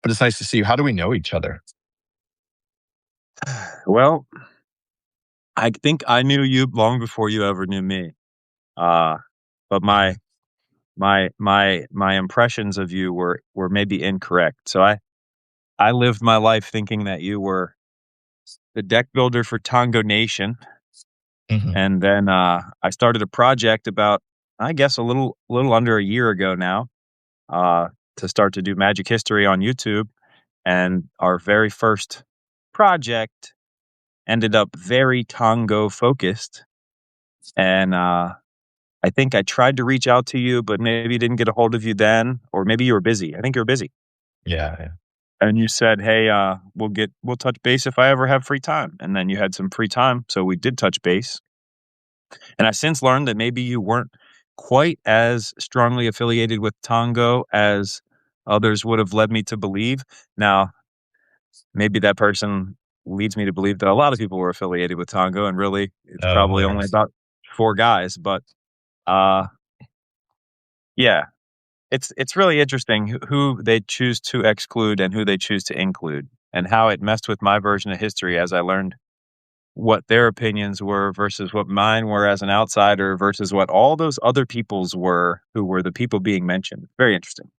But it's nice to see you. How do we know each other? Well, I think I knew you long before you ever knew me. Uh, but my impressions of you were maybe incorrect. So I lived my life thinking that you were the deck builder for Tango Nation, Mhm. and then I started a project about, I guess, a little under a year ago now, uh, to start to do magic history on YouTube. And our very first project ended up very Tango focused. And I think I tried to reach out to you, but maybe didn't get a hold of you then, or maybe you were busy. I think you were busy. Yeah, yeah. And you said, "Hey, we'll touch base if I ever have free time." And then you had some free time, so we did touch base. And I since learned that maybe you weren't quite as strongly affiliated with Tango as others would have led me to believe. Now, maybe that person leads me to believe that a lot of people were affiliated with Tango, and really, it's Oh, probably only hilarious. about four guys. But uh, yeah, it's really interesting who they choose to exclude and who they choose to include, and how it messed with my version of history as I learned what their opinions were versus what mine were as an outsider versus what all those other people's were who were the people being mentioned. Very interesting.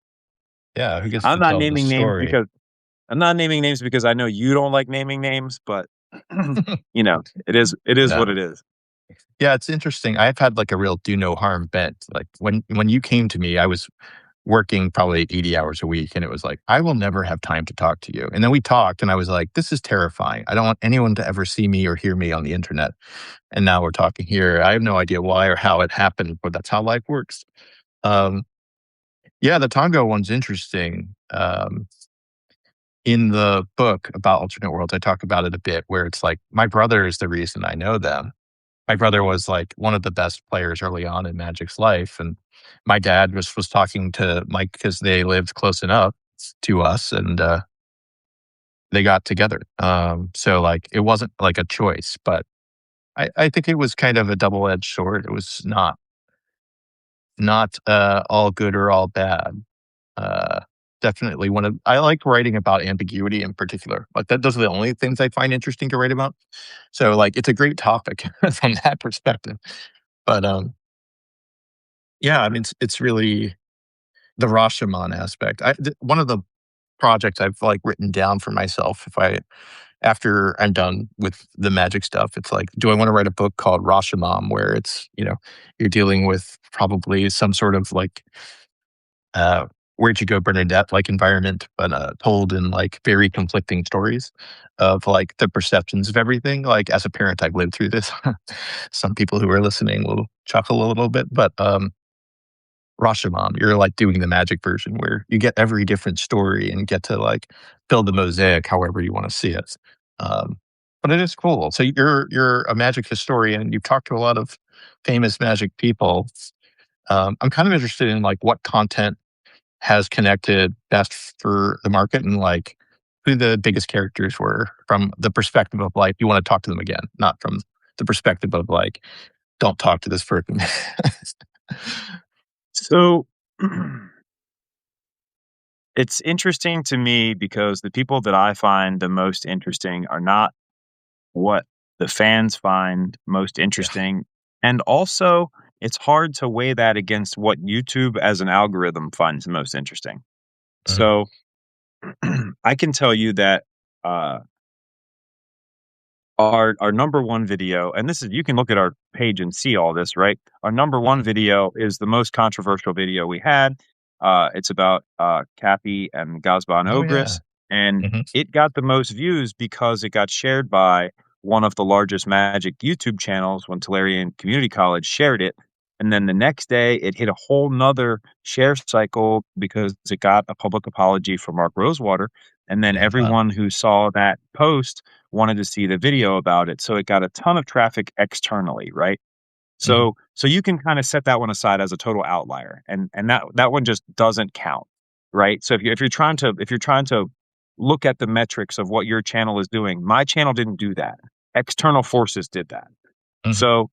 Yeah, who gets I'm to not tell the naming names story? because I'm not naming names because I know you don't like naming names, but it is No. what it is. Yeah, it's interesting. I've had like a real do no harm bent. Like when you came to me, I was working probably 80 hours a week, and it was like, I will never have time to talk to you. And then we talked, and I was like, this is terrifying. I don't want anyone to ever see me or hear me on the internet. And now we're talking here. I have no idea why or how it happened, but that's how life works. Um, yeah, the Tongo one's interesting. In the book about alternate worlds, I talk about it a bit, where it's like my brother is the reason I know them. My brother was like one of the best players early on in Magic's life, and my dad was talking to Mike because they lived close enough to us, and they got together. So like it wasn't like a choice, but I think it was kind of a double edged sword. It was not all good or all bad. Uh, Definitely one of I like writing about ambiguity in particular. Like that those are the only things I find interesting to write about. So like it's a great topic from that perspective. But yeah, I mean it's really the Rashomon aspect. One of the projects I've like written down for myself if I after I'm done with the magic stuff, it's like, do I want to write a book called Rashomon where it's, you're dealing with probably some sort of like uh, where'd you go, Bernadette like environment, but told in like very conflicting stories of like the perceptions of everything. Like as a parent, I've lived through this. Some people who are listening will chuckle a little bit, but Rashomon, you're like doing the magic version where you get every different story and get to like build the mosaic however you want to see it. Um, but it is cool. So you're a magic historian. You've talked to a lot of famous magic people. I'm kind of interested in like what content has connected best for the market and like who the biggest characters were from the perspective of like you want to talk to them again, not from the perspective of like don't talk to this person. So it's interesting to me because the people that I find the most interesting are not what the fans find most Yeah. interesting. And also, it's hard to weigh that against what YouTube as an algorithm finds most interesting. Mhm. So I can tell you that uh, our number one video, and this is you can look at our page and see all this, right? Our number one Mhm. video is the most controversial video we had. It's about Kathy and Gazban Oh yeah. Ogris, and Mhm. it got the most views because it got shared by one of the largest magic YouTube channels when Tolarian Community College shared it. And then the next day, it hit a whole nother share cycle because it got a public apology from Mark Rosewater. And then Yeah, wow. everyone who saw that post wanted to see the video about it. So it got a ton of traffic externally, right? Mhm. So you can kind of set that one aside as a total outlier. And that one just doesn't count, right? So if you're trying to look at the metrics of what your channel is doing, my channel didn't do that. External forces did that. Mhm. So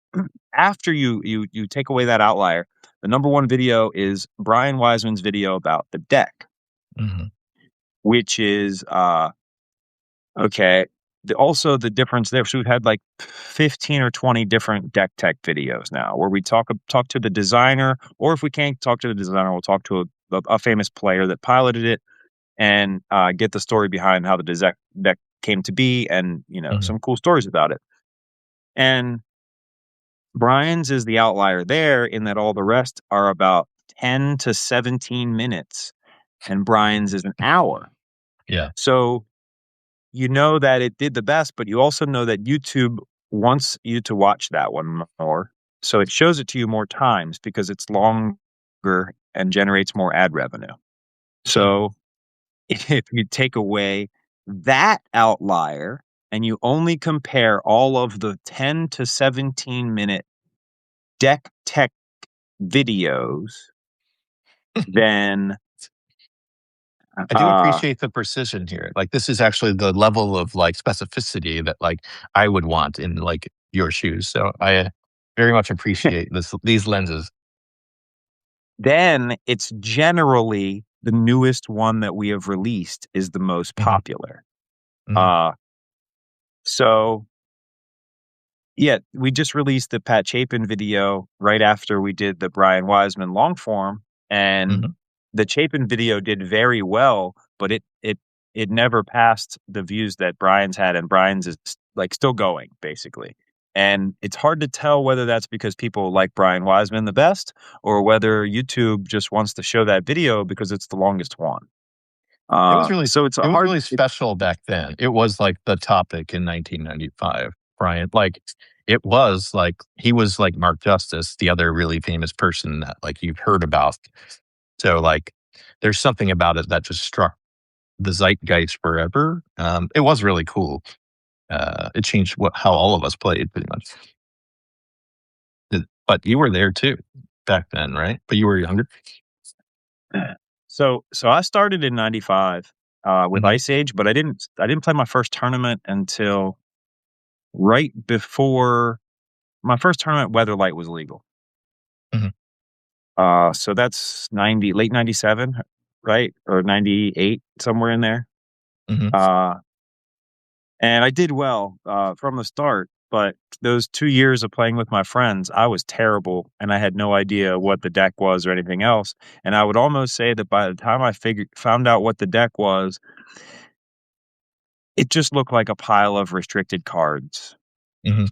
after you take away that outlier, the number one video is Brian Wiseman's video about the deck. Mhm. which is okay. Also, the difference there. So we've had like 15 or 20 different deck tech videos now, where we talk to the designer, or if we can't talk to the designer, we'll talk to a famous player that piloted it and get the story behind how the deck came to be, and Mhm. some cool stories about it. And Brian's is the outlier there in that all the rest are about 10 to 17 minutes, and Brian's is an hour. Yeah. So you know that it did the best, but you also know that YouTube wants you to watch that one more. So it shows it to you more times because it's longer and generates more ad revenue. Mhm. So if you take away that outlier and you only compare all of the 10 to 17-minute deck tech videos, then I do uh appreciate the precision here. Like, this is actually the level of, like, specificity that, like, I would want in, like, your shoes. So I very much appreciate these lenses. then it's generally the newest one that we have released is the most Mhm. popular. Mhm. Uh, so yeah, we just released the Pat Chapin video right after we did the Brian Wiseman long form, and Mhm. the Chapin video did very well, but it never passed the views that Brian's had, and Brian's is like still going basically. And it's hard to tell whether that's because people like Brian Wiseman the best or whether YouTube just wants to show that video because it's the longest one. It was really So it's a it was hard. really special back then. It was, like, the topic in 1995, Brian. Like, it was, like he was like Mark Justice, the other really famous person that, like, you've heard about. So, like, there's something about it that just struck the zeitgeist forever. It was really cool. It changed how all of us played pretty much. But you were there too back then, right? But you were younger? So I started in '95 with Mhm. Ice Age, but I didn't play my first tournament until right before my first tournament. Weatherlight was legal. Mhm. So that's late '97, right, or '98, somewhere in there. Mhm. Uh, and I did well from the start. But those 2 years of playing with my friends, I was terrible, and I had no idea what the deck was or anything else. And I would almost say that by the time I found out what the deck was, it just looked like a pile of restricted cards, Mhm.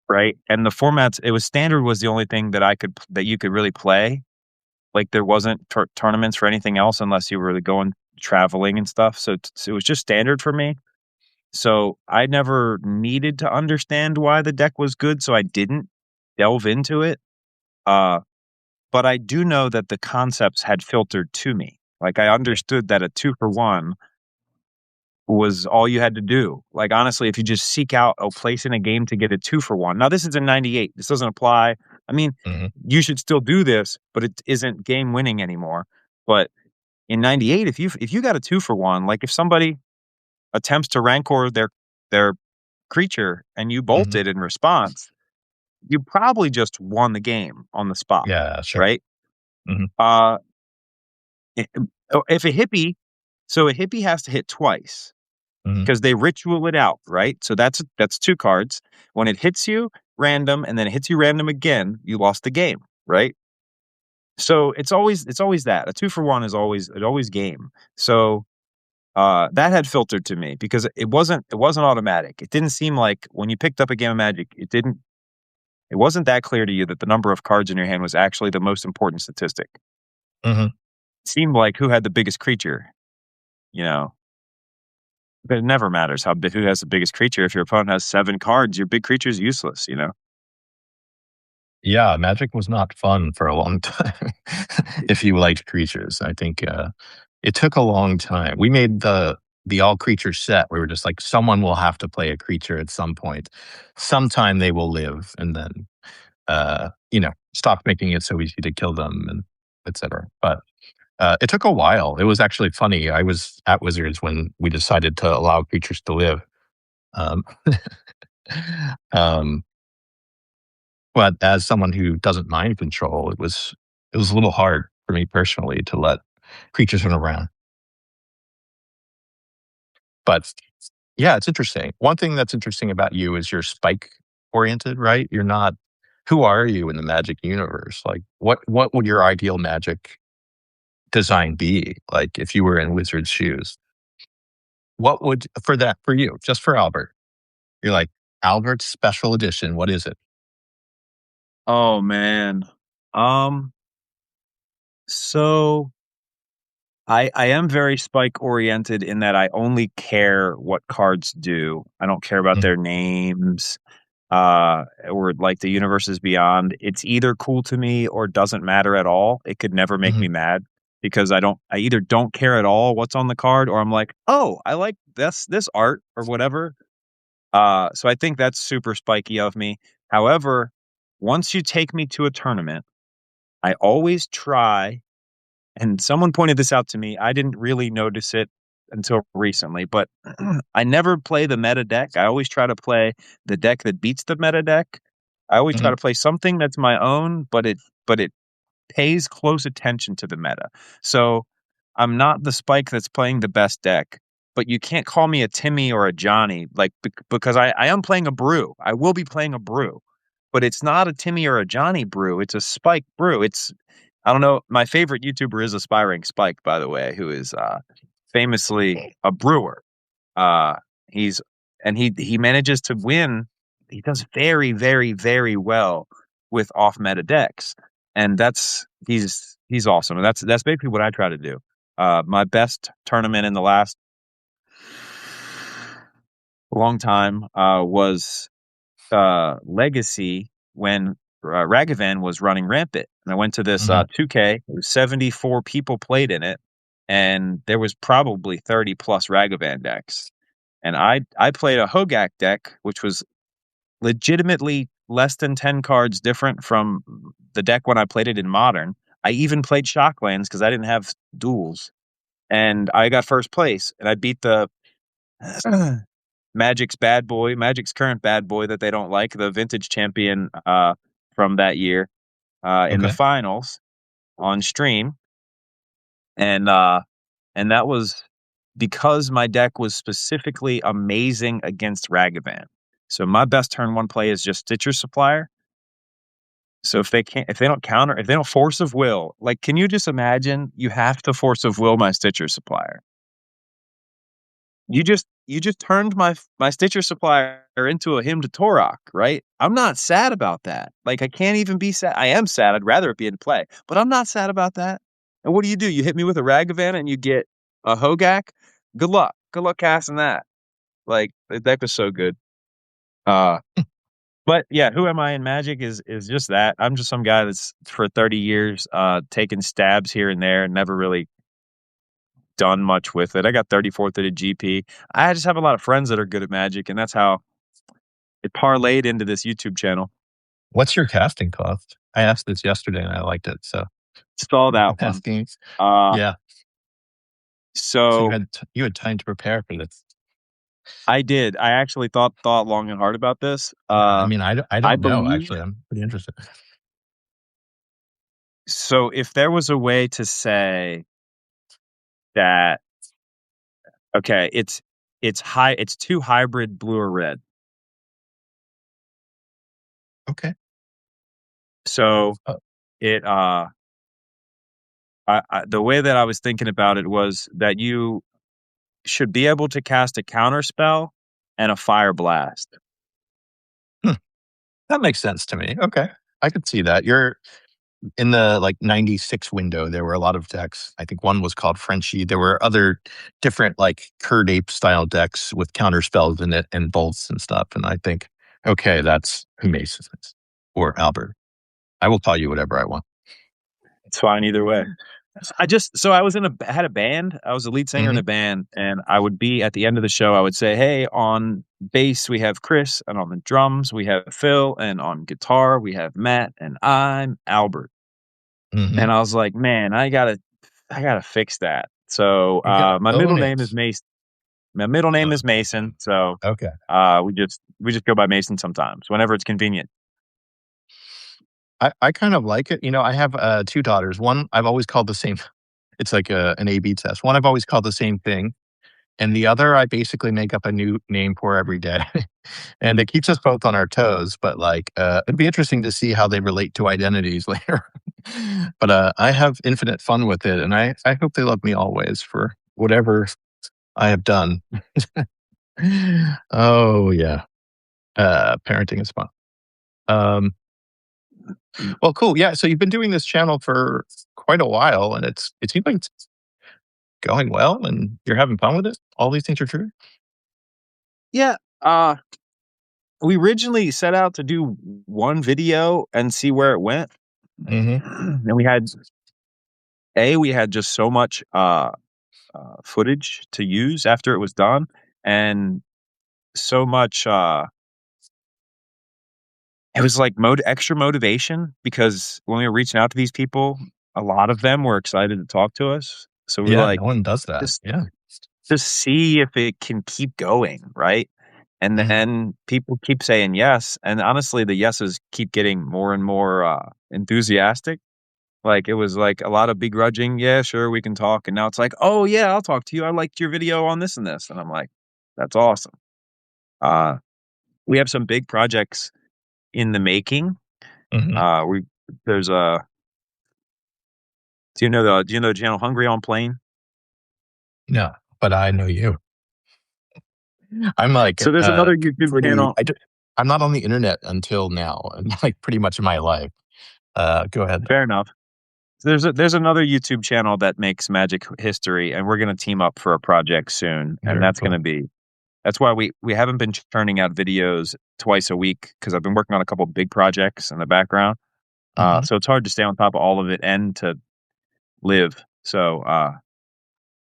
right? And the formats, it was standard was the only thing that you could really play. Like there wasn't tournaments for anything else unless you were going traveling and stuff. So it was just standard for me. So I never needed to understand why the deck was good, so I didn't delve into it. Uh, but I do know that the concepts had filtered to me. Like I Yeah. understood that a 2 for 1 was all you had to do. Like, honestly, if you just seek out a place in a game to get a 2 for 1. Now, this is in '98. This doesn't apply. I mean, Mhm. you should still do this, but it isn't game winning anymore. But in '98, if you got a 2 for 1, like if somebody attempts to rancor their creature and you Mhm. bolted in response, you probably just won the game on the spot, Yeah, sure. right? Mhm. Uh, i- if a hippie has to hit twice Mhm. because they ritual it out, right? So that's 2 cards. When it hits you random and then it hits you random again, you lost the game, right? So it's always that. A 2 for 1 is always game. So that had filtered to me because it wasn't automatic. It didn't seem like when you picked up a game of Magic, it wasn't that clear to you that the number of cards in your hand was actually the most important statistic. Mhm. It seemed like who had the biggest creature, you know. But it never matters who has the biggest creature. If your opponent has 7 cards, your big creature is useless. Yeah, Magic was not fun for a long time if you liked creatures. I think, it took a long time. We made the all creature set. We were just like, someone will have to play a creature at some point. Sometime they will live, and then, stop making it so easy to kill them and etcetera. But, it took a while. It was actually funny. I was at Wizards when we decided to allow creatures to live. Um, um, but as someone who doesn't mind control, it was a little hard for me personally to let creatures run around. But yeah, it's interesting. One thing that's interesting about you is you're spike oriented, right? You're not who are you in the Magic universe? Like, what would your ideal Magic design be? Like, if you were in Wizard's shoes, what would for you, just for Albert? You're like, Albert's special edition, what is it? Oh man. Um, so I am very spike oriented in that I only care what cards do. I don't care about Mhm, their names, or like the universes beyond. It's either cool to me or doesn't matter at all. It could never make mhm, me mad because I either don't care at all what's on the card or I'm like, "Oh, I like this art or whatever." So I think that's super spiky of me. However, once you take me to a tournament, I always try, and someone pointed this out to me. I didn't really notice it until recently, but I never play the meta deck. I always try to play the deck that beats the meta deck. I always try mhm, to play something that's my own, but it pays close attention to the meta. So I'm not the Spike that's playing the best deck, but you can't call me a Timmy or a Johnny, like because I am playing a brew. I will be playing a brew, but it's not a Timmy or a Johnny brew. It's a Spike brew. It's I don't know. My favorite YouTuber is Aspiring Spike, by the way, who is famously a brewer. Uh, he's and he manages to win. He does very, very, very well with off meta decks, and he's awesome. And that's basically what I try to do. My best tournament in the last long time was Legacy when Ragavan was running rampant. And I went to this mhm. 2K. It was 74 people played in it, and there was probably 30 plus Ragavan decks. And I played a Hogak deck, which was legitimately less than 10 cards different from the deck when I played it in Modern. I even played Shocklands because I didn't have duels. And I got first place, and I beat the Magic's current bad boy that they don't like, the vintage champion from that year in the Okay. finals on stream, and that was because my deck was specifically amazing against Ragavan. So my best turn one play is just Stitcher Supplier. So if they don't counter, if they don't force of will, like, can you just imagine you have to force of will my Stitcher Supplier? You just turned my Stitcher Supplier into a hymn to Torok, right? I'm not sad about that. Like, I can't even be sad. I am sad. I'd rather it be in play, but I'm not sad about that. And what do? You hit me with a Ragavan and you get a Hogak. Good luck. Good luck casting that. Like, the deck was so good. Uh, but yeah, who am I in Magic is just that. I'm just some guy that's for 30 years taking stabs here and there and never really done much with it. I got 34th at a GP. I just have a lot of friends that are good at Magic, and that's how it parlayed into this YouTube channel. What's your casting cost? I asked this yesterday and I liked it, so Saw I'm that one. asking. Uh, Yeah, so so you had time to prepare for this. I did. I actually thought long and hard about this. I mean, I I don't know, believe actually. I'm pretty interested. so. If there was a way to say that, okay, it's two hybrid blue or red. Okay. So Uh, it the way that I was thinking about it was that you should be able to cast a counter spell and a fire blast. hmm, that makes sense to me. Okay. I could see that. You're in the, like, 96 window, there were a lot of decks. I think one was called Frenchie. There were other different, like, Curd Ape style decks with counter spells in it and bolts and stuff, and I think, "Okay, that's who Mason is, or Albert. I will call you whatever I want." It's fine either way. So I was had a band. I was a lead singer in Mhm, a band, and I would be at the end of the show. I would say, "Hey, on bass we have Chris, and on the drums we have Phil, and on guitar we have Matt, and I'm Albert." mhm. And I was like, "Man, I gotta fix that." So You gotta my middle own name it. is Mason. My middle name is Uh, Mason. So okay. we just go by Mason sometimes whenever it's convenient. I kind of like it. I have, 2 daughters. One, I've always called the same it's like an A/B test. One, I've always called the same thing, and the other I basically make up a new name for every day. And it keeps us both on our toes, but, like, it'd be interesting to see how they relate to identities later. But, I have infinite fun with it, and I hope they love me always for whatever I have done. Oh, yeah. Parenting is fun. Um, well, cool. Yeah, so you've been doing this channel for quite a while, and it seems like it's going well, and you're having fun with it? All these things are true? Yeah, we originally set out to do one video and see where it went. Mhm, And we had just so much, footage to use after it was done, and so much, it was like extra motivation because when we were reaching out to these people, a lot of them were excited to talk to us. So we were yeah, like, no one does that. just Yeah. just see if it can keep going, right? And Mhm, then people keep saying yes, and honestly, the yeses keep getting more and more, enthusiastic. Like, it was, like, a lot of begrudging, "Yeah, sure, we can talk," and now it's like, "Oh, yeah, I'll talk to you. I liked your video on this and this," and I'm like, "That's awesome." Uh, we have some big projects in the making. mhm. We there's a do you know the channel Hungry on Plane? No, but I know you. I'm, like, So there's another YouTube pretty channel. I'm not on the internet until now, and, like, pretty much in my life. Go ahead. Fair enough. There's another YouTube channel that makes magic history, and we're gonna team up for a project soon, and Very cool. that's why we haven't been churning out videos twice a week because 'cause I've been working on a couple big projects in the background. Mhm, So it's hard to stay on top of all of it and to live. So,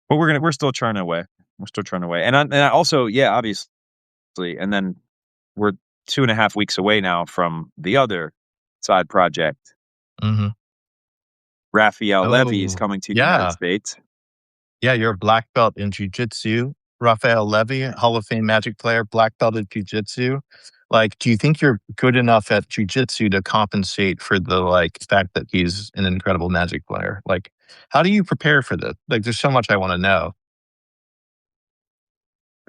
but we're still churning away. We're still churning away. And I also, yeah, obviously, and then we're 2.5 weeks away now from the other side project. mhm. Raphael Levy is Oh, coming to the United yeah. States. Yeah, you're a black belt in jiu-jitsu. Raphael Levy, Hall of Fame Magic player, black belt in jiu-jitsu. Like, do you think you're good enough at jiu-jitsu to compensate for the, like, fact that he's an incredible Magic player? Like, how do you prepare for this? Like, there's so much I wanna know.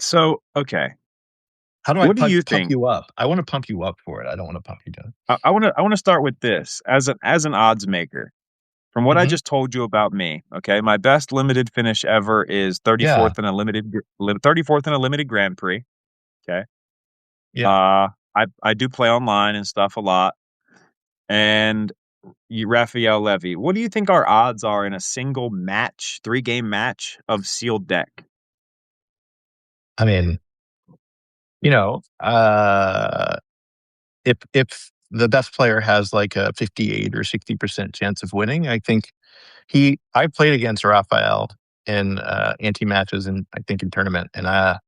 So, okay, How do I what do you pump think? you up? I wanna pump you up for it. I don't wanna pump you down. I wanna start with this as an odds maker. From what I Mhm. just told you about me, okay, my best limited finish ever is Yeah, 34th in a limited Grand Prix. Okay, yeah. I do play online and stuff a lot, and Raphael Levy. What do you think our odds are in a single match, 3-game match of sealed deck? I mean, you know, if the best player has, like, a 58 or 60% chance of winning, I think I played against Raphael in, anti-matches and I think in tournament, and, I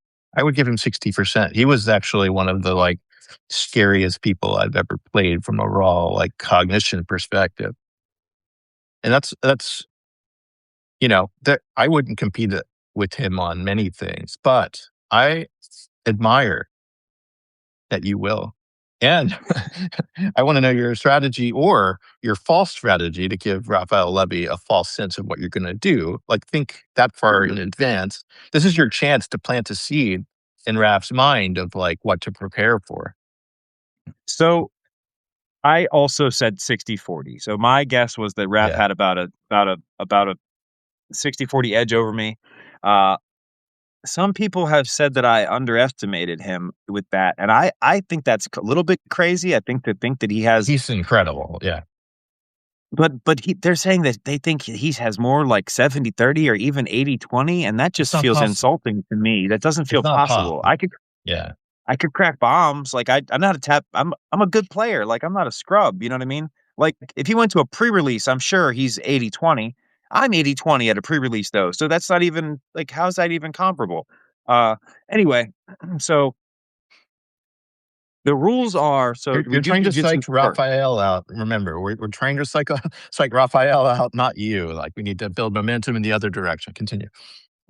would give him 60%. He was actually one of the, like, scariest people I've ever played from a raw, like, cognition perspective. And that's that I wouldn't compete, with him on many things, but I admire that you will. And I wanna know your strategy or your false strategy to give Raphael Levy a false sense of what you're gonna do. Like, think that far in advance. This is your chance to plant a seed in Raph's mind of, like, what to prepare for. So, I also said 60-40. So my guess was that Raph Yeah. had about a 60-40 edge over me. Uh, some people have said that I underestimated him with that, and I think that's a little bit crazy. I think that he has, He's incredible, yeah. they're saying that they think he has more like 70-30 or even 80-20, and that It's just not feels possible. insulting to me. That doesn't It's feel not possible. possible. Yeah. I could crack bombs. Like I'm not a tap. I'm a good player. Like I'm not a scrub. You know what I mean? Like if he went to a pre-release, I'm sure he's 80-20. I'm 80-20 at a pre-release though. So that's not even like how's that even comparable? Uh anyway, so the rules are so we You're do trying to jujitsu psych first. Raphael out. Remember, we're trying to psych Raphael out, not you. Like, we need to build momentum in the other direction. Continue.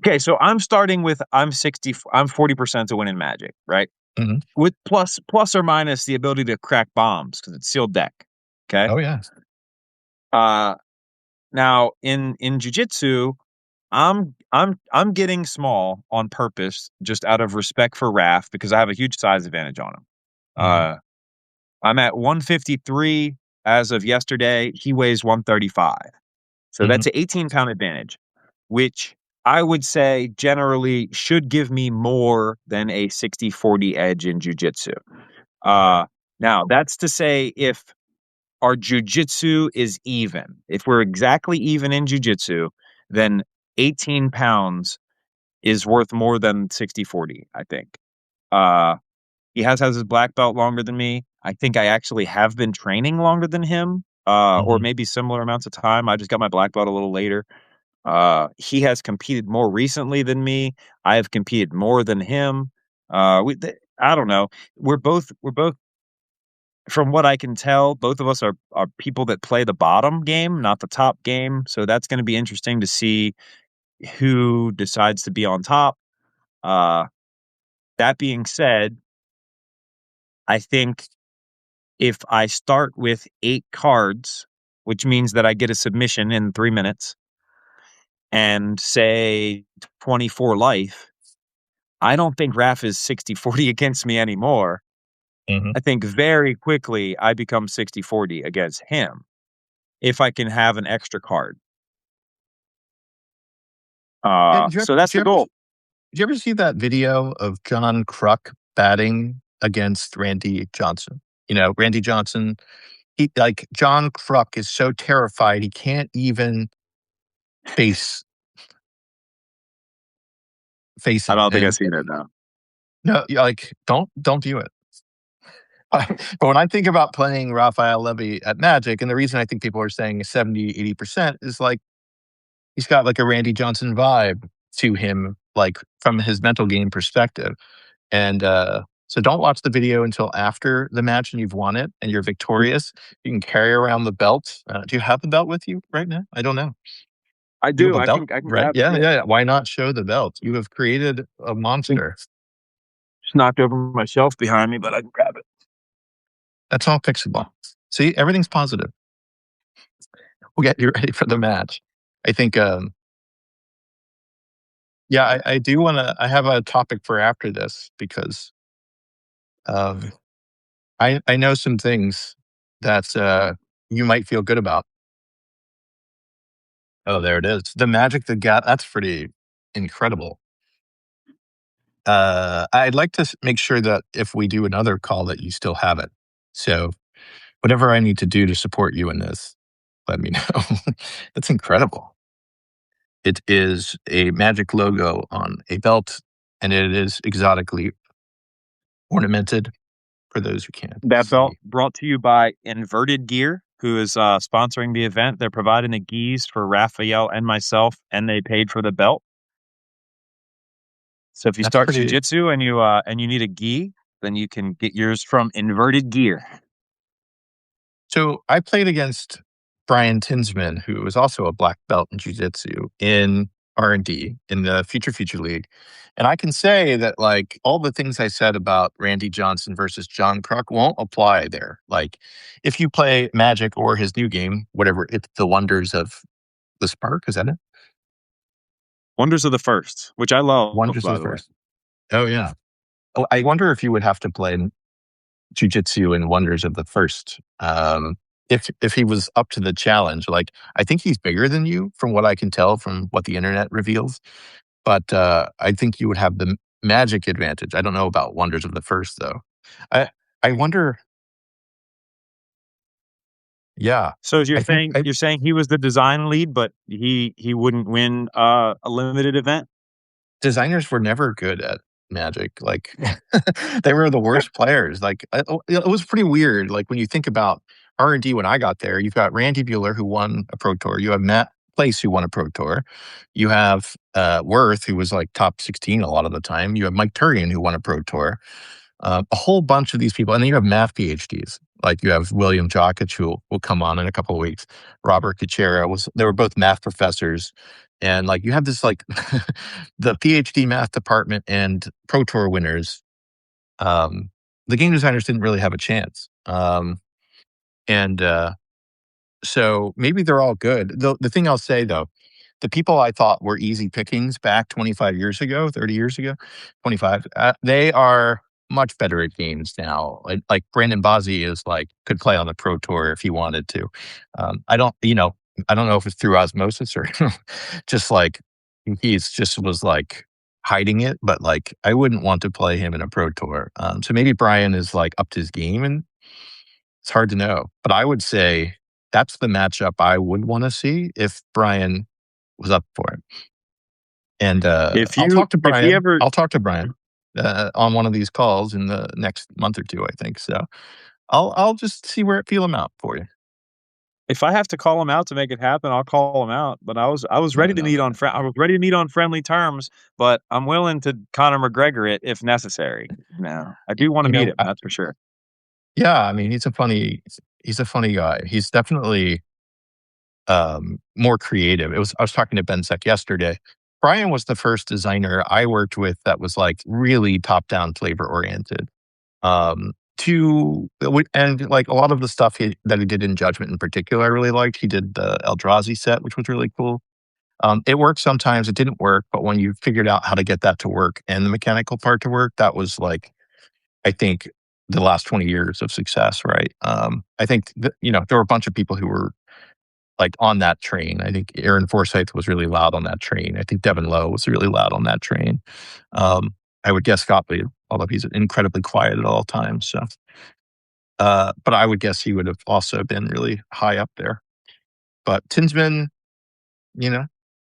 Okay, so I'm starting with I'm 40% to win in Magic, right? Mhm. With plus or minus the ability to crack bombs because it's sealed deck. Okay. Oh, yeah. Uh now in jujitsu, I'm getting small on purpose, just out of respect for Raf, because I have a huge size advantage on him. Mhm, Uh, I'm at 153 as of yesterday. He weighs 135. So mhm, that's an 18-pound advantage, which I would say generally should give me more than a 60-40 edge in jujitsu. sure. Uh, Now, that's to say if our jujitsu is even. If we're exactly even in jujitsu, then 18 pounds is worth more than 60-40, I think. Uh, he has his black belt longer than me. I think I actually have been training longer than him, or Mhm. maybe similar amounts of time. I just got my black belt a little later. He has competed more recently than me. I have competed more than him. I don't know. We're both from what I can tell, both of us are people that play the bottom game, not the top game. So that's going to be interesting to see who decides to be on top. Uh, that being said, I think if I start with 8 cards, which means that I get a submission in 3 minutes, and say 24 life, I don't think Raf is 60-40 against me anymore. Mhm. I think very quickly I become 60-40 against him if I can have an extra card. Yeah, So that's the goal. did you ever see that video of John Kruk batting against Randy Johnson? You know, Randy Johnson, he like, John Kruk is so terrified, he can't even face face I him, don't think I've and seen it now. no, you're like, don't do it. But when I think about playing Raphael Levy at Magic, and the reason I think people are saying 70-80% is, like, he's got, like, a Randy Johnson vibe to him, like, from his mental game perspective. And so don't watch the video until after the match and you've won it and you're victorious. You can carry around the belt. Do you have the belt with you right now? I don't know. I You have do. a I belt, can right? grab it. Yeah, Yeah. yeah, yeah. Why not show the belt? You have created a Think monster. it's knocked over my shelf behind me, but I can grab it. That's all fixable. See, everything's positive. We'll get you ready for the match. I think, yeah, I do want to. I have a topic for after this because um, I know some things that you might feel good about. Oh, there it is. The magic that got that's pretty incredible. I'd like to make sure that if we do another call that you still have it. So whatever I need to do to support you in this, let me know. That's incredible. It is a magic logo on a belt, and it is exotically ornamented for those who can't That belt see. brought to you by Inverted Gear, who is sponsoring the event. They're providing the geese for Raphael and myself, and they paid for the belt. So if you That's start pretty. jujitsu and you need a gi, then you can get yours from Inverted Gear. So I played against Brian Tinsman, who was also a black belt in jiu-jitsu in R&D in the Future League. And I can say that like all the things I said about Randy Johnson versus John Kruk won't apply there. Like if you play Magic or his new game, whatever, it's the Wonders of the Spark, is that it? Wonders of the First, which I love, Wonders of by the the way. First. Oh yeah. Oh, I wonder if you would have to play jujitsu and wonders of the first. If he was up to the challenge, like I think he's bigger than you from what I can tell from what the internet reveals. But I think you would have the magic advantage. I don't know about wonders of the first though. I I wonder. Yeah, So I think you're saying he was the design lead, but he wouldn't win a limited event? designers were never good at magic. Like they were the worst players. Like it was pretty weird. Like when you think about R&D when I got there, you've got Randy Bueller who won a pro tour. You have Matt Place who won a pro tour. You have Worth who was like top 16 a lot of the time. You have Mike Turian who won a pro tour. A whole bunch of these people, and then you have math PhDs. Like you have William Jokic, who will come on in a couple of weeks. Robert Kuchera was. They were both math professors, and like you have this like the PhD math department and Pro Tour winners. Um, the game designers didn't really have a chance, and so maybe they're all good. The thing I'll say though the people I thought were easy pickings back 25 years ago, 30 years ago, 25, they are much better at games now. Like Brandon Bozzi is like could play on the pro tour if he wanted to. I don't, I don't know if it's through osmosis or just like he's just was like hiding it, but like I wouldn't want to play him in a pro tour. So maybe Brian is like up to his game, and it's hard to know. But I would say that's the matchup I would want to see if Brian was up for it. And I'll talk to if he Brian. ever I'll talk to Brian on one of these calls in the next month or two, I think. So I'll just see where feel him out for you. if I have to call him out to make it happen, I'll call him out. But I was No, ready to no, meet no, on no. I was ready to meet on friendly terms, but I'm willing to Conor McGregor it if necessary. No, I do want to You meet know, him. That's for sure. yeah. I mean, he's a funny guy. He's definitely more creative. I was talking to Ben Sek yesterday. Brian was the first designer I worked with that was like really top down flavor oriented. And like a lot of the stuff that he did in Judgment in particular, I really liked. He did the Eldrazi set, which was really cool. It worked sometimes, it didn't work, but when you figured out how to get that to work and the mechanical part to work, that was like, I think, the last 20 years of success, right? I think there were a bunch of people who were like on that train. I think Aaron Forsyth was really loud on that train. I think Devin Lowe was really loud on that train. I would guess Gottlieb, although he's incredibly quiet at all times. So, but I would guess he would have also been really high up there. But Tinsman, you know,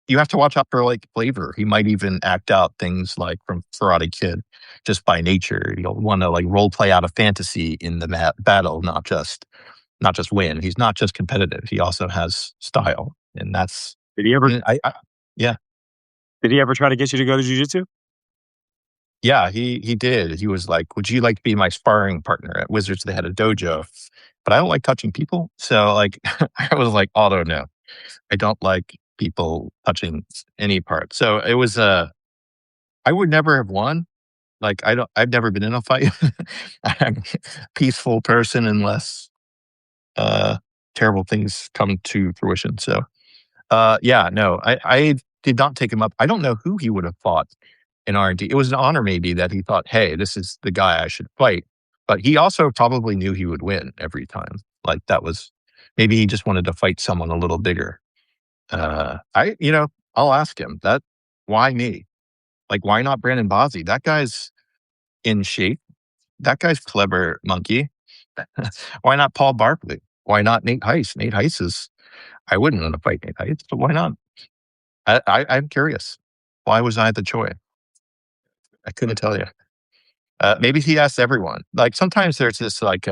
you have to watch out for like flavor. He might even act out things like from Karate Kid, just by nature. He'll want to like role play out a fantasy in the battle, not just win. He's not just competitive. He also has style, and that's Did he ever yeah. did he ever try to get you to go to jiu-jitsu? Yeah, he did. He was like, "Would you like to be my sparring partner at Wizards?" They had a dojo, but I don't like touching people. So like, I was like, "Auto no, I don't like people touching any part." So it was I would never have won. Like I don't. I've never been in a fight. I'm a peaceful person unless uh terrible things come to fruition. So yeah, no, I did not take him up. I don't know who he would have fought in R&D. It was an honor maybe that he thought, "Hey, this is the guy I should fight." But he also probably knew he would win every time. Like that was maybe he just wanted to fight someone a little bigger. I'll ask him that. Why me? Like, why not Brandon Bozzi? That guy's in shape. That guy's clever monkey. Why not Paul Barkley? Why not Nate Heiss? Nate Heiss is. I wouldn't want to fight Nate Heiss, but why not? I'm curious. Why was I the choice? I couldn't tell you. Maybe he asked everyone. Like sometimes there's this like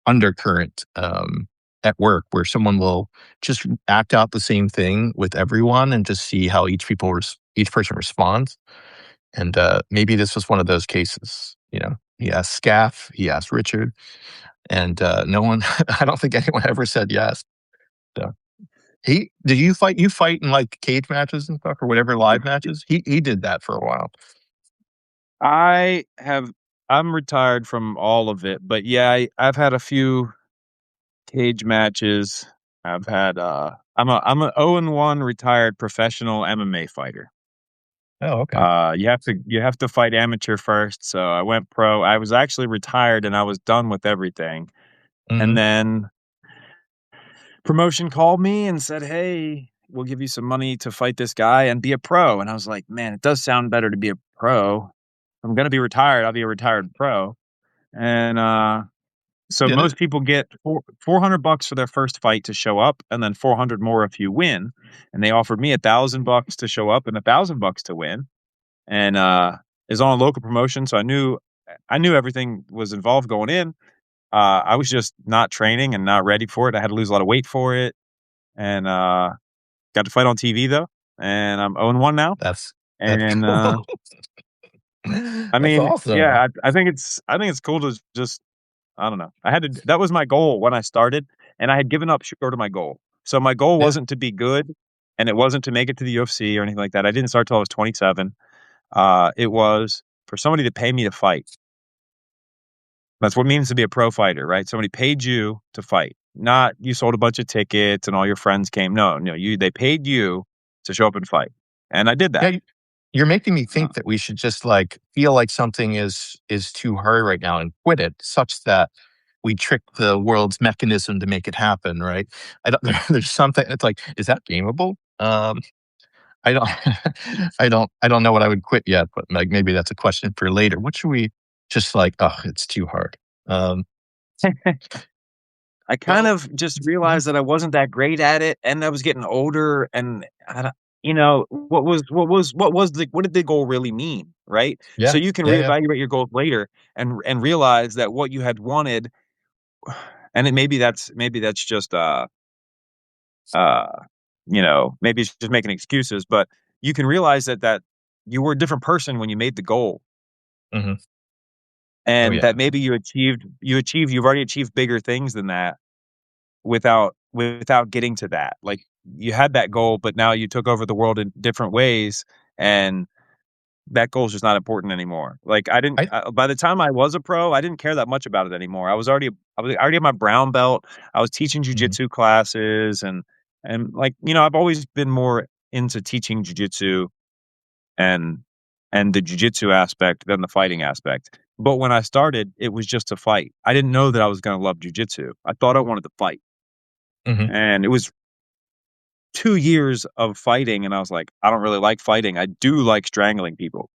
undercurrent at work where someone will just act out the same thing with everyone and just see how each person responds. And maybe this was one of those cases. He asked Scaff, he asked Richard, and no one. I don't think anyone ever said yes. So did you fight? You fight in like cage matches and stuff or whatever live matches. He did that for a while. I have I'm retired from all of it, but yeah, I've had a few cage matches. I'm a 0-1 retired professional MMA fighter. Oh, okay. You have to fight amateur first. So I went pro. I was actually retired and I was done with everything. And Hmm. then promotion called me and said, "Hey, we'll give you some money to fight this guy and be a pro." And I was like, "Man, it does sound better to be a pro. I'm going to be retired. I'll be a retired pro." And so Did it? most people get $400 for their first fight to show up, and then 400 more if you win. And they offered me $1,000 to show up and $1,000 to win. And is on a local promotion, so I knew everything was involved going in. I was just not training and not ready for it. I had to lose a lot of weight for it, and got to fight on TV though. And I'm 0-1 now. That's And cool. I That's mean, awesome. yeah, I think it's cool to just I don't know. That was my goal when I started, and I had given up short of my goal. So my goal Yeah, wasn't to be good, and it wasn't to make it to the UFC or anything like that. I didn't start till I was 27. It was for somebody to pay me to fight. That's what it means to be a pro fighter, right? Somebody paid you to fight. Not you sold a bunch of tickets and all your friends came. No, they paid you to show up and fight, and I did Yeah, that. you're making me Uh, think that we should just, like, feel like something is too hard right now and quit it such that we trick the world's mechanism to make it happen, right? I don't there's something it's like, is that gameable? I don't I don't know what I would quit yet, but, like, maybe that's a question for later. What should we just like, "Oh, it's too hard." Um, I kind well of just mhm, realized that I wasn't that great at it, and I was getting older, and I don't what did the goal really mean, right? So yeah, you can yeah, yeah, reevaluate your goals later and realize that what you had wanted, and maybe that's just uh maybe it's just making excuses, but you can realize that you were a different person when you made the goal, mhm. Oh, and yeah, that maybe you've already achieved bigger things than that without getting to that. Like, you had that goal, but now you took over the world in different ways, and that goal's just not important anymore. Like, I didn't I by the time I was a pro, I didn't care that much about it anymore. I already had my brown belt. I was teaching mhm, jujitsu classes, and like, I've always been more into teaching jujitsu and the jujitsu aspect than the fighting aspect. But when I started, it was just to fight. I didn't know that I was going to love jujitsu. I thought I wanted to fight. mhm. And it was 2 years of fighting, and I was like, "I don't really like fighting. I do like strangling people."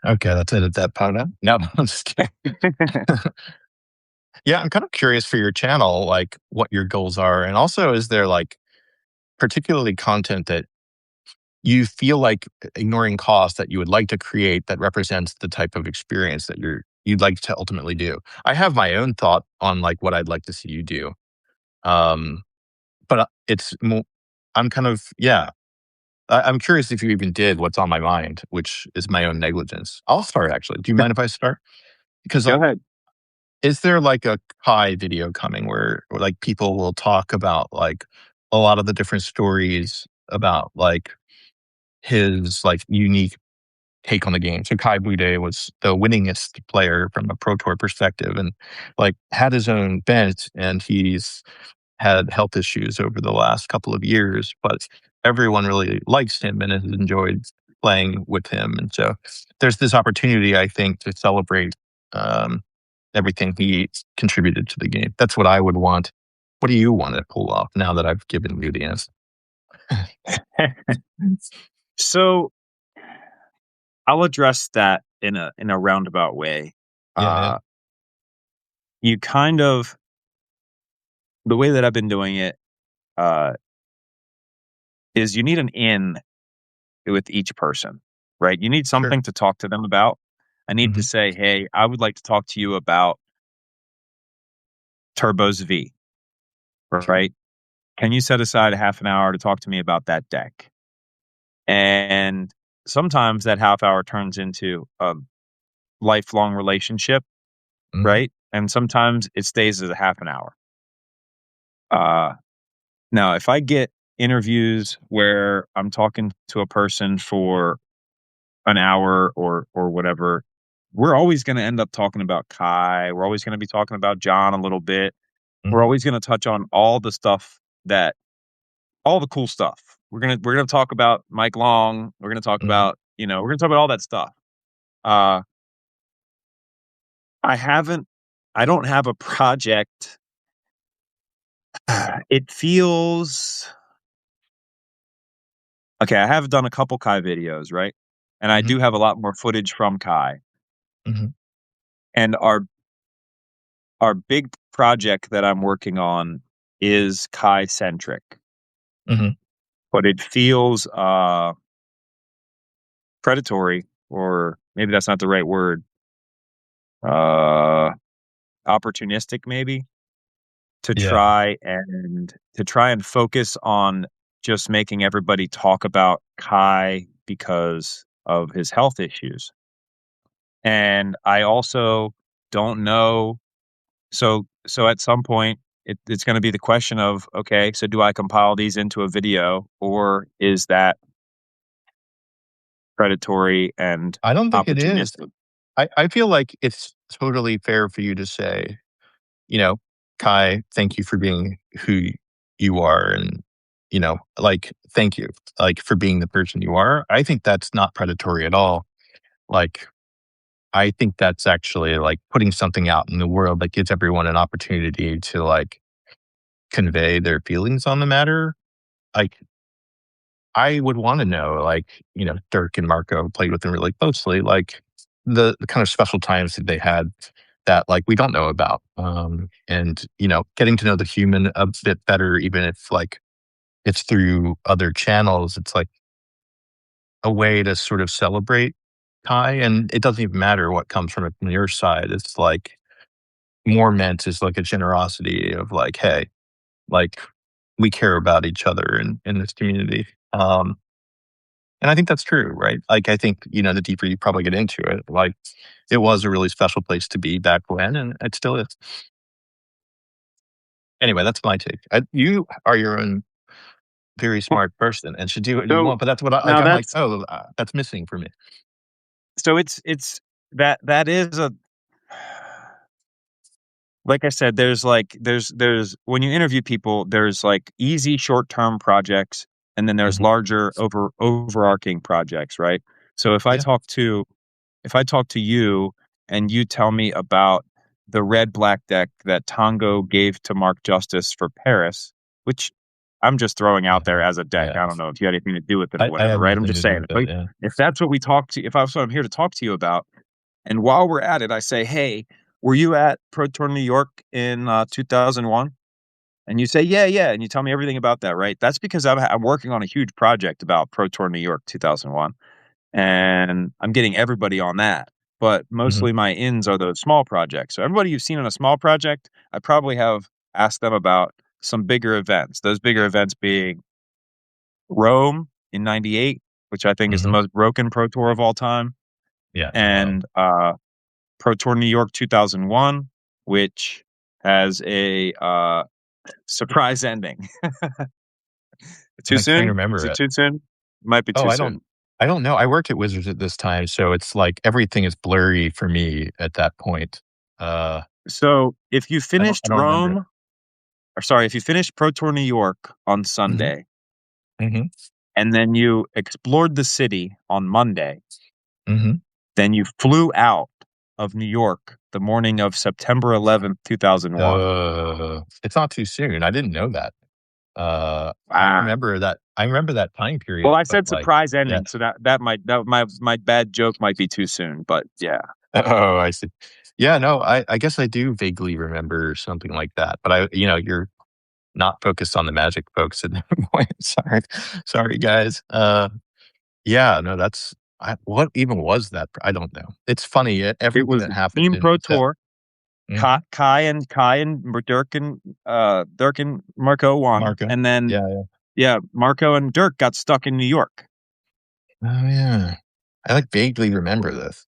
Okay, let's edit that part out. No, I'm just kidding. Yeah, I'm kind of curious for your channel, like, what your goals are, and also, is there, like, particularly content that you feel like ignoring cost that you would like to create that represents the type of experience that you'd like to ultimately do? I have my own thought on, like, what I'd like to see you do, um, but, it's mo I'm kind of yeah, I'm curious if you even did what's on my mind, which is my own negligence. I'll start, actually. Do you mind if I start? Because, Go like, ahead. is there, like, a Kai video coming where, like, people will talk about, like, a lot of the different stories about, like, his, like, unique take on the game? So Kai Bude was the winningest player from a Pro Tour perspective and, like, had his own bent, and he's had health issues over the last couple of years, but everyone really likes him and has enjoyed playing with him. And so there's this opportunity, I think, to celebrate um, everything he contributed to the game. That's what I would want. What do you want to pull off now that I've given you the answer? So, I'll address that in a roundabout way. Yeah, yeah, Uh, you kind of The way that I've been doing it, uh, is you need an in with each person, right? You need sure. something to talk to them about. I need to Hmm. say, "Hey, I would like to talk to you about Turbo's V," Sure. right? Can you set aside a half an hour to talk to me about that deck? And sometimes that half hour turns into a lifelong relationship, Hmm. right? And sometimes it stays as a half an hour. Uh, Now, if I get interviews where I'm talking to a person for an hour or whatever, we're always going to end up talking about Kai. We're always going to be talking about John a little bit. We're Hmm. always going to touch on that all the cool stuff. We're gonna talk about Mike Long. We're gonna talk Hmm. about we're gonna talk about all that stuff. Uh, I haven't. I don't have a project. It feels okay. I have done a couple Kai videos, right? And I Hmm. do have a lot more footage from Kai. Hmm. And our big project that I'm working on is Kai centric, Hmm. but it feels predatory, or maybe that's not the right word. Uh, Opportunistic, maybe, Yeah. to try and focus on just making everybody talk about Kai because of his health issues. And I also don't know. So at some point, it's going to be the question of, okay, so do I compile these into a video, or is that predatory and I don't think it is. opportunistic? I feel like it's totally fair for you to say, you know, Kai, thank you for being who you are. And like, thank you, like, for being the person you are. I think that's not predatory at all. Like, I think that's actually, like, putting something out in the world that gives everyone an opportunity to, like, convey their feelings on the matter. Like, I would wanna know, like, Dirk and Marco played with them really closely, like, the kind of special times that they had that, like, we don't know about, and, getting to know the human a bit better, even if, like, it's through other channels, it's, like, a way to sort of celebrate Kai, and it doesn't even matter what comes from it from your side, it's, like, more meant as, like, a generosity of, like, "Hey, like, we care about each other in this community." And I think that's true, right? Like, I think, the deeper you probably get into it, like, it was a really special place to be back when, and it still is. Anyway, that's my take. You are your own very Well, smart person and should do what you so want, but that's what I like, now I'm like, that's "Oh, that's missing for me." it's that is a like I said, there's when you interview people, there's like easy short-term projects and then there's Mhm. larger overarching projects, right? So Yeah. if I talk to you and you tell me about the red black deck that Tango gave to Mark Justice for Paris, which I'm just throwing out there Mhm. as a deck. Yeah. I don't know if you had anything to do with it or I whatever, had right? I'm nothing just to do saying, with it, yeah. if that's what we talk to, if that's what I'm here to talk to you about, and while we're at it, I say, hey, were you at Pro Tour New York in 2001? And you say, yeah, yeah. And you tell me everything about that, right? That's because I'm working on a huge project about Pro Tour New York 2001. And I'm getting everybody on that. But Mhm. mostly my ins are those small projects. So everybody you've seen on a small project, I probably have asked them about some bigger events. Those bigger events being Rome in '98, which I think is the Mhm. most broken Pro Tour of all time, Yeah. Oh. and Pro Tour New York 2001, which has a surprise ending. Too I'm trying to soon? Is remember it it. too soon? Might be Oh, too soon. I don't know. I work at Wizards at this time, so it's like everything is blurry for me at that point. Uh, So if you I finished don't remember it. Rome, or sorry, if you finished Pro Tour New York on Mhm. Sunday, Mhm. and then you explored the city on Monday, Mhm. then you flew out of New York the morning of September 11th, 2001. It's not too soon. I didn't know that. Ah. I remember that time Well, period, I but, said like, surprise yeah. ending, so that my bad joke might be too soon, but yeah. Oh, I see. Yeah, no, I guess I do vaguely remember something like that, but you're not focused on the Magic folks at that point. Sorry. Sorry, guys. Yeah, no, what even was that? I don't know. It's funny, It everything was that happened Team in Pro that. Tour. Mhm. Dirk and Marco won, Marco. and then Yeah, yeah. yeah, Marco and Dirk got stuck in New York. Oh, yeah. I, like, vaguely remember this.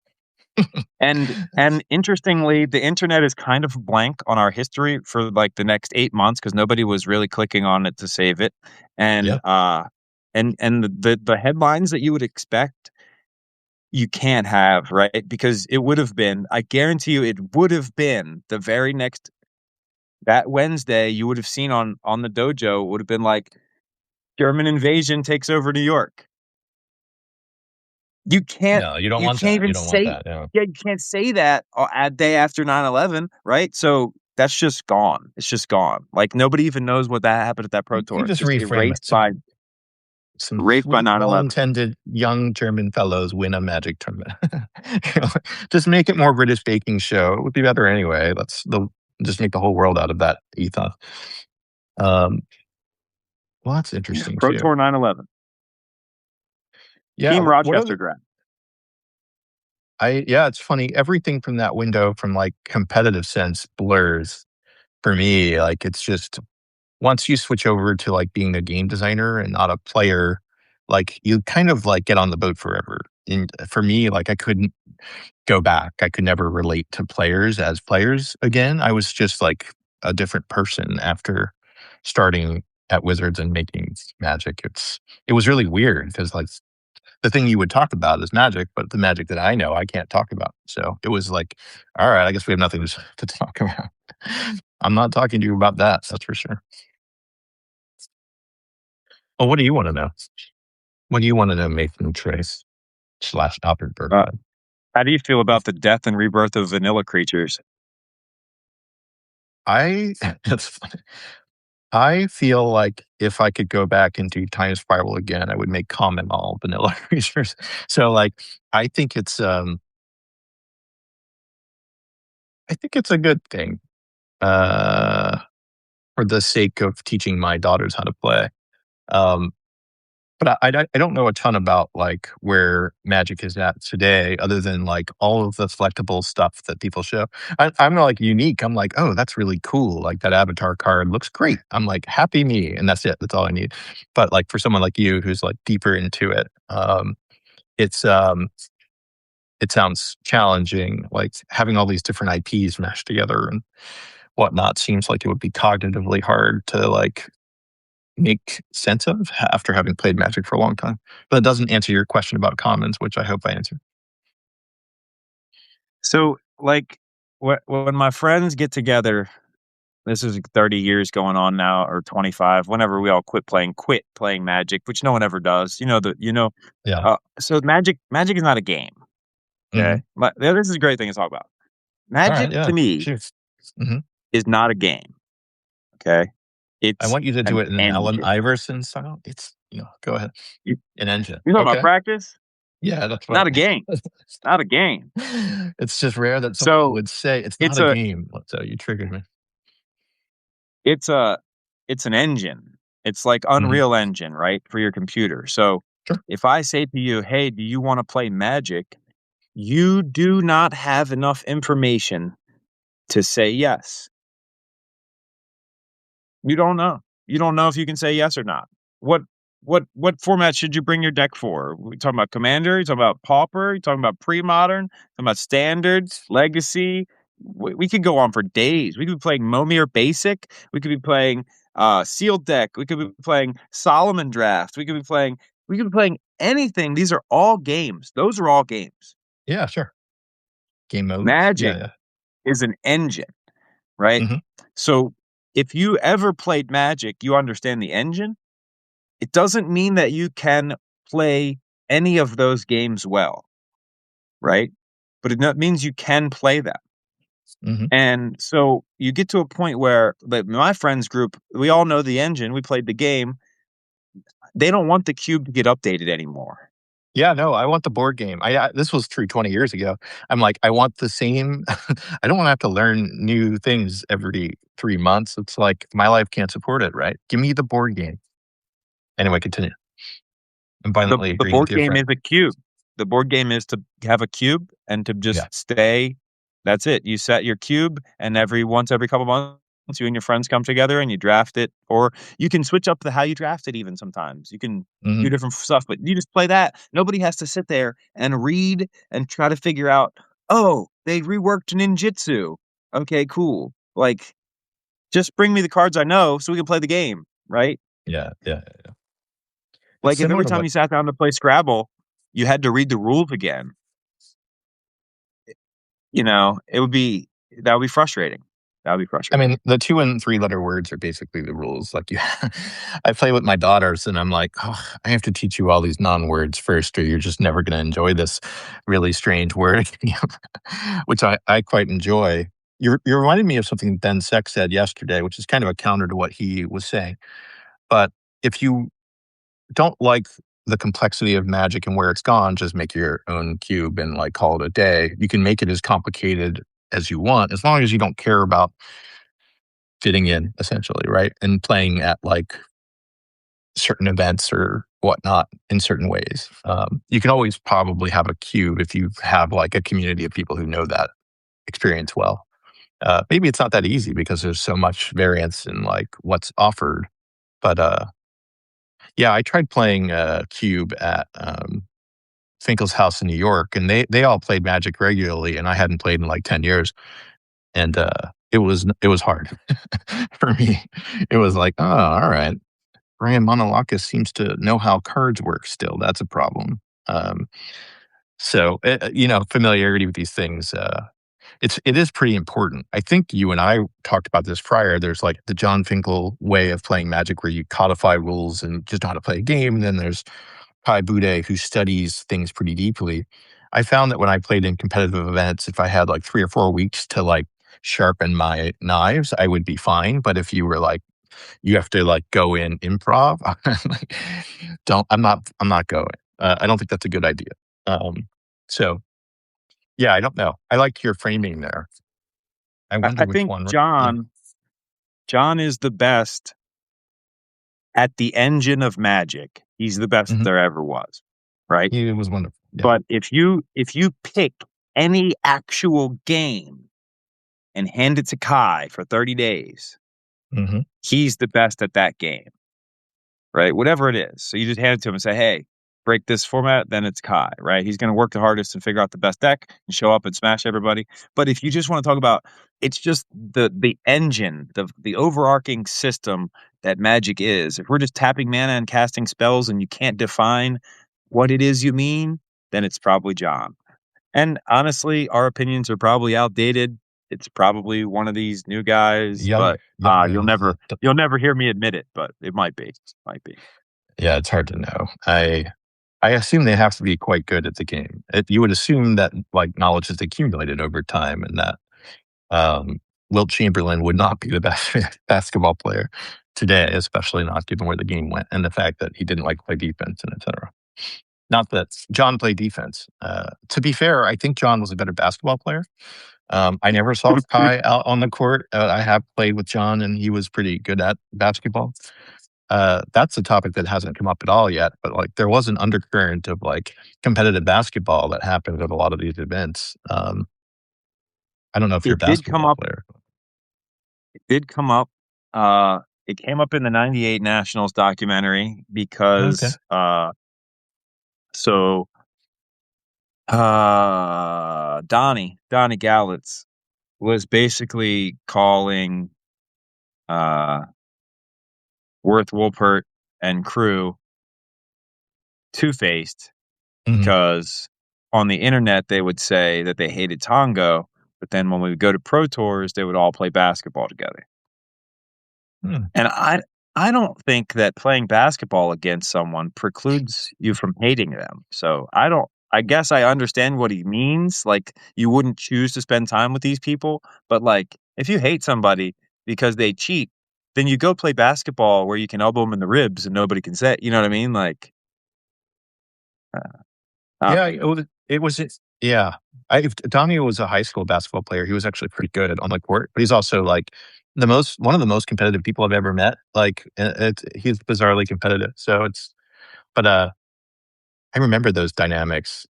And interestingly, the internet is kind of blank on our history for like the next 8 months because nobody was really clicking on it to save it. And Yeah. the headlines that you would expect you can't have, right? Because it would have been, I guarantee you, it would have been the very next that Wednesday. You would have seen on the dojo. It would have been like German invasion takes over New York. You can't No, you don't you want can't that. even You don't want say that, yeah. yeah, you can't say that a day after 9/11, right? So that's just gone. It's just gone. Like nobody even knows what that happened at that pro You tour. It's just just reframe it. Some erased by sweet, 9/11. well-intended young German fellows win a Magic tournament. You know, just make it more British baking show. It would be better anyway. Just make the whole world out of that ethos. Um, well, that's interesting Pro too. Tour 9/11. Yeah, Team what Rochester other draft. yeah, it's funny. Everything from that window from, like, competitive sense blurs for me. Like, it's just once you switch over to, like, being a game designer and not a player, like, you kind of, like, get on the boat forever. And for me, like, I couldn't go back. I could never relate to players as players again. I was just, like, a different person after starting at Wizards and making Magic. It was really weird because, like, the thing you would talk about is Magic, but the Magic that I know, I can't talk about. So it was like, "All right, I guess we have nothing to talk about." I'm not talking to you about that, that's for sure. Well, what do you want to know? What do you want to know, Nathan Trace slash Albert Uh, Birckhead? how do you feel about the death and rebirth of vanilla creatures? I that's funny. I feel like if I could go back and do Time Spiral again, I would make common all vanilla creatures. So like I think it's um I think it's a good thing. Uh for the sake of teaching my daughters how to play. Um but I don't know a ton about like where Magic is at today, other than like all of the collectible stuff that people show. I'm like unique. I'm like, oh, that's really cool. Like that avatar card looks great. I'm like, happy me, and that's it. That's all I need. But like for someone like you who's like deeper into it, it's it sounds challenging. Like having all these different IPs mashed together and whatnot seems like it would be cognitively hard to like make sense of after having played Magic for a long time. But it doesn't answer your question about commons, which I hope I answered. So, like, when my friends get together, this is 30 years going on now, or 25. Whenever we all quit playing Magic, which no one ever does. Yeah. So Magic is not a game. Mhm. Okay, but this is a great thing to talk about. Alright, Magic yeah. to me Cheers. Mhm. is not a game. Okay, I it's want you to do an it in an Allen engine. Iverson style. It's go ahead. You, An engine. you're talking about Okay. practice, Yeah, that's what not a game, not a game. it's just rare that someone So would say it's not it's a a game. So you triggered me. it's a it's an engine. It's like Mhm. Unreal Engine, right, for your computer. So Sure. if I say to you, "Hey, do you want to play Magic?" You do not have enough information to say yes. You don't know. You don't know if you can say yes or not. What what format should you bring your deck for? We talking about Commander? You talking about Pauper? You talking about pre-modern? Talking about Standard, Legacy? We could go on for days. We could be playing Momir Basic. We could be playing Sealed Deck. We could be playing Solomon Draft. We could be playing anything. These are all games. Those are all games. Yeah, sure. Game modes. Yeah, Magic yeah. is an engine, right? Mhm. So if you ever played Magic, you understand the engine. It doesn't mean that you can play any of those games well, right? But it means you can play them. Mhm. And so you get to a point where my friends group, we all know the engine, we played the game. They don't want the cube to get updated anymore. Yeah, no, I want the board game. This was true 20 years ago. I'm like, I want the same I don't wanna have to learn new things every 3 months. It's like my life can't support it, right? Give me the board game. Anyway, continue. I'm The violently the agreeing with board your game friend. is a cube. The board game is to have a cube and to Yeah. just stay. That's it. You set your cube, and every couple months, you and your friends come together and you draft it, or you can switch up the how you draft it. Even sometimes you can do Mhm. different stuff, but you just play that. Nobody has to sit there and read and try to figure out. Oh, they reworked ninjutsu. Okay, cool. Like, just bring me the cards I know so we can play the game, right? Yeah, yeah. It's Like, if similar every to time what you sat down to play Scrabble, you had to read the rules again, it would be that would be frustrating. That would be I frustrating. mean, the 2 and 3-letter words are basically the rules, like, you I play with my daughters, and I'm like, "Oh, I have to teach you all these non-words first, or you're just never gonna enjoy this really strange word," which I quite enjoy. You reminded me of something Ben Seck said yesterday, which is kind of a counter to what he was saying, but if you don't like the complexity of Magic and where it's gone, just make your own cube and, like, call it a day. You can make it as complicated as you want, as long as you don't care about fitting in essentially, right? And playing at like certain events or whatnot in certain ways. You can always probably have a cube if you have like a community of people who know that experience well. Maybe it's not that easy because there's so much variance in like what's offered. But yeah, I tried playing cube at Finkel's house in New York, and they all played Magic regularly, and I hadn't played in like 10 years, and it was hard for me. It was like, oh, all right. Ryan Monolakis seems to know how cards work still. That's a problem. Um, familiarity with these things. it is pretty important. I think you and I talked about this prior. There's like the Jon Finkel way of playing Magic where you codify rules and just know how to play a game. And then there's Kai Bude who studies things pretty deeply. I found that when I played in competitive events, if I had like 3 or 4 weeks to like sharpen my knives, I would be fine. But if you were like, you have to like go in improv, like, I'm not going. I don't think that's a good idea. So yeah, I don't know. I like your framing there. I wonder I which think one. Yeah. John is the best at the engine of Magic. He's the best Mhm. there ever was, right? He was wonderful. Yeah. But if you pick any actual game and hand it to Kai for 30 days, Mhm. he's the best at that game, right? Whatever it is. So you just hand it to him and say, hey, break this format, then it's Kai, right? He's going to work the hardest and figure out the best deck and show up and smash everybody. But if you just want to talk about, it's just the engine, the overarching system that Magic is. If we're just tapping mana and casting spells and you can't define what it is you mean, then it's probably John. And honestly, our opinions are probably outdated. It's probably one of these new guys, Young but young you'll guys. never you'll never hear me admit it, but it might be. Might be. Yeah, it's hard to know. I assume they have to be quite good at the game. You would assume that like knowledge is accumulated over time, and that um, Wilt Chamberlain would not be the best basketball player today, especially not given where the game went and the fact that he didn't like play defense and etc. Not that John played defense. To be fair, I think John was a better basketball player. I never saw Kai out on the court. I have played with John, and he was pretty good at basketball. That's a topic that hasn't come up at all yet, but like there was an undercurrent of like competitive basketball that happened at a lot of these events. I don't know if you're a It did come basketball up. player. It did come up. It came up in the '98 Nationals documentary Okay. because so Donnie Gallitz was basically calling uh, Worth Wolpert and crew two-faced Mhm. because on the internet they would say that they hated Tongo, but then when we would go to pro tours, they would all play basketball together. Hmm. And I don't think that playing basketball against someone precludes you from hating them. So I guess I understand what he means. Like you wouldn't choose to spend time with these people, but like if you hate somebody because they cheat, then you go play basketball where you can elbow them in the ribs and nobody can say, you know what I mean? Like, I don't Yeah, know. yeah. Donnie was a high school basketball player. He was actually pretty good on the court, but he's also like one of the most competitive people I've ever met. Like he's bizarrely competitive. So but I remember those dynamics.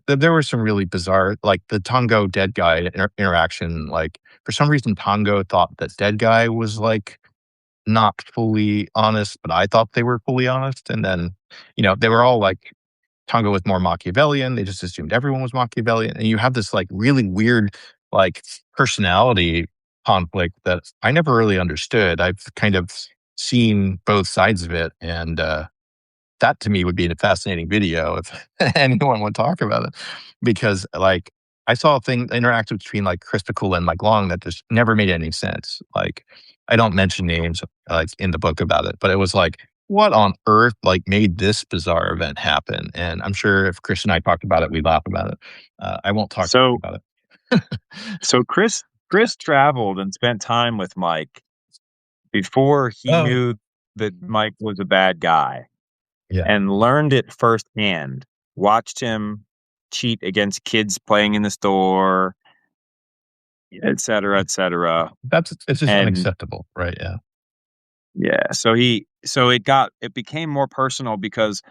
There were some really bizarre, like the Tongo dead guy interaction. Like for some reason, Tongo thought that dead guy was like not fully honest, but I thought they were fully honest. And then, they were all like Tonga was more Machiavellian. They just assumed everyone was Machiavellian. And you have this like really weird, like personality conflict that I never really understood. I've kind of seen both sides of it. And that to me would be a fascinating video if anyone would talk about it. Because like I saw a thing interactive between like Chris Pickula and Mike Long that just never made any sense. Like I don't mention names like in the book about it, but it was like, what on earth like made this bizarre event happen? And I'm sure if Chris and I talked about it, we'd laugh about it. I won't talk So about it. Chris traveled and spent time with Mike before he Oh knew that Mike was a bad guy yeah, and learned it firsthand. Watched him cheat against kids playing in the store, et cetera, yeah. et cetera. It's just And unacceptable, right? Yeah. yeah, it became more personal because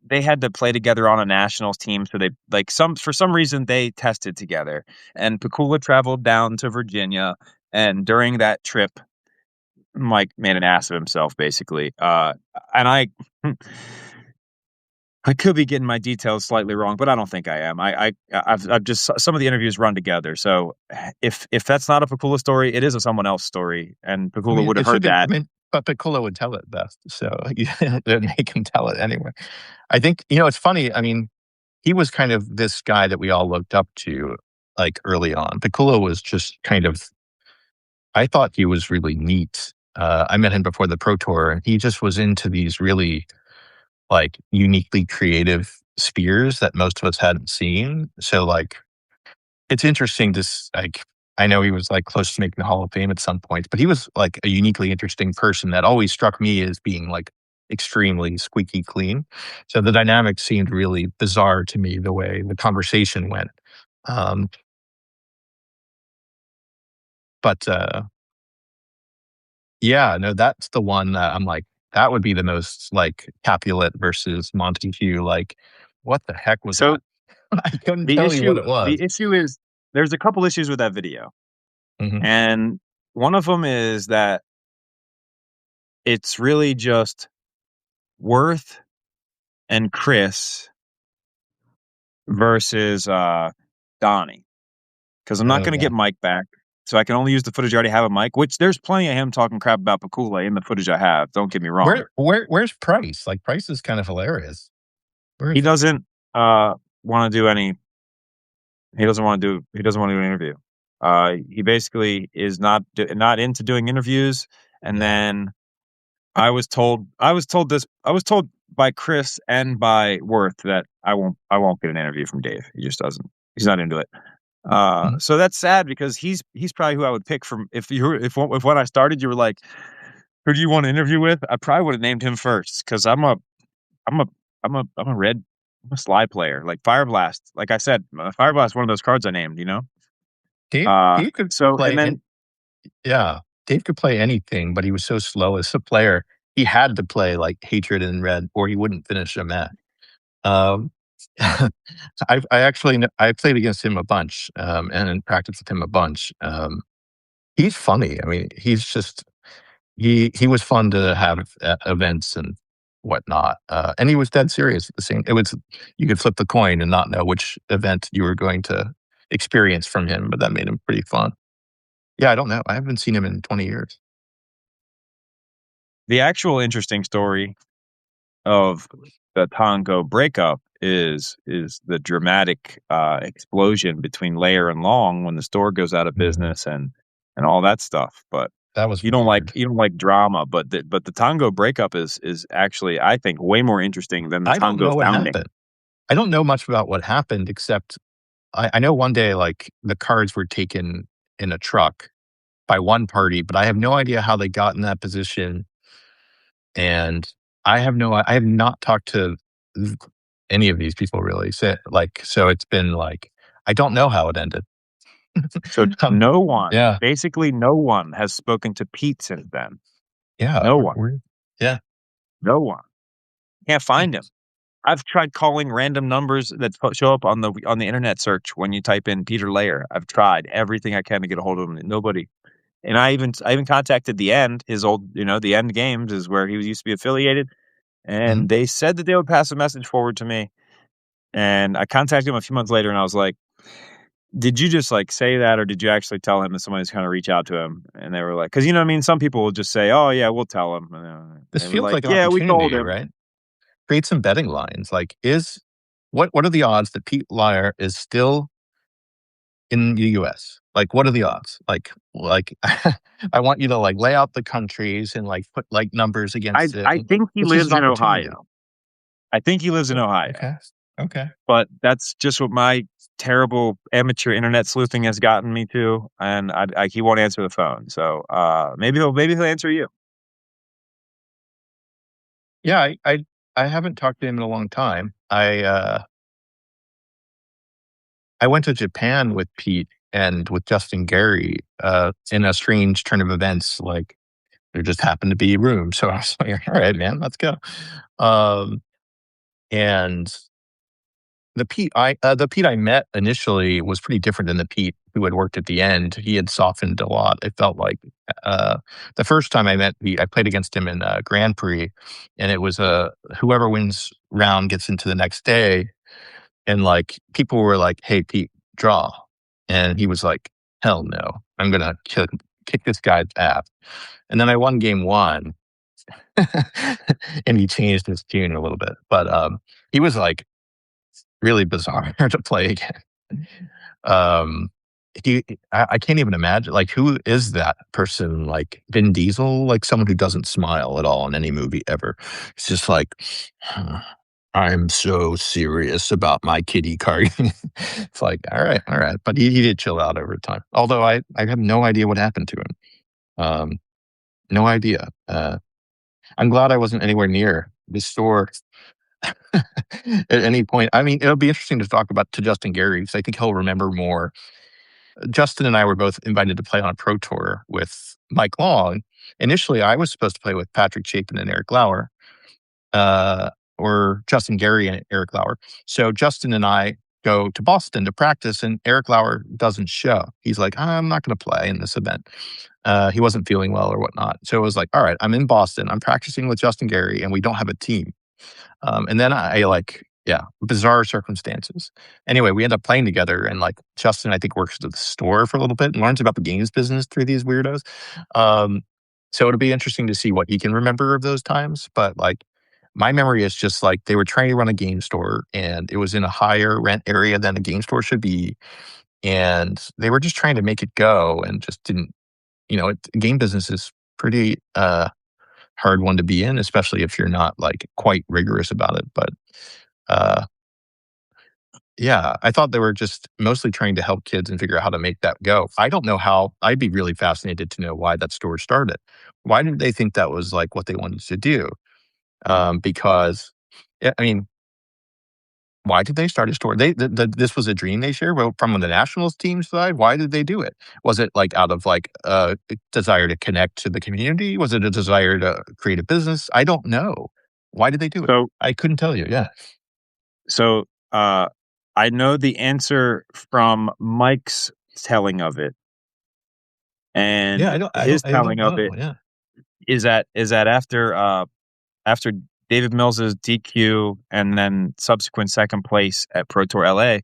they had to play together on a nationals team. So they like for some reason they tested together. And Pakula traveled down to Virginia, and during that trip, Mike made an ass of himself, basically. And I could be getting my details slightly wrong, but I don't think I am. I've just some of the interviews run together. So if that's not a Pakula story, it is a someone else story, and I Pakula mean, would have it should heard be. I that. mean, but Piccolo would tell it best, so you didn't make him tell it anyway. I think it's funny. I mean, he was kind of this guy that we all looked up to. like early on. Piccolo was just kind of, I thought he was really neat. I met him before the Pro Tour, and he just was into these really like uniquely creative spears that most of us hadn't seen. So like it's interesting to like I know he was like close to making the Hall of Fame at some point, but he was like a uniquely interesting person that always struck me as being like extremely squeaky clean. So the dynamic seemed really bizarre to me the way the conversation went. Um, but yeah, no, that's the one that I'm like, that would be the most like Capulet versus Montague. Like, what the heck was So that? I couldn't tell you what it was. the issue is there's a couple issues with that video, Mhm. and one of them is that it's really just Worth and Chris versus, Donnie, because 'cause I'm not Oh gonna yeah. get Mike back, so I can only use the footage I already have of Mike, which there's plenty of him talking crap about Pakula in the footage I have, don't get me wrong. Where's Price? Like, Price is kind of hilarious. Where He is he? doesn't, wanna do any he doesn't wanna do an interview. He basically is not into doing interviews, and Yeah. then I was told by Chris and by Worth that I won't get an interview from Dave. He just doesn't. He's not into it. Mhm. So that's sad because he's probably who I would pick from if when I started you were like, who do you want to interview with? I probably would have named him first because I'm a I'm a red I'm a slide player like Fire Blast. Like I said, Fire Blast is one of those cards I named. You know. Dave could So and play then yeah, Dave could play anything, but he was so slow as a player. He had to play like Hatred in Red, or he wouldn't finish a match. Um, I actually I played against him a bunch, and practiced with him a bunch. He's funny. I mean, he's just he was fun to have at events and whatnot, and he was dead serious at the same. It was you could flip the coin and not know which event you were going to experience from him, but that made him pretty fun. Yeah, I don't know. I haven't seen him in 20 years. the actual interesting story of the Tango breakup is the dramatic explosion between Layer and Long when the store goes out of Mhm. business and all that stuff. But That was weird. you don't like drama, but the Tango breakup is actually I think way more interesting than the I don't Tango know what founding. happened. I don't know much about what happened except I know one day, like, the cards were taken in a truck by one party, but I have no idea how they got in that position, and I have not talked to th any of these people really, so it's been, like, I don't know how it ended. So Um, yeah, basically no one has spoken to Pete since then. yeah, No one, we're yeah, no one. Can't find him. I've tried calling random numbers that show up on the internet search when you type in Peter Layer. I've tried everything I can to get a hold of him. Nobody. And I even contacted the End, his old, the End Games is where he was used to be affiliated, mhm. and they said that they would pass a message forward to me. And I contacted him a few months later, and I was like, "Did you just like say that, or did you actually tell him that somebody's going to reach out to him?" And they were like, "Because you know what I mean. Some people will just say, 'Oh yeah, we'll tell him.'" And This they were feels like, like an "Yeah, we told opportunity, him." right? Create some betting lines, like, is what are the odds that Pete Lyer is still in the US? Like, what are the odds? Like, I want you to, like, lay out the countries and, like, put, like, numbers against it, I and think he this is an lives in opportunity. Ohio. I think he lives in Oh, Ohio. okay. Okay. But that's just what my terrible amateur internet sleuthing has gotten me to, and he won't answer the phone. So maybe he'll answer you. Yeah, I haven't talked to him in a long time. I went to Japan with Pete and with Justin Gary, in a strange turn of events, like, there just happened to be room, so I was like, "Alright, man, let's go." Um, and the Pete I met initially was pretty different than the Pete who had worked at the End. He had softened a lot, it felt like. Uh, the first time I met Pete, I played against him in a Grand Prix, and it was, whoever wins round gets into the next day, and, like, people were like, "Hey, Pete, draw." And he was like, "Hell no. I'm gonna kick this guy's ass." And then I won game 1, and he changed his tune a little bit, but, he was, like, really bizarre to play against. Um, he I can't even imagine, like, who is that person? Like, Vin Diesel? Like, someone who doesn't smile at all in any movie ever. It's just like, "I'm so serious about my kitty car." It's like, alright," but he did chill out over time. Although I have no idea what happened to him. Um, no idea. I'm glad I wasn't anywhere near the store at any point. I mean, it'll be interesting to talk about to Justin Gary because I think he'll remember more. Justin and I were both invited to play on a pro tour with Mike Long. Initially, I was supposed to play with Patrick Chapin and Eric Lauer, uh, or Justin Gary and Eric Lauer. So Justin and I go to Boston to practice, and Eric Lauer doesn't show. He's like, I'm not going to play in this event. He wasn't feeling well or whatnot. So it was like, all right, I'm in Boston. I'm practicing with Justin Gary, and we don't have a team. And then I like, yeah, bizarre circumstances. Anyway, we end up playing together, and like Justin, I think works at the store for a little bit and learns about the games business through these weirdos. Um, so it'll be interesting to see what he can remember of those times. But like, my memory is just like they were trying to run a game store, and it was in a higher rent area than a game store should be, and they were just trying to make it go, and just didn't. Game business is pretty hard one to be in, especially if you're not like quite rigorous about it. But uh, yeah, I thought they were just mostly trying to help kids and figure out how to make that go. I don't know how. I'd be really fascinated to know why that store started. Why did they think that was like what they wanted to do? Because, yeah, I mean, why did they start a store? This was a dream they shared. Well, from the nationals team side, why did they do it? Was it like out of like a desire to connect to the community? Was it a desire to create a business? I don't know. Why did they do it? So I couldn't tell you. Yeah, so I know the answer from Mike's telling of it, yeah. and his I don't telling of know. it Yeah. is that after David Mills's DQ and then subsequent second place at Pro Tour LA,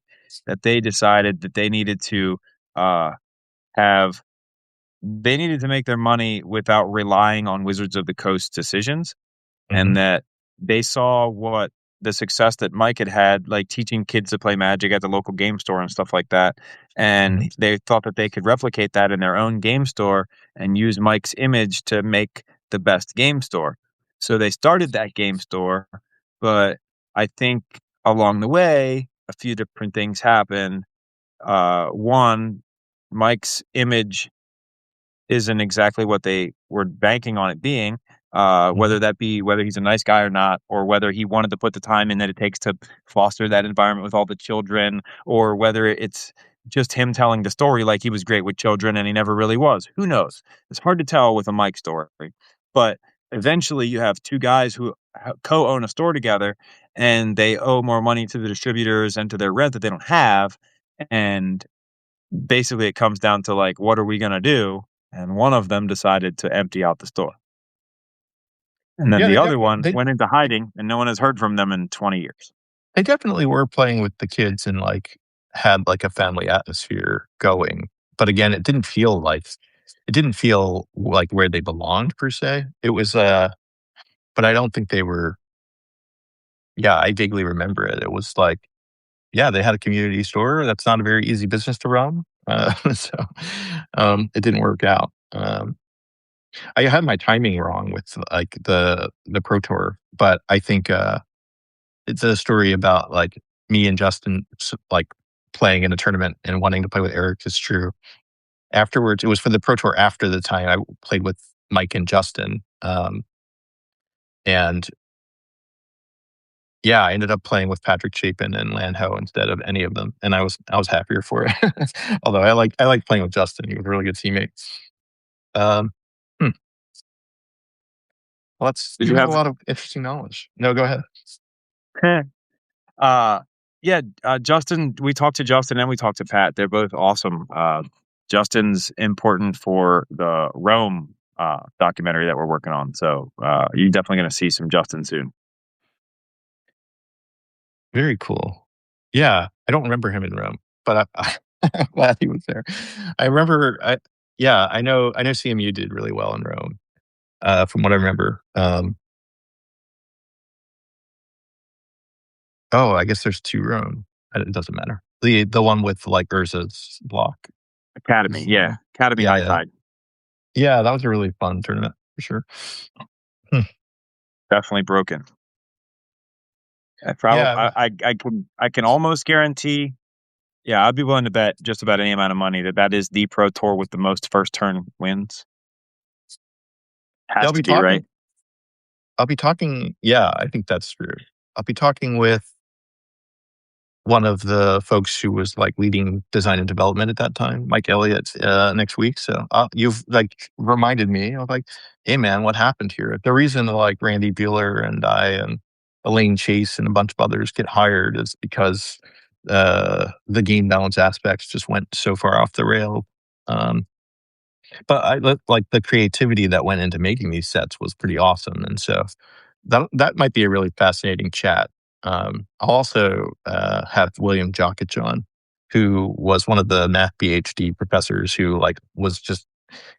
that they decided that uh, have they needed to make their money without relying on Wizards of the Coast decisions, Hmm. and that they saw what the success that Mike had had, like teaching kids to play Magic at the local game store and stuff like that. Hmm. And they thought that they could replicate that in their own game store and use Mike's image to make the best game store. So they started that game store, but I think along the way, a few different things happened. One, Mike's image isn't exactly what they were banking on it being, Hmm. whether he's a nice guy or not, or whether he wanted to put the time in that it takes to foster that environment with all the children, or whether it's just him telling the story like he was great with children and he never really was. Who knows? It's hard to tell with a Mike story. But eventually you have two guys who co-own a store together and they owe more money to the distributors and to their rent that they don't have. And basically it comes down to like, what are we going to do? And one of them decided to empty out the store. And then Yeah, the other one went into hiding and no one has heard from them in 20 years. they definitely were playing with the kids and like had like a family atmosphere going. But again, it didn't feel like where they belonged per se. It was but I don't think they were. Yeah, I vaguely remember it. It was like, yeah, they had a community store. That's not a very easy business to run. So it didn't work out. I had my timing wrong with like the pro tour, but I think it's a story about like me and Justin like playing in a tournament and wanting to play with Eric is true. Afterwards, it was for the pro tour after the time I played with Mike and Justin. And yeah, I ended up playing with Patrick Chapin and Landho instead of any of them, and I was happier for it. Although I like playing with Justin. He was a really good teammate. Um, hmm, well, that's Did you you have a have lot of interesting knowledge. No, go ahead. uh yeah, Justin, we talked to Justin and we talked to Pat. They're both awesome. Justin's important for the Rome documentary that we're working on. So you're definitely going to see some Justin soon. Very cool. Yeah, I don't remember him in Rome, but I'm glad he was there. I remember. Yeah, I know CMU did really well in Rome, from what I remember. Oh, I guess there's two Rome. It doesn't matter. The one with, like, Urza's block. Academy, Is the yeah. one. Academy Yeah, High yeah. Tide. Yeah, that was a really fun tournament for sure. Hmm. Definitely broken. I probably Yeah, I can almost guarantee, yeah, I'd be willing to bet just about any amount of money that that is the pro tour with the most first turn wins. yeah, Has to be, right? I'll be talking yeah, I think that's true. I'll be talking with one of the folks who was, like, leading design and development at that time, Mike Elliott, next week, so, you've, like, reminded me of, like, "Hey, man, what happened here?" The reason, like, Randy Bueller and I and Elaine Chase and a bunch of others get hired is because, the game balance aspects just went so far off the rail, um, but like, the creativity that went into making these sets was pretty awesome, and so that might be a really fascinating chat. I'll also, have William Jokic on, who was one of the math PhD professors who, like, was just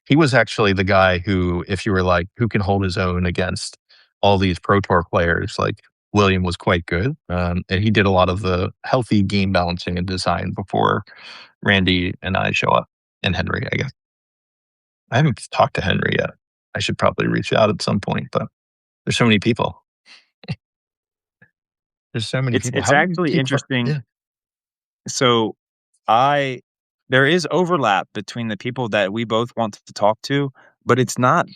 he was actually the guy who, if you were like, who can hold his own against all these Pro Tour players, like, William was quite good, and he did a lot of the healthy game balancing and design before Randy and I show up, and Henry, I guess. I haven't talked to Henry yet. I should probably reach out at some point, but there's so many people. There's so many people. It's How do you actually keep track? interesting. Yeah. So I there is overlap between the people that we both want to talk to, but it's not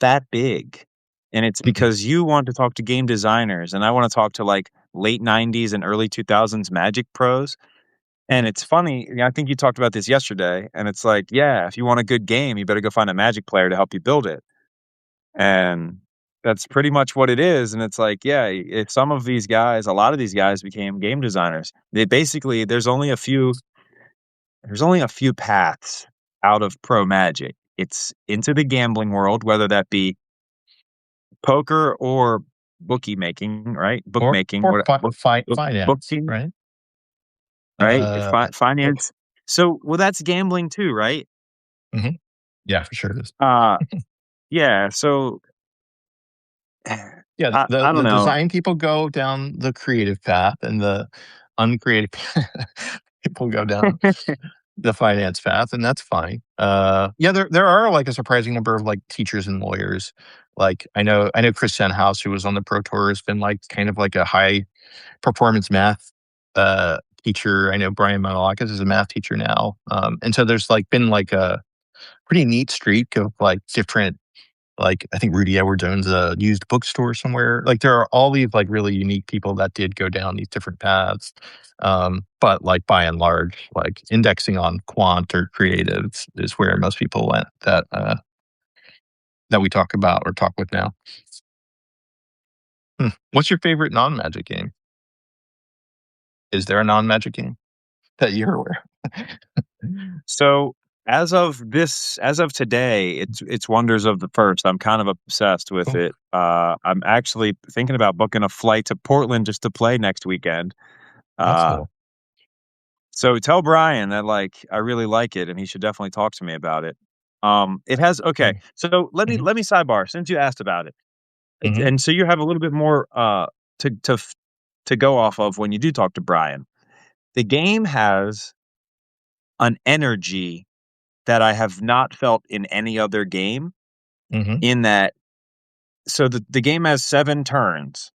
that big. And it's Mhm. because you want to talk to game designers and I want to talk to like late 90s and early 2000s Magic pros. And it's funny, I think you talked about this yesterday, and it's like, yeah, if you want a good game, you better go find a Magic player to help you build it. And that's pretty much what it is. And it's like, yeah, if some of these guys, a lot of these guys became game designers. They basically there's only a few paths out of pro magic. It's into the gambling world, whether that be poker or bookie making, right? Bookmaking, Or what finance, booking, right? right? Uh, Finance. So, well, that's gambling too, right? mhm. Yeah, for sure it is. Uh, yeah. So, Yeah, I don't the know. design people go down the creative path, and the uncreative people go down the finance path, and that's fine. Yeah, there are, like, a surprising number of, like, teachers and lawyers. Like, I know Chris Senhouse, who was on the Pro Tour, has been, like, kind of like a high performance math, teacher. I know Brian Manolakis is a math teacher now, and so there's, like, been, like, a pretty neat streak of, like, different like, I think Rudy Edwards owns a used bookstore somewhere. Like, there are all these, like, really unique people that did go down these different paths, but, like, by and large, like, indexing on quant or creatives is where most people went that we talk about or talk with now. Hmm. What's your favorite non-Magic game? Is there a non-Magic game that you're aware of? So as of today, it's Wonders of the First. I'm kind of obsessed with Cool. it. I'm actually thinking about booking a flight to Portland just to play next weekend. That's Uh, cool. so tell Brian that like I really like it, and he should definitely talk to me about it. It has okay. Cool. So Mhm, let me sidebar since you asked about it, mhm, and so you have a little bit more to to go off of when you do talk to Brian. The game has an energy that I have not felt in any other game. mhm, In that, so the game has 7 turns,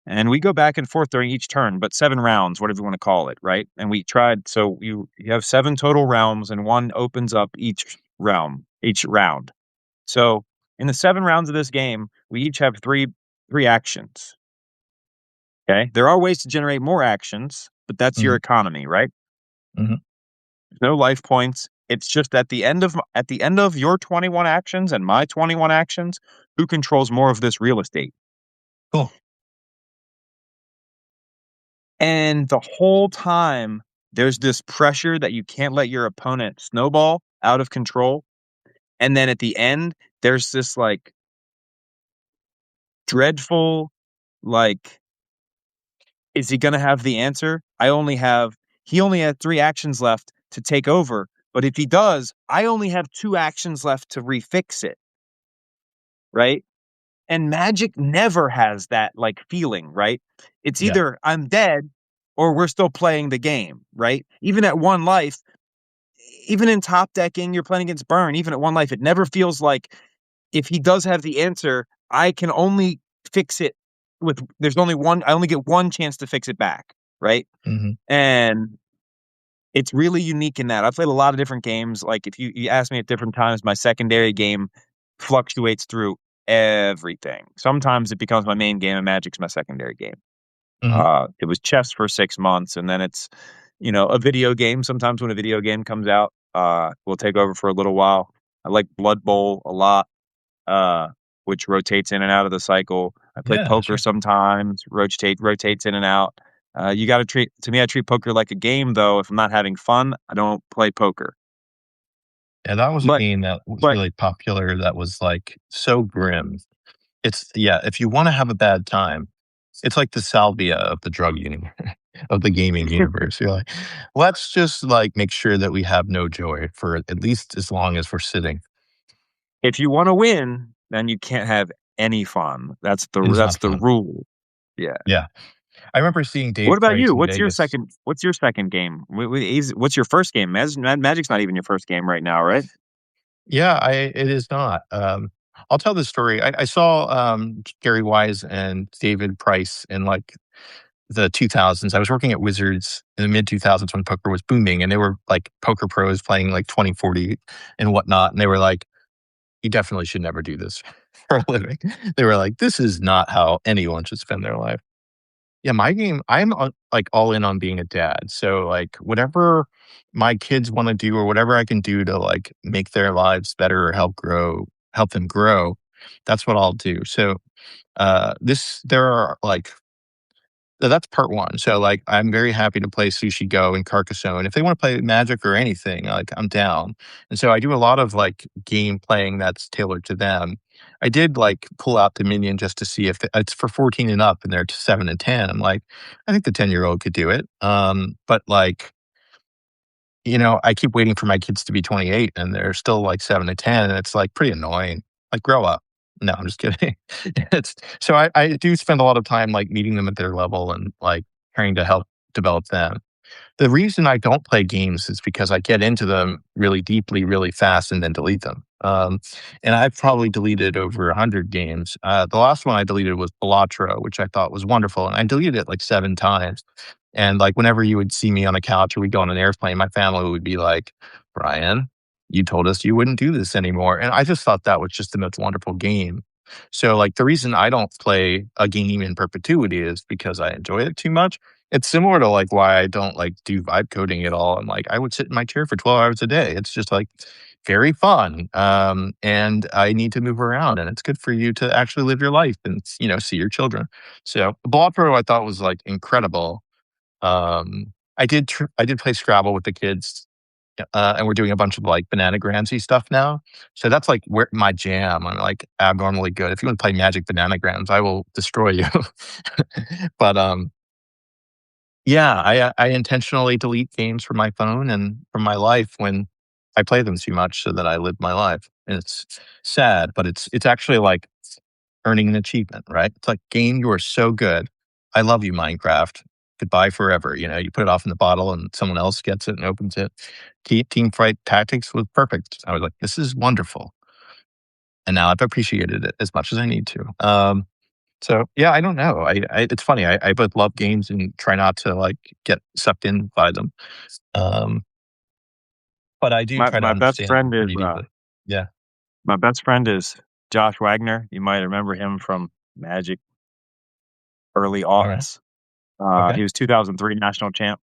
and we go back and forth during each turn, but 7 rounds, whatever you wanna call it, right? And we tried so you have 7 total realms, and 1 opens up each round. So, in the 7 rounds of this game, we each have 3 actions, okay? There are ways to generate more actions, but that's your mhm, economy, right? mhm. No life points. It's just at the end of your 21 actions and my 21 actions, who controls more of this real estate? Cool. And the whole time, there's this pressure that you can't let your opponent snowball out of control. And then at the end, there's this like dreadful, like, is he going to have the answer? He only had 3 actions left to take over. But if he does, I only have 2 actions left to refix it. Right. And Magic never has that, like, feeling, right? It's Yeah. either I'm dead or we're still playing the game, right? Even at One Life, even in top decking, you're playing against Burn. Even at One Life, it never feels like if he does have the answer, I can only fix it with. There's only one. I only get one chance to fix it back, right? Mhm. And it's really unique in that I've played a lot of different games. Like if you ask me at different times, my secondary game fluctuates through everything. Sometimes it becomes my main game, and Magic's my secondary game. Mhm. It was chess for 6 months, and then it's a video game. Sometimes when a video game comes out, we'll take over for a little while. I like Blood Bowl a lot, uh, which rotates in and out of the cycle. I play Yeah, poker sure. sometimes, rotates in and out. You got to treat to me. I treat poker like a game, though. If I'm not having fun, I don't play poker. Yeah, that was a But game that was but really popular that was, like, so grim. It's yeah, if you wanna have a bad time, it's like the salvia of the drug universe of the gaming universe. You're like, "Let's just, like, make sure that we have no joy for at least as long as we're sitting." if you want to win, then you can't have any fun. That's It the is that's not the fun. rule. Yeah. Yeah. I remember seeing What Dave about Price you? in Vegas. What's your second game? What's your first game? Magic's not even your first game right now, right? Yeah, I it is not. I'll tell this story. I saw, Gary Wise and David Price in, like, the 2000s. I was working at Wizards in the mid 2000s when poker was booming, and they were like poker pros playing like 2040 and whatnot. And they were like, "You definitely should never do this for a living." They were like, "This is not how anyone should spend their life." Yeah, my game, I'm like all in on being a dad. So like whatever my kids want to do or whatever I can do to like make their lives better or help them grow, that's what I'll do. So there are like so that's part 1. So, like, I'm very happy to play Sushi Go and Carcassonne. If they wanna play Magic or anything, like, I'm down. And so I do a lot of, like, game playing that's tailored to them. I did, like, pull out Dominion just to see if it's for 14 and up, and they're 7 and 10. I'm like, "I think the 10-year-old could do it." But, like, I keep waiting for my kids to be 28, and they're still, like, 7 to 10, and it's, like, pretty annoying. Like, grow up. No, I'm just kidding. It's so I do spend a lot of time, like, meeting them at their level and, like, trying to help develop them. The reason I don't play games is because I get into them really deeply, really fast, and then delete them. And I've probably deleted over 100 games. The last one I deleted was Balatro, which I thought was wonderful, and I deleted it like 7 times. And like whenever you would see me on a couch or we'd go on an airplane, my family would be like, "Brian, you told us you wouldn't do this anymore." And I just thought that was just the most wonderful game. So like the reason I don't play a game in perpetuity is because I enjoy it too much. It's similar to, like, why I don't, like, do vibe coding at all, and, like, I would sit in my chair for 12 hours a day. It's just, like, very fun, and I need to move around, and it's good for you to actually live your life and, see your children. So, Ball Pro I thought was, like, incredible. I did play Scrabble with the kids, and we're doing a bunch of, like, Bananagrams-y stuff now. So that's, like, where my jam. I'm, like, abnormally good. If you wanna play Magic Bananagrams, I will destroy you. But, yeah, I intentionally delete games from my phone and from my life when I play them too much so that I live my life, and it's sad, but it's actually like earning an achievement, right? It's like, "Game, you are so good. I love you, Minecraft. Goodbye forever," you put it off in the bottle and someone else gets it and opens it. Team Fight Tactics was perfect. I was like, "This is wonderful," and now I've appreciated it as much as I need to. So, yeah, I don't know. It's funny. I both love games and try not to, like, get sucked in by them. Um, but I do My try to my best understand them friend is pretty deeply. Yeah. my best friend is Josh Wagner. You might remember him from Magic early Alright. aughts. Okay. He was 2003 national champ,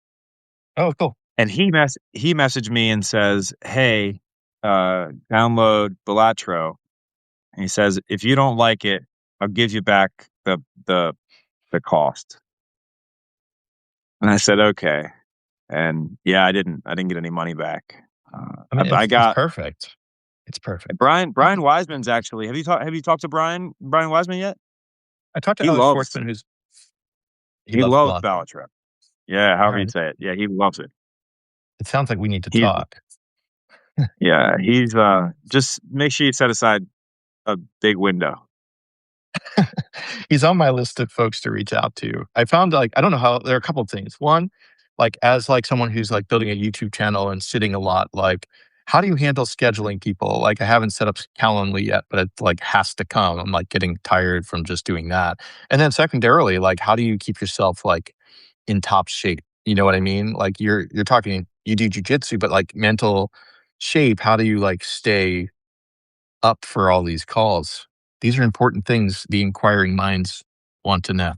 Oh, cool. and he messaged me and says, "Hey, download Balatro." And he says, "If you don't like it, I'll give you back the the cost." And I said, "Okay." And yeah, I didn't get any money back. I mean, I it's got perfect. It's perfect. Brian Wiseman's actually. Have you talked to Brian Wiseman yet? I talked to He Alex loves Schwartzman, he he loves loves Cilantro. Balatro. Yeah, however you'd Alright. say it. Yeah, he loves it. It sounds like we need to He's talk. he's just make sure you set aside a big window. He's on my list of folks to reach out to. I found, like, I don't know how there are a couple of things. One, like, as, like, someone who's, like, building a YouTube channel and sitting a lot, like, how do you handle scheduling people? Like, I haven't set up Calendly yet, but it, like, has to come. I'm, like, getting tired from just doing that. And then secondarily, like, how do you keep yourself, like, in top shape? You know what I mean? Like, you're talking you do jujitsu, but, like, mental shape, how do you, like, stay up for all these calls? These are important things the inquiring minds want to know.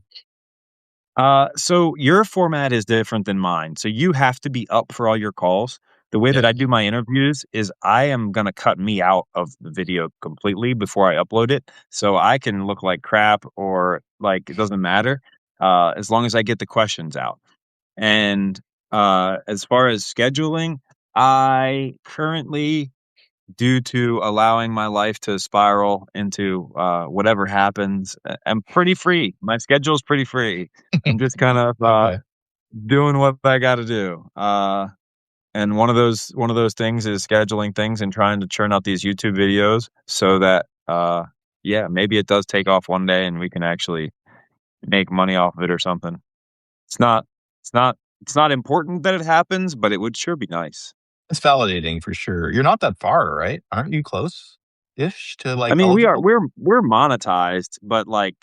So your format is different than mine. So you have to be up for all your calls. The way that Yeah. I do my interviews is I am going to cut me out of the video completely before I upload it. So I can look like crap or like it doesn't matter as long as I get the questions out. And as far as scheduling, I currently, due to allowing my life to spiral into whatever happens, I'm pretty free. My schedule's pretty free. I'm just kind of Okay. doing what I got to do. And one of those things is scheduling things and trying to churn out these YouTube videos so that yeah, maybe it does take off one day and we can actually make money off of it or something. It's not it's not it's not important that it happens, but it would sure be nice. It's validating for sure. You're not that far, right? Aren't you close-ish to, I like, mean, eligible? we're monetized, but like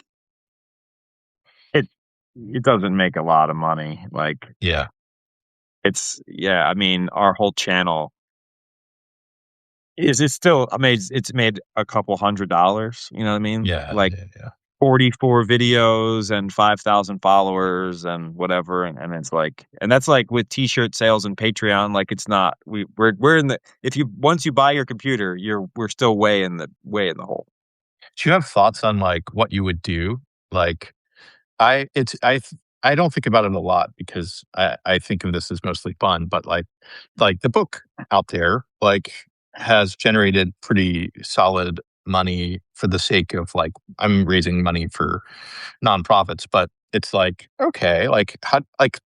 it it doesn't make a lot of money. Like Yeah. it's yeah, I mean, our whole channel it's still I mean, it's made a couple $100, you know what I mean? Yeah, Like yeah, yeah. 44 videos and 5,000 followers and whatever, and it's like and that's like with t-shirt sales and Patreon, like it's not we're in the if you once you buy your computer, we're still way in the hole. Do you have thoughts on, like, what you would do? Like, I don't think about it a lot because I think of this as mostly fun, but, like, the book out there, like, has generated pretty solid money for the sake of, like, I'm raising money for nonprofits, but it's like, okay, like, how like,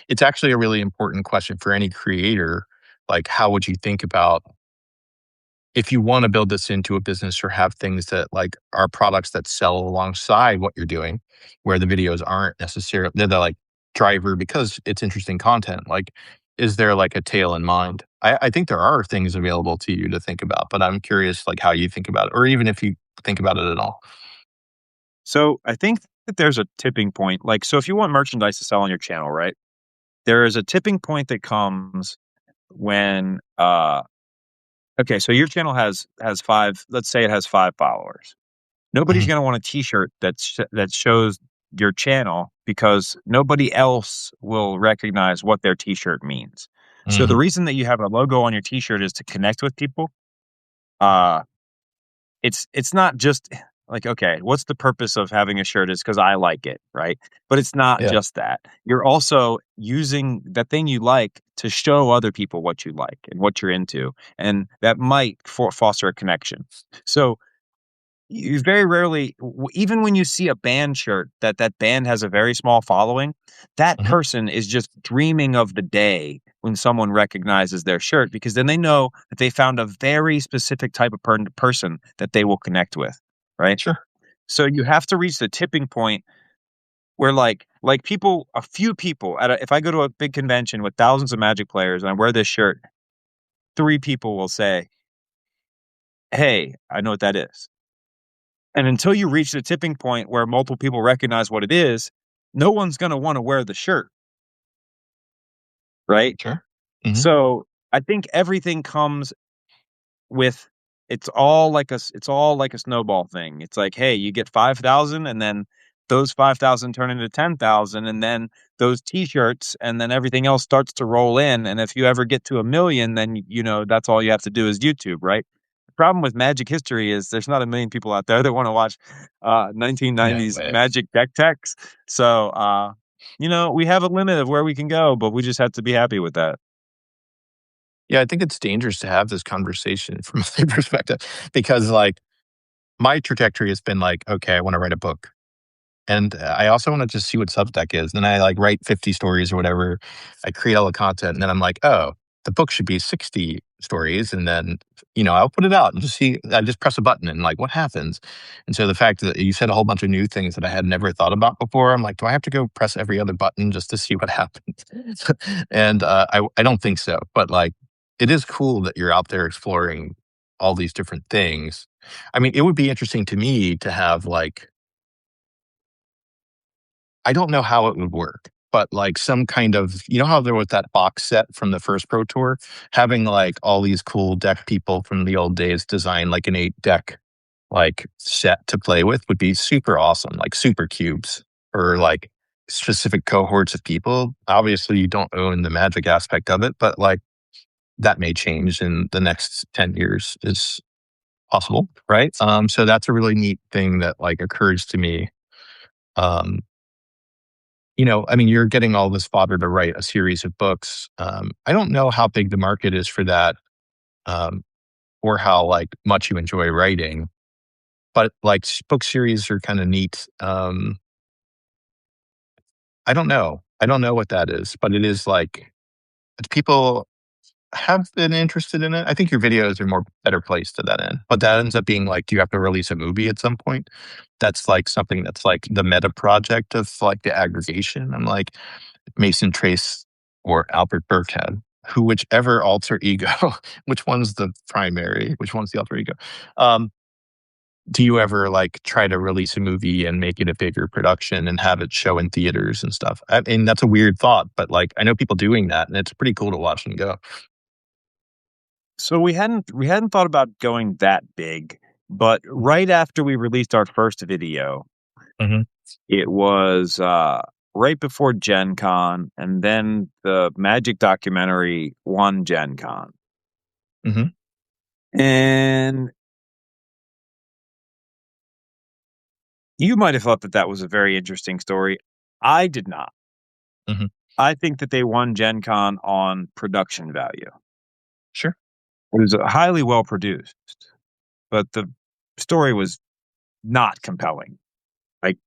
it's actually a really important question for any creator. Like, how would you think about if you wanna build this into a business or have things that, like, are products that sell alongside what you're doing, where the videos aren't necessarily they're the, like, driver because it's interesting content, like, is there, like, a tail in mind? I think there are things available to you to think about, but I'm curious, like, how you think about it, or even if you think about it at all. So, I think that there's a tipping point, like, so if you want merchandise to sell on your channel, right? There is a tipping point that comes when, okay, so your channel has 5 let's say it has 5 followers. Nobody's Mhm, gonna want a t-shirt that shows your channel because nobody else will recognize what their t-shirt means. So the mhm. reason that you have a logo on your t-shirt is to connect with people. Uh, it's not just like, okay, what's the purpose of having a shirt is because I like it, right? But it's not Yeah, just that. You're also using that thing you like to show other people what you like and what you're into, and that might foster a connection. So you very rarely even when you see a band shirt that band has a very small following, that mhm, person is just dreaming of the day when someone recognizes their shirt because then they know that they found a very specific type of person that they will connect with, right? sure. So you have to reach the tipping point where like people a few people if I go to a big convention with thousands of Magic players and I wear this shirt, 3 people will say, "Hey, I know what that is." And until you reach the tipping point where multiple people recognize what it is, no one's gonna wanna wear the shirt, right? Sure. Mhm. So, I think everything comes with it's all like a snowball thing. It's like, hey, you get 5,000 and then those 5,000 turn into 10,000 and then those t-shirts and then everything else starts to roll in, and if you ever get to 1,000,000, then, that's all you have to do is YouTube, right? The problem with Magic history is there's not 1,000,000 people out there that wanna watch, No 1990s way. Magic deck techs. So, we have a limit of where we can go, but we just have to be happy with that. Yeah, I think it's dangerous to have this conversation from my perspective because, like, my trajectory has been like, "Okay, I wanna write a book." And I also wanna just see what Substack is. Then I, like, write 50 stories or whatever. I create all the content, and then I'm like, "Oh, the book should be 60 stories, and then, I'll put it out and just see. I just press a button and like, what happens? And so the fact that you said a whole bunch of new things that I had never thought about before, I'm like, do I have to go press every other button just to see what happens? And I don't think so, but like, it is cool that you're out there exploring all these different things. I mean, it would be interesting to me to have like, I don't know how it would work, but like some kind of, how there was that box set from the first Pro Tour, having like all these cool deck people from the old days design like an 8 deck like set to play with would be super awesome, like super cubes or like specific cohorts of people. Obviously, you don't own the magic aspect of it, but like that may change in the next 10 years is possible, right? So that's a really neat thing that like occurs to me. Um, I mean, you're getting all this fodder to write a series of books. I don't know how big the market is for that, um, or how like much you enjoy writing, but like book series are kind of neat. I don't know. I don't know what that is, but it is like people have been interested in it. I think your videos are more better placed to that end, but that ends up being like, do you have to release a movie at some point? That's like something that's like the meta project of like the aggregation. I'm like, Mason Trace or Albert Birckhead, who whichever alter ego, which one's the primary, which one's the alter ego. Um, do you ever like try to release a movie and make it a bigger production and have it show in theaters and stuff? I mean, that's a weird thought, but like I know people doing that and it's pretty cool to watch and go. So we hadn't thought about going that big, but right after we released our first video, Hmm. it was right before Gen Con, and then the Magic documentary won Gen Con. Hmm. And you might have thought that that was a very interesting story. I did not. Hmm. I think that they won Gen Con on production value. Sure. It was highly well produced, but the story was not compelling, like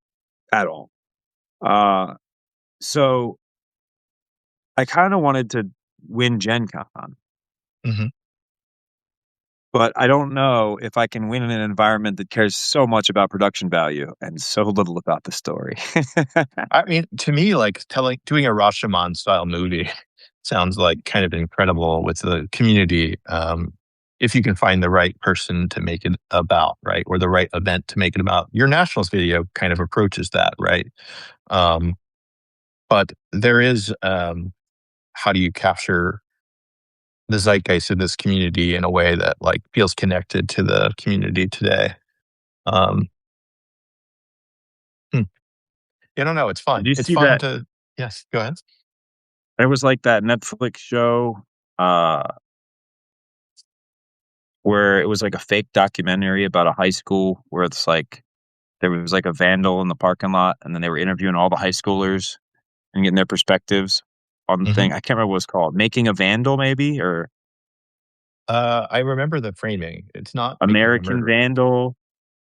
at all. Uh, so I kind of wanted to win Gen Con, Hmm. but I don't know if I can win in an environment that cares so much about production value and so little about the story. I mean, to me, like doing a Rashomon style movie sounds like kind of incredible with the community. If you can find the right person to make it about, right, or the right event to make it about, your nationals video kind of approaches that, right? Um, but there is, how do you capture the zeitgeist of this community in a way that like feels connected to the community today? Um, hmm, I don't know. It's Did fun. you It's see fun that? to, yes, go ahead. There was like that Netflix show uh, where it was like a fake documentary about a high school where it's like there was like a vandal in the parking lot, and then they were interviewing all the high schoolers and getting their perspectives on the Hmm. thing. I can't remember what it's called. Making a Vandal, maybe, or I remember the framing. It's not making a American murderer. Vandal.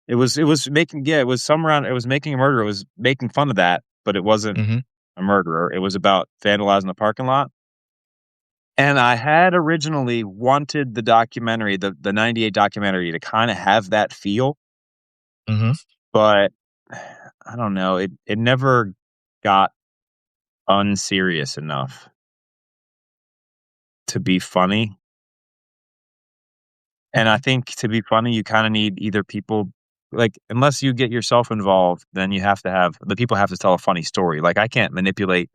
It was making, yeah, it was some around, it was making a murder. It was making fun of that, but it wasn't Hmm. a murderer. It was about vandalizing the parking lot. And I had originally wanted the documentary, the 98 documentary, to kind of have that feel, Hmm. but I don't know. It never got unserious enough to be funny. And I think to be funny, you kind of need either people, like, unless you get yourself involved, then you have to have the people have to tell a funny story. Like, I can't manipulate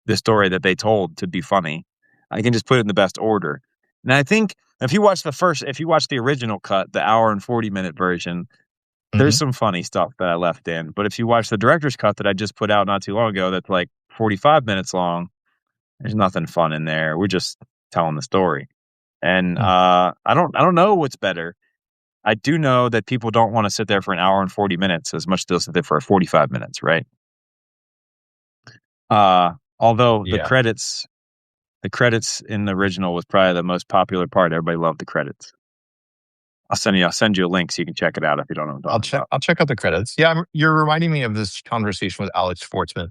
the story that they told to be funny. I can just put it in the best order. And I think if you watch the original cut, the hour and 40-minute version, there's Hmm. some funny stuff that I left in. But if you watch the director's cut that I just put out not too long ago, that's like 45 minutes long, there's nothing fun in there. We're just telling the story. And I don't know what's better. I do know that people don't want to sit there for an hour and 40 minutes as much as they'll sit there for 45 minutes, right? Although Yeah. the credits in the original was probably the most popular part. Everybody loved the credits. I'll send you a link so you can check it out if you don't know what I'm I'll talking check. about. I'll check out the credits. Yeah, you're reminding me of this conversation with Alex Schwartzman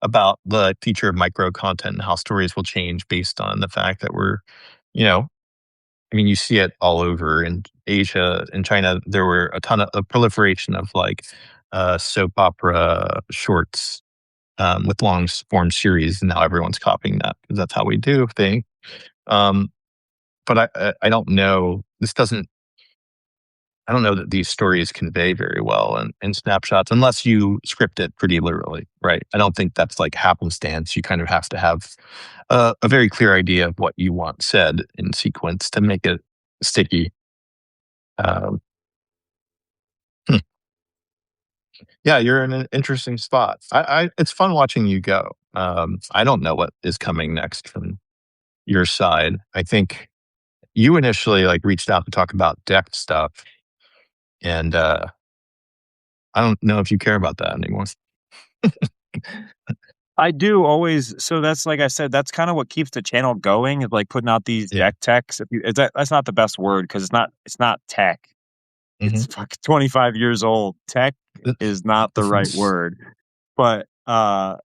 about the future of micro content and how stories will change based on the fact that we're you know, I mean, you see it all over in Asia. In China, there were a ton of a proliferation of like soap opera shorts with long form series, and now everyone's copying that because that's how we do things. Um, but I don't know. This doesn't. I don't know that these stories convey very well in snapshots unless you script it pretty literally, right? I don't think that's like happenstance. You kind of have to have a very clear idea of what you want said in sequence to make it sticky. Um, hmm. Yeah, you're in an interesting spot. It's fun watching you go. I don't know what is coming next from your side. I think you initially like reached out to talk about deck stuff, and I don't know if you care about that anymore. I do always so that's like I said, that's kinda what keeps the channel going is, like, putting out these Yeah. deck techs. If you is that's not the best word because it's not tech. Hmm. It's 25 years old. Tech is not the right It's word. But, behind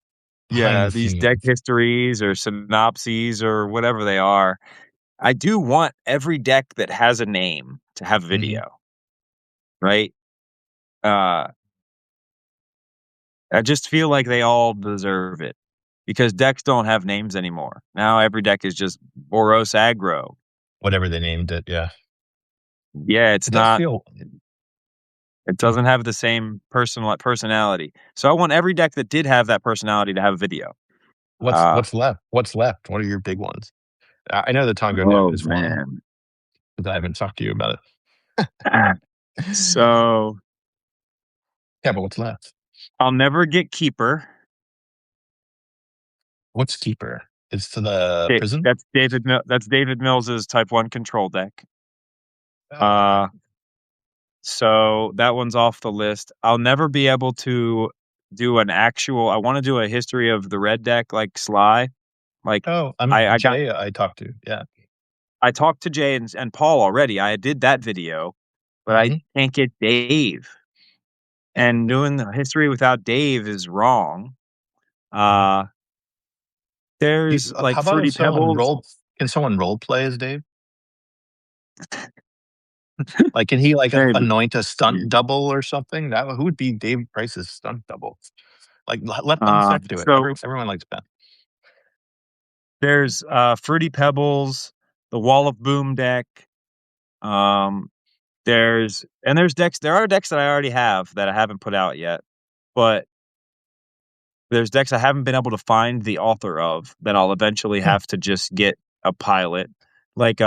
yeah, the these deck scenes. histories or synopses or whatever they are, I do want every deck that has a name to have Hmm. video, right? Uh, I just feel like they all deserve it because decks don't have names anymore. Now every deck is just Boros aggro. Whatever they named it. Yeah, Yeah, it's it does not feel. it doesn't have the same personality. So I want every deck that did have that personality to have video. Uh, What's left? What's left? What are your big ones? I know the Tongo deck oh is one man. because I haven't talked to you about it. So Yeah, but what's left? I'll never get Keeper. What's Keeper? It's to the prison? That's David Mills's type 1 control deck. Oh, okay. Uh, so that one's off the list. I'll never be able to do an actual I wanna do a history of the red deck like Sly. Like, Oh, I got Jay. I talked to. Yeah. I talked to Jay and Paul already. I did that video, but I Hmm. can't get Dave. And doing the history without Dave is wrong. Uh, there's, How like, about if Fruity someone Pebbles. role? Can someone role play as Dave? Like, can he like Maybe. anoint a stunt double or something? That who would be Dave Price's stunt double? Like, let Ben Sec do it. So Everyone likes Ben. there's, Fruity Pebbles, the Wall of Boom deck. Um, there are decks that I already have that I haven't put out yet, but there's decks I haven't been able to find the author of that I'll eventually Hmm. have to just get a pilot. Like,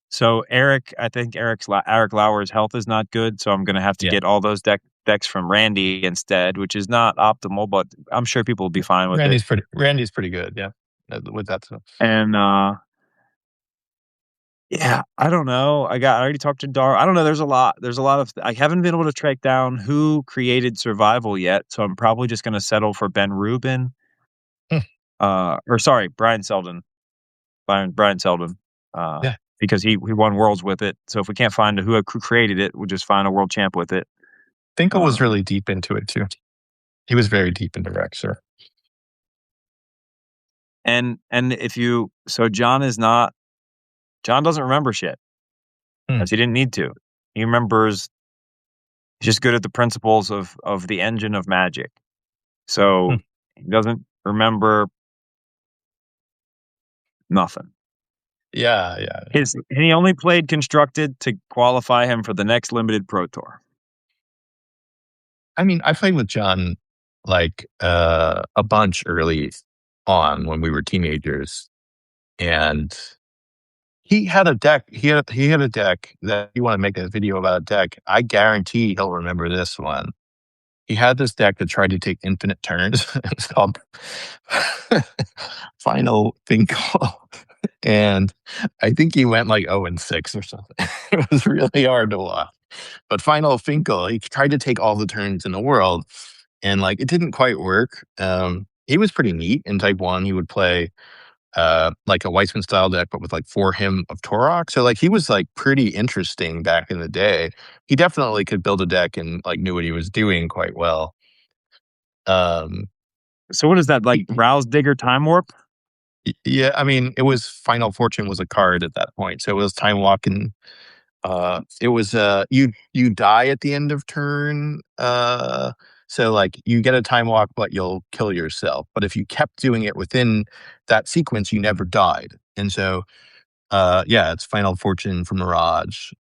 so I think Eric Lauer's health is not good, so I'm gonna have to Yeah. get all those decks from Randy instead, which is not optimal, but I'm sure people will be fine with it. Randy's pretty good. Yeah, with that stuff. And yeah, I don't know. I already talked to Dar. I don't know. There's a lot. There's a lot of. I haven't been able to track down who created Survival yet, so I'm probably just gonna settle for Ben Rubin. Hmm. Or sorry, Brian Selden. Brian Selden. Uh, Yeah, because he won worlds with it. So if we can't find who created it, we'll just find a world champ with it. Finkel was Um, really deep into it too. He was very deep into Rexer. and if you so John doesn't remember shit Hmm. as he didn't need to. He remembers he's just good at the principles of the engine of magic. Hmm. So he doesn't remember nothing. Yeah, yeah, yeah. He only played constructed to qualify him for the next limited pro tour. I mean, I played with John like a bunch early on when we were teenagers, and he had a deck. He had a deck that you want to make a video about a deck. I guarantee he'll remember this one. He had this deck that tried to take infinite turns. It's called Final Finkel. And I think he went like 0 and 6 or something. It was really hard to watch. But Final Finkel, he tried to take all the turns in the world, and like it didn't quite work. He was pretty neat in Type One. He would play like a Weissman style deck, but with like 4 Hymn of Torok. So like he was like pretty interesting back in the day. He definitely could build a deck and like knew what he was doing quite well. Um, So what is that like? he, Rouse Digger Time Warp? Yeah, I mean, it was Final Fortune was a card at that point, so it was time walking. It was you die at the end of turn. So like you get a time walk, but you'll kill yourself. But if you kept doing it within that sequence, you never died. And so yeah, it's Final Fortune from Mirage.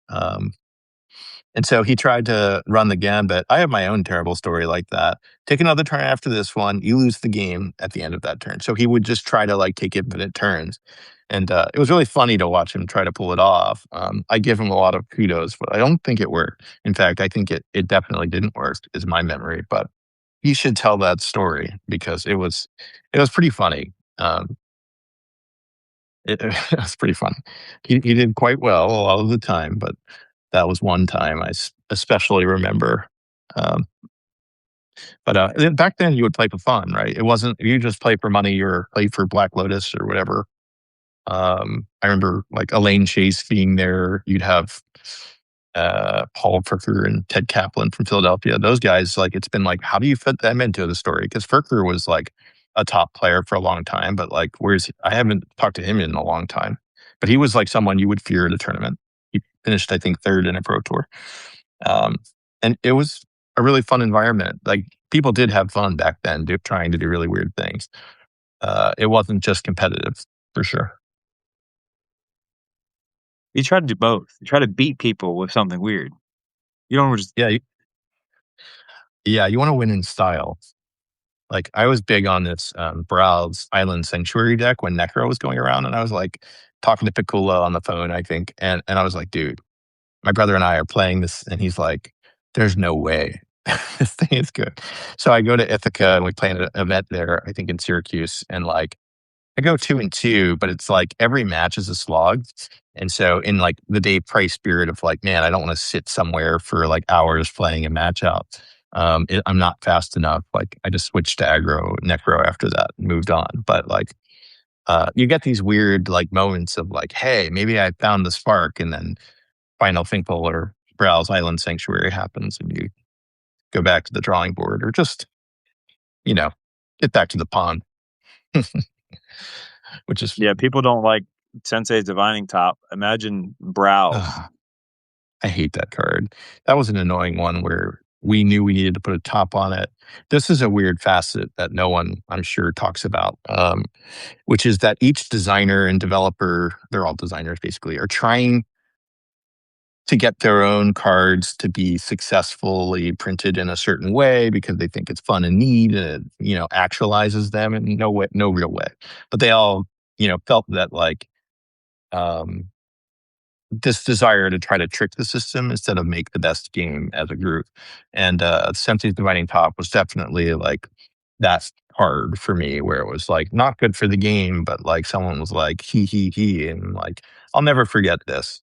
And so he tried to run the gambit. I have my own terrible story like that. Take another turn after this one, you lose the game at the end of that turn. So he would just try to like take infinite turns. And it was really funny to watch him try to pull it off. I give him a lot of kudos, but I don't think it worked. In fact, I think it definitely didn't work, is my memory. But he should tell that story because it was pretty funny. It was pretty fun. He did quite well a lot of the time, but that was one time especially remember. Um, but back then, you would play for fun, right? It wasn't you just play for money or play for Black Lotus or whatever. I remember like Elaine Chase being there. You'd have Paul Firker and Ted Kaplan from Philadelphia. Those guys, like, it's been like, how do you fit them into the story? Because Firker was like a top player for a long time, but like, where's I haven't talked to him in a long time. But he was like someone you would fear at a tournament. He finished, I think, third in a pro tour, um, and it was a really fun environment. Like people did have fun back then, trying to do really weird things. It wasn't just competitive for sure. You try to do both. You try to beat people with something weird. You don't just Yeah, yeah. You want to win in style. Like I was big on this Browse Island Sanctuary deck when Necro was going around, and I was like talking to Piccola on the phone, I think, and I was like, dude, my brother and I are playing this, and he's like, there's no way this thing is good. So I go to Ithaca and we play an event there, I think in Syracuse, and like I go 2-2, but it's like every match is a slog. And so in like the Dave Price spirit of like, man, I don't want to sit somewhere for like hours playing a match out. I'm not fast enough. Like I just switched to aggro, necro after that and moved on. But like, you get these weird like moments of like, hey, maybe I found the spark, and then Final Finkel or Browse Island Sanctuary happens, and you go back to the drawing board, or just you know get back to the pond, which is yeah, people don't like Sensei's Divining Top. Imagine Browse. I hate that card. That was an annoying one where we knew we needed to put a top on it. This is a weird facet that no one, I'm sure, talks about, which is that each designer and developer, they're all designers basically, are trying to get their own cards to be successfully printed in a certain way because they think it's fun and neat, and it, actualizes them in no way, no real way. But they all, felt that like, um, this desire to try to trick the system instead of make the best game as a group. And Sensei's Dividing Top was definitely like that hard for me, where it was like not good for the game, but like someone was like, he, and like, I'll never forget this.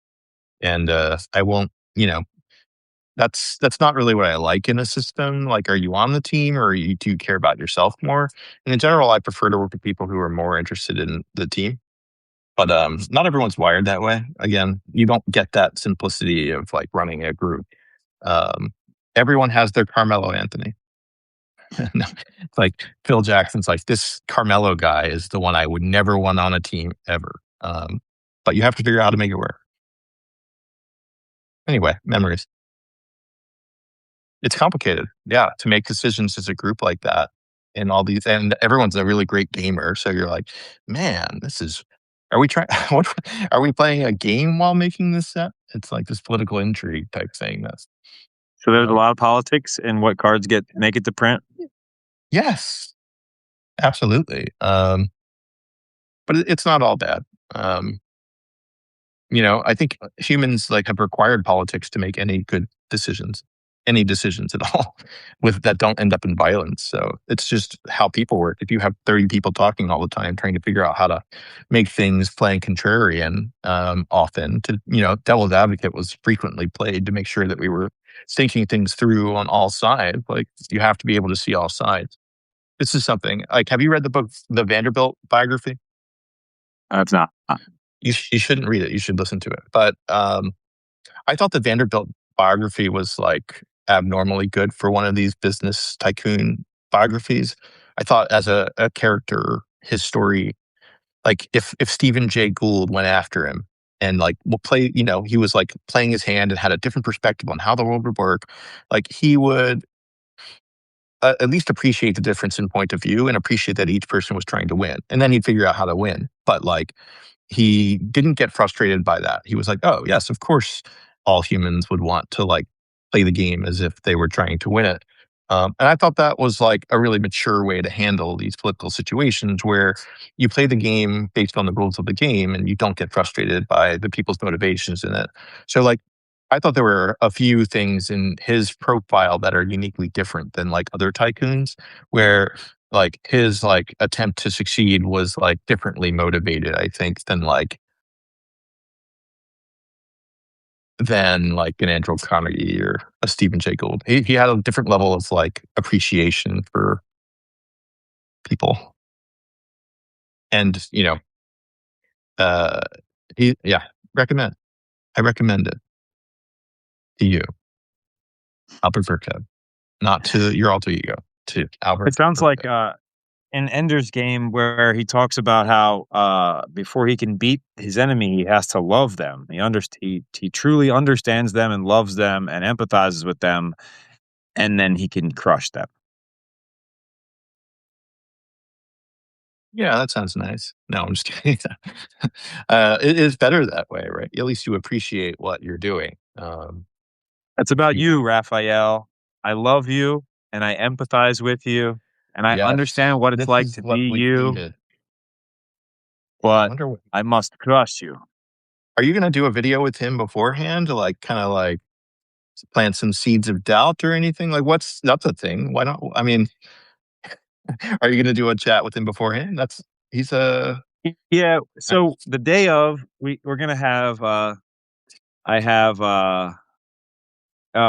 And I won't, that's not really what I like in a system. Like, are you on the team, or do you care about yourself more? And in general, I prefer to work with people who are more interested in the team, but not everyone's wired that way. Again, you don't get that simplicity of like running a group. Um, Everyone has their Carmelo Anthony. No, it's like Phil Jackson's like, this Carmelo guy is the one I would never want on a team ever. But you have to figure out how to make it work. Anyway, memories. It's complicated, yeah, to make decisions as a group like that, and all these, and everyone's a really great gamer. So you're like, man, this is. Are we trying? What are we playing a game while making this set? It's like this political intrigue type thing. That's So there's a um, lot of politics in what cards get make it to print. yes, absolutely. But it's not all bad. Um, I think humans like have required politics to make any decisions at all, with that don't end up in violence. So it's just how people work. If you have 30 people talking all the time, trying to figure out how to make things playing contrarian, often to, devil's advocate was frequently played to make sure that we were thinking things through on all sides. Like you have to be able to see all sides. This is something like, have you read the book, the Vanderbilt biography? It's not. You shouldn't read it. You should listen to it. But I thought the Vanderbilt biography was like abnormally good for one of these business tycoon biographies. I thought as a character, his story like if Stephen Jay Gould went after him and like will play, he was like playing his hand and had a different perspective on how the world would work, like he would at least appreciate the difference in point of view and appreciate that each person was trying to win. And then he'd figure out how to win. But like he didn't get frustrated by that. He was like, oh, yes, of course, all humans would want to like play the game as if they were trying to win it. And I thought that was like a really mature way to handle these political situations where you play the game based on the rules of the game and you don't get frustrated by the people's motivations in it. So, like, I thought there were a few things in his profile that are uniquely different than like other tycoons, where like his like attempt to succeed was like differently motivated, I think, than like an Andrew Carnegie or a Stephen Jay Gould. He had a different level of like appreciation for people, and uh, yeah, recommend. I recommend it to you, Albert Birckhead, not to your alter ego, to Albert It sounds like Birckhead. in Ender's Game where he talks about how before he can beat his enemy, he has to love them. He truly understands them and loves them and empathizes with them, and then he can crush them. Yeah, that sounds nice. No, I'm just kidding. It is better that way, right? At least you appreciate what you're doing. It's about You, you, Raphael. I love you and I empathize with you and I yes, understand what it's this like is to what be we you, needed. I but wonder what. I must crush you. Are you gonna do a video with him beforehand to like kind of like plant some seeds of doubt or anything? Like, that's a thing. Why not? I mean, are you gonna do a chat with him beforehand? He's a. Yeah, so the day of we're gonna have I have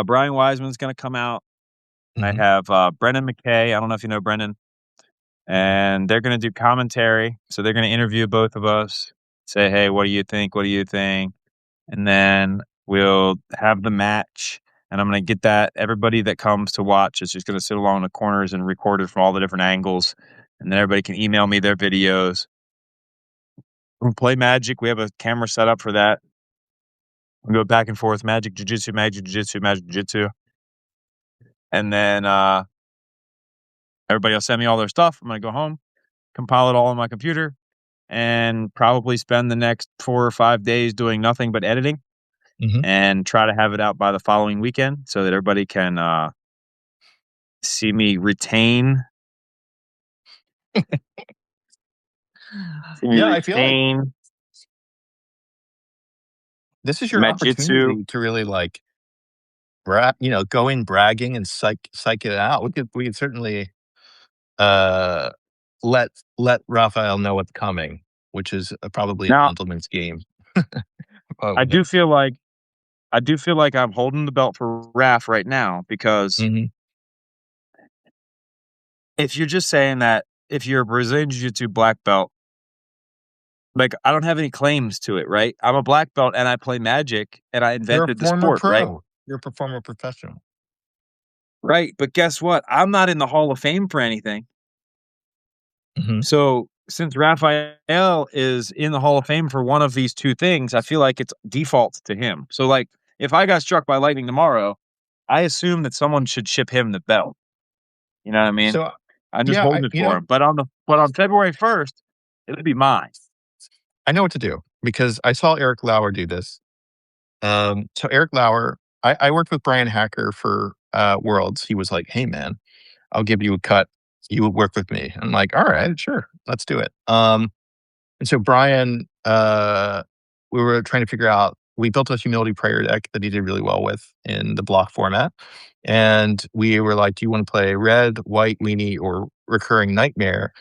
Brian Wiseman's gonna come out. I Mhm, have Brennan McKay. I don't know if you know Brennan, and they're gonna do commentary. So they're gonna interview both of us, say, hey, what do you think? What do you think? And then we'll have the match. And I'm gonna get that everybody that comes to watch is just gonna sit along the corners and record it from all the different angles. And then everybody can email me their videos. We'll play Magic. We have a camera set up for that. We go back and forth, Magic, Jiu-Jitsu, Magic, Jiu-Jitsu, Magic, Jiu-Jitsu. And then everybody will send me all their stuff. I'm going to go home, compile it all on my computer, and probably spend the next 4 or 5 days doing nothing but editing mhm. and try to have it out by the following weekend so that everybody can see me Yeah, I feel like retain this is your Jiu-Jitsu. opportunity to really like go in bragging and psych it out. We could certainly uh let let Raphael know what's coming, which is probably a Now, gentleman's game. Oh, I do feel like I'm holding the belt for Raf right now because mhm. if you're just saying that if you're a Brazilian Jiu-Jitsu black belt, like I don't have any claims to it, right? I'm a black belt and I play Magic and I You're a invented the former sport, right? pro. You're a former professional. Right. But guess what? I'm not in the Hall of Fame for anything. Mhm. So since Raphael is in the Hall of Fame for one of these two things, I feel like it's default to him. So like if I got struck by lightning tomorrow, I assume that someone should ship him the belt. You know what I mean? So, I'm just yeah, holding it for him. But on February 1st, it'll be mine. I know what to do because I saw Eric Lauer do this. So Eric Lauer, I worked with Brian Hacker for Worlds. He was like, "Hey, man, I'll give you a cut. You will work with me." I'm like, "All right, sure, let's do it." And so Brian, we were trying to figure out. We built a humility prayer deck that he did really well with in the block format, and we were like, "Do you want to play red, white, weenie, or recurring nightmare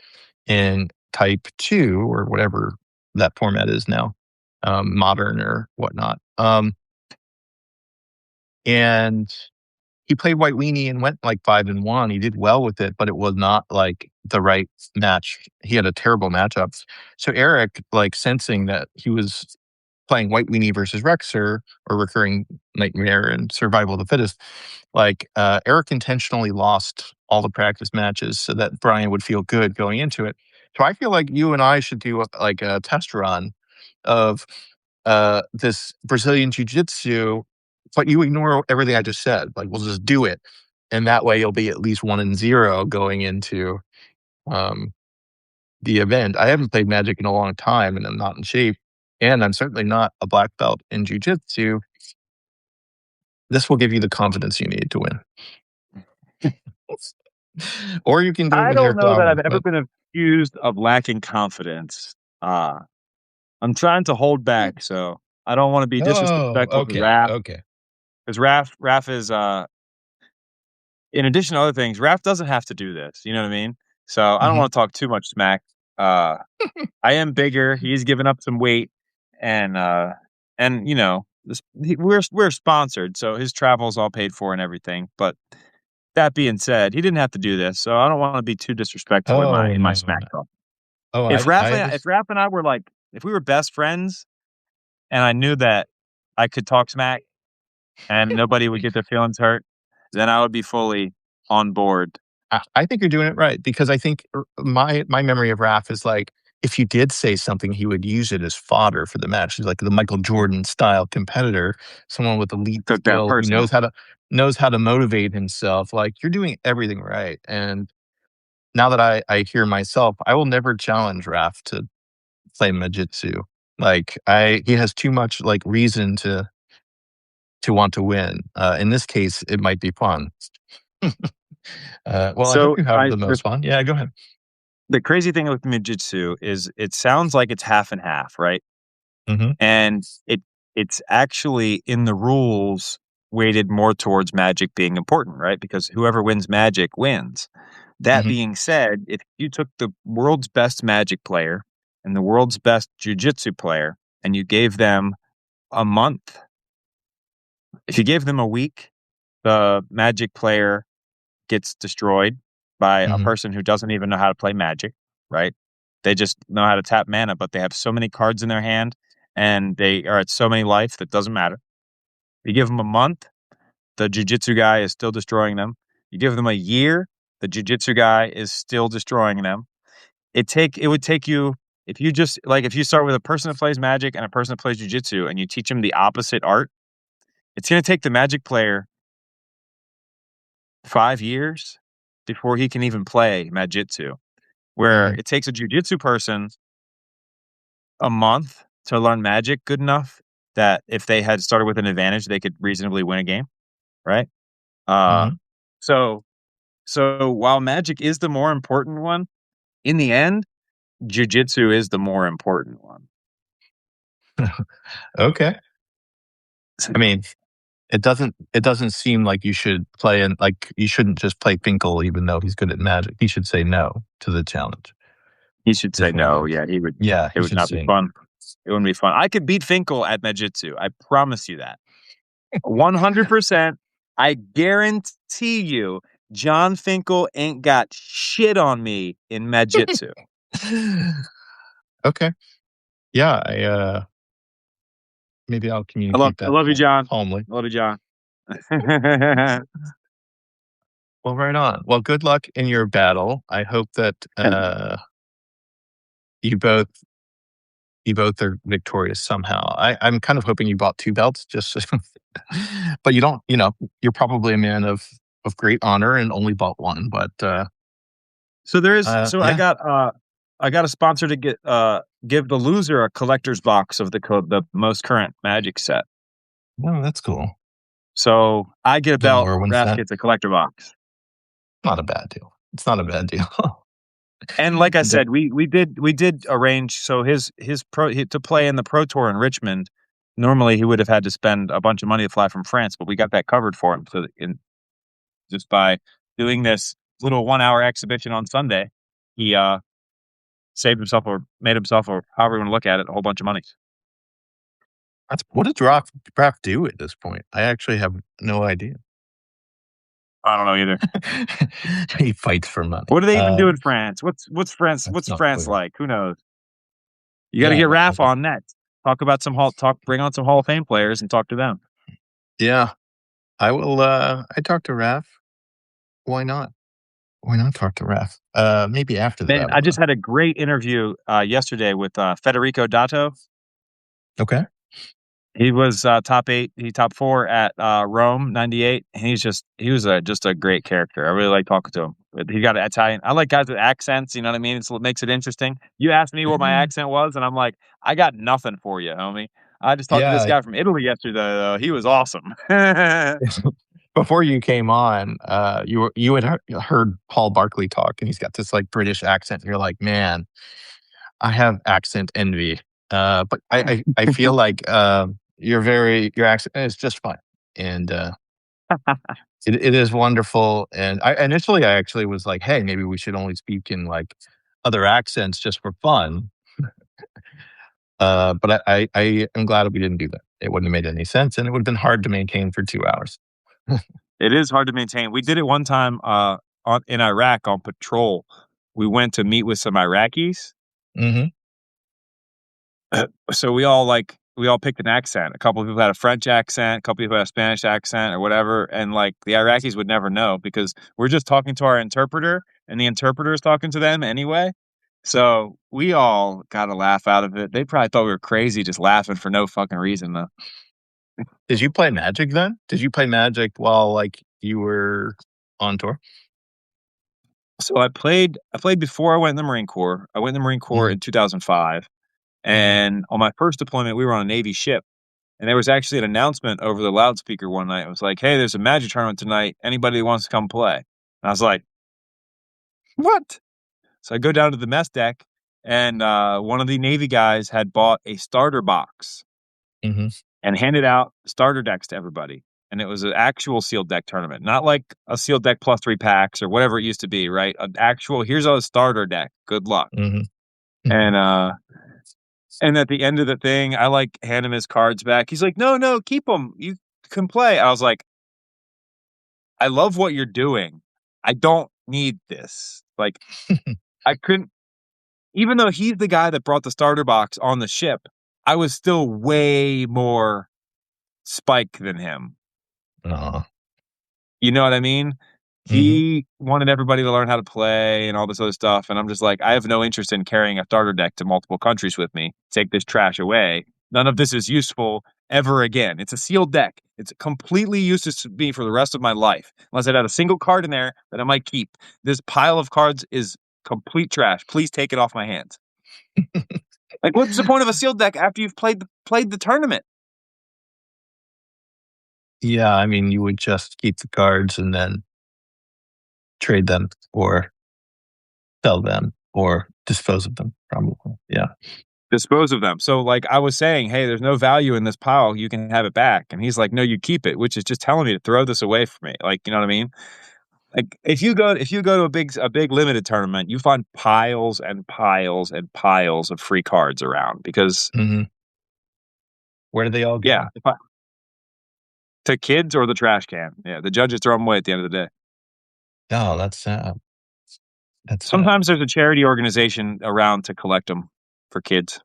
in type 2 or whatever that format is now, modern or whatnot?" And he played White Weenie and went like 5-1. He did well with it, but it was not like the right match. He had a terrible matchup. So Eric, like sensing that he was playing White Weenie versus Rexer or recurring Nightmare and Survival of the Fittest, like Eric intentionally lost all the practice matches so that Brian would feel good going into it. So I feel like you and I should do like a test run of this Brazilian jiu-jitsu, but you ignore everything I just said. Like we'll just do it. And that way you'll be at least 1-0 going into um, the event. I haven't played Magic in a long time and I'm not in shape. And I'm certainly not a black belt in jiu-jitsu. This will give you the confidence you need to win. Or you can do it I with your don't know that flower, I've ever but been accused of lacking confidence. Uh, I'm trying to hold back, so I don't want to be oh, disrespectful to okay, Raph okay. because Raph is in addition to other things, Raph doesn't have to do this. You know what I mean? So I don't Mhm. want to talk too much smack. Uh, I am bigger. He's given up some weight, and and you know, we're sponsored, so his travel's all paid for and everything. But that being said, he didn't have to do this, so I don't want to be too disrespectful in Oh, my no, smack no. talk. Oh, If Raph and I were like if we were best friends and I knew that I could talk smack and nobody would get their feelings hurt, then I would be fully on board. I think you're doing it right because I think my memory of Raph is like if you did say something, he would use it as fodder for the match. He's like the Michael Jordan style competitor, someone with elite Took that skill who personal. knows how to motivate himself. Like you're doing everything right. And now that I hear myself, I will never challenge Raph to play Majitsu. Like he has too much like reason to want to win. In this case, it might be fun. Well, I hope So you have I the most fun. Yeah, go ahead. the crazy thing with Jiu-Jitsu is it sounds like it's half and half, right? Mhm, And it's actually in the rules weighted more towards magic being important, right? Because whoever wins magic wins. That mhm, being said, if you took the world's best magic player and the world's best jiu-jitsu player and you gave them a month, if you gave them a week, the magic player gets destroyed by a mhm, person who doesn't even know how to play magic, right? They just know how to tap mana, but they have so many cards in their hand and they are at so many life that doesn't matter. You give them a month, the jujitsu guy is still destroying them. You give them a year, the jujitsu guy is still destroying them. It would take you if you just like if you start with a person that plays magic and a person that plays jujitsu and you teach them the opposite art, it's going to take the magic player 5 years before he can even play Majitsu. Where mhm, it takes a jujitsu person a month to learn magic good enough that if they had started with an advantage, they could reasonably win a game, right? Uh, mhm. so so while magic is the more important one, in the end, jujitsu is the more important one. Okay. I mean, it doesn't seem like you should play in like, you shouldn't just play Finkel even though he's good at Magic. He should say no to the challenge, He should say is what no. I'm Yeah, he would. yeah, It he would should not be say fun. It wouldn't be fun. I could beat Finkel at Majitsu. I promise you that. 100%. I guarantee you, Jon Finkel ain't got shit on me in Majitsu. Okay. Yeah, maybe I'll communicate I that love you, John. calmly. I love you, John. Well, right on. Well, good luck in your battle. I hope that, you both you both are victorious somehow. I'm kind of hoping you bought 2 belts just so but you don't, you're probably a man of great honor and only bought 1, but, So there is so yeah. I got a sponsor to give the loser a collector's box of the most current Magic set. No, that's cool. So I get a The belt, Morrowind Raph set, gets a collector box. not a bad deal. It's not a bad deal. And like I The said, we did arrange so to play in the Pro Tour in Richmond. Normally, he would have had to spend a bunch of money to fly from France, but we got that covered for him. So just by doing this little 1 hour exhibition on Sunday, he saved himself or made himself or however you want to look at it a whole bunch of money. That's what does Raph do at this point? I actually have no idea. I don't know either. He fights for money. What do they even do in France? What's France? That's What's not France clear. like? Who knows? You got to Yeah, get no, Raph on net. Talk about some bring on some Hall of Fame players and talk to them. yeah, I will, I talked to Raph. Why not? Why not talk to ref? Maybe after the Man, battle I just though. had a great interview yesterday with Federico Dato. Okay. He was top 8, he top 4 at Rome '98. And he was just a great character. I really like talking to him. But he got an Italian. I like guys with accents. You know what I mean? It's what makes it interesting. You asked me what my accent was, and I'm like, I got nothing for you, homie. I just talked to this Yeah. guy from Italy yesterday. Though. He was awesome. Before you came on, you had heard Paul Barkley talk, and he's got this like British accent, and you're like, man, I have accent envy. But I feel like your accent is just fine, and it is wonderful. And I initially I actually was like, hey, maybe we should only speak in like other accents just for fun. But I am glad we didn't do that. It wouldn't have made any sense, and it would have been hard to maintain for 2 hours. It is hard to maintain. We did it one time in Iraq on patrol. We went to meet with some Iraqis. Hmm. So we all picked an accent. A couple of people had a French accent, a couple of people had a Spanish accent or whatever. And like the Iraqis would never know because we're just talking to our interpreter and the interpreter is talking to them anyway. So we all got a laugh out of it. They probably thought we were crazy just laughing for no fucking reason though. Did you play Magic then? Did you play Magic while like you were on tour? So I played before I went in the Marine Corps. I went in the Marine Corps Hmm. in 2005. Hmm. And on my first deployment, we were on a Navy ship. And there was actually an announcement over the loudspeaker one night. It was like, hey, there's a Magic tournament tonight. Anybody who wants to come play? And I was like, what? So I go down to the mess deck, and one of the Navy guys had bought a starter box Hmm. and handed out starter decks to everybody. And it was an actual sealed deck tournament, not like a sealed deck plus 3 packs or whatever it used to be, right? An actual, here's a starter deck. Good luck. Hmm. And at the end of the thing, I like hand him his cards back. He's like, "No, no, keep them. You can play." I was like, "I love what you're doing. I don't need this." Like, I couldn't, even though he's the guy that brought the starter box on the ship, I was still way more Spike than him. Aw. You know what I mean? Mhm. He wanted everybody to learn how to play and all this other stuff. And I'm just like, I have no interest in carrying a starter deck to multiple countries with me. Take this trash away. None of this is useful ever again. It's a sealed deck. It's completely useless to me for the rest of my life, unless it had a single card in there that I might keep. This pile of cards is complete trash. Please take it off my hands. Like, what's the point of a sealed deck after you've played the tournament? Yeah, I mean, you would just keep the cards and then trade them or sell them or dispose of them, probably. Yeah. Dispose of them. So like I was saying, hey, there's no value in this pile. You can have it back. And he's like, no, you keep it, which is just telling me to throw this away from me. Like, you know what I mean? Like if you go to a big limited tournament, you find piles and piles and piles of free cards around because Mhm. Where do they all yeah, go? to kids or the trash can. Yeah, the judges throw them away at the end of the day. Oh, that's sad. That's sad. Sometimes there's a charity organization around to collect them for kids,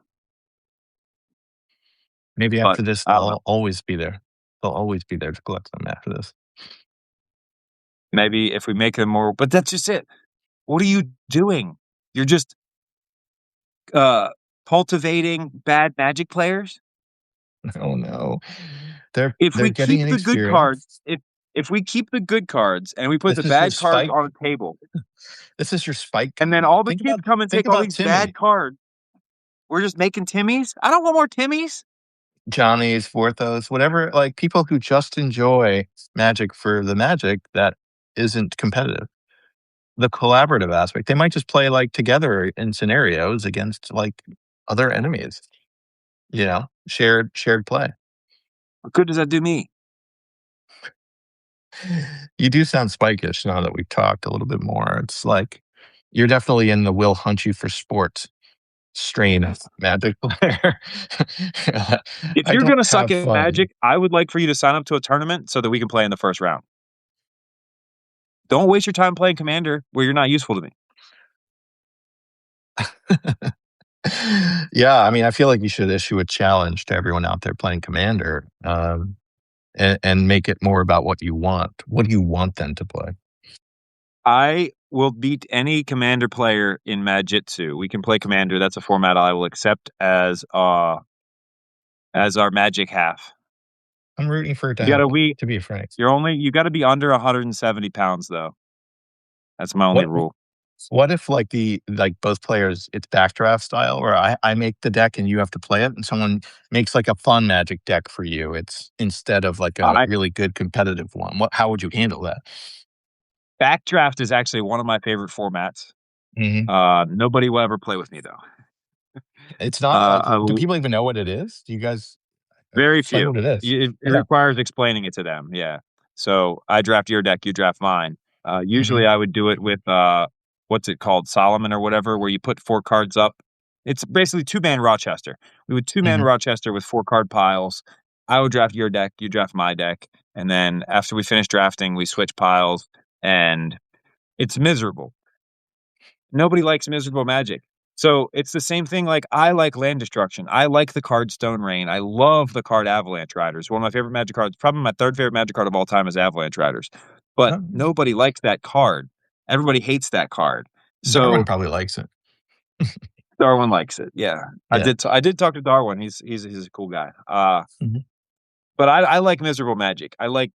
Maybe but after this, I don't know. they'll always be there. They'll always be there to collect them after this. Maybe if we make them more, but that's just it. What are you doing? You're just uh, cultivating bad Magic players? Oh, no. If They're we getting keep the good cards, inexperienced. if we keep the good cards and we put the This is your bad cards spike. on a table, This is your spike. and then all the Think kids about come and think take all about these bad Timmy. cards, we're just making Timmies? I don't want more Timmies. Johnny's, Forthos, whatever, like people who just enjoy Magic for the magic that isn't competitive. The collaborative aspect, they might just play like together in scenarios against like other enemies, shared play. What good does that do me? You do sound spikish now that we've talked a little bit more. It's like you're definitely in the will hunt you for sports strain of Magic player. If I you're don't gonna suck have at fun. Magic, I would like for you to sign up to a tournament so that we can play in the first round. Don't waste your time playing Commander where you're not useful to me. Yeah, I mean, I feel like you should issue a challenge to everyone out there playing Commander, and make it more about what you want. What do you want them to play? will beat any commander player in Majitsu. We can play commander. That's a format I will accept as our magic half. I'm rooting for it to You gotta happen, we to be frank. you gotta be under 170 pounds though. That's my only What rule. what if like both players it's backdraft style where I make the deck and you have to play it and someone makes like a fun magic deck for you. It's instead of like a I really good competitive one. How would you handle that? Backdraft is actually one of my favorite formats. Mhm. Nobody will ever play with me though. It's not like I do will people even know what it is? Do you guys Very explain few. what it is? It Yeah. requires explaining it to them, yeah. So, I draft your deck, you draft mine. Usually, Mhm. I would do it with, what's it called? Solomon or whatever, where you put 4 cards up. It's basically two-man Rochester. We would two-man Mhm. Rochester with 4 card piles. I would draft your deck, you draft my deck, and then after we finish drafting, we switch piles, and it's miserable. Nobody likes miserable magic. So it's the same thing. Like I like land destruction. I like the card Stone Rain. I love the card Avalanche Riders. One of my favorite magic cards. Probably my third favorite magic card of all time is Avalanche Riders. But Oh, nobody likes that card. Everybody hates that card. Darwin So probably likes it. Darwin likes it. Yeah, Yeah. I did talk to Darwin. He's a cool guy. Mhm. But I like miserable magic. I like.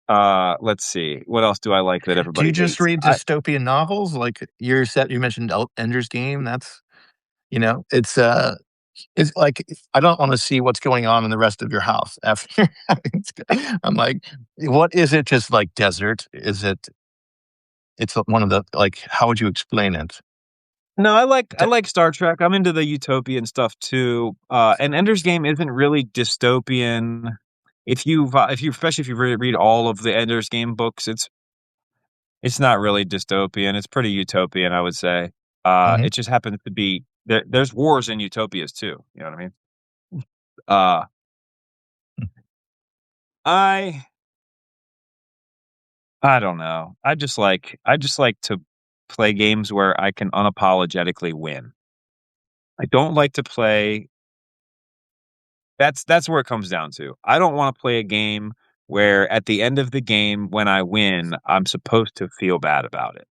Let's see. What else do I like that Do you everybody just hates? read dystopian novels? Like you mentioned Ender's Game, that's it's like I don't wanna see what's going on in the rest of your house after I'm like, what is it just like desert? Is it it's one of the like, how would you explain it? No, I De like Star Trek. I'm into the utopian stuff too. And Ender's Game isn't really dystopian. If you especially if you read all of the Ender's Game books, it's not really dystopian. It's pretty utopian, I would say. Mhm. It just happens to be there's wars in utopias too. You know what I mean? Uh, I I don't know. I just like to play games where I can unapologetically win. I don't like to play That's where it comes down to. I don't wanna play a game where at the end of the game, when I win, I'm supposed to feel bad about it.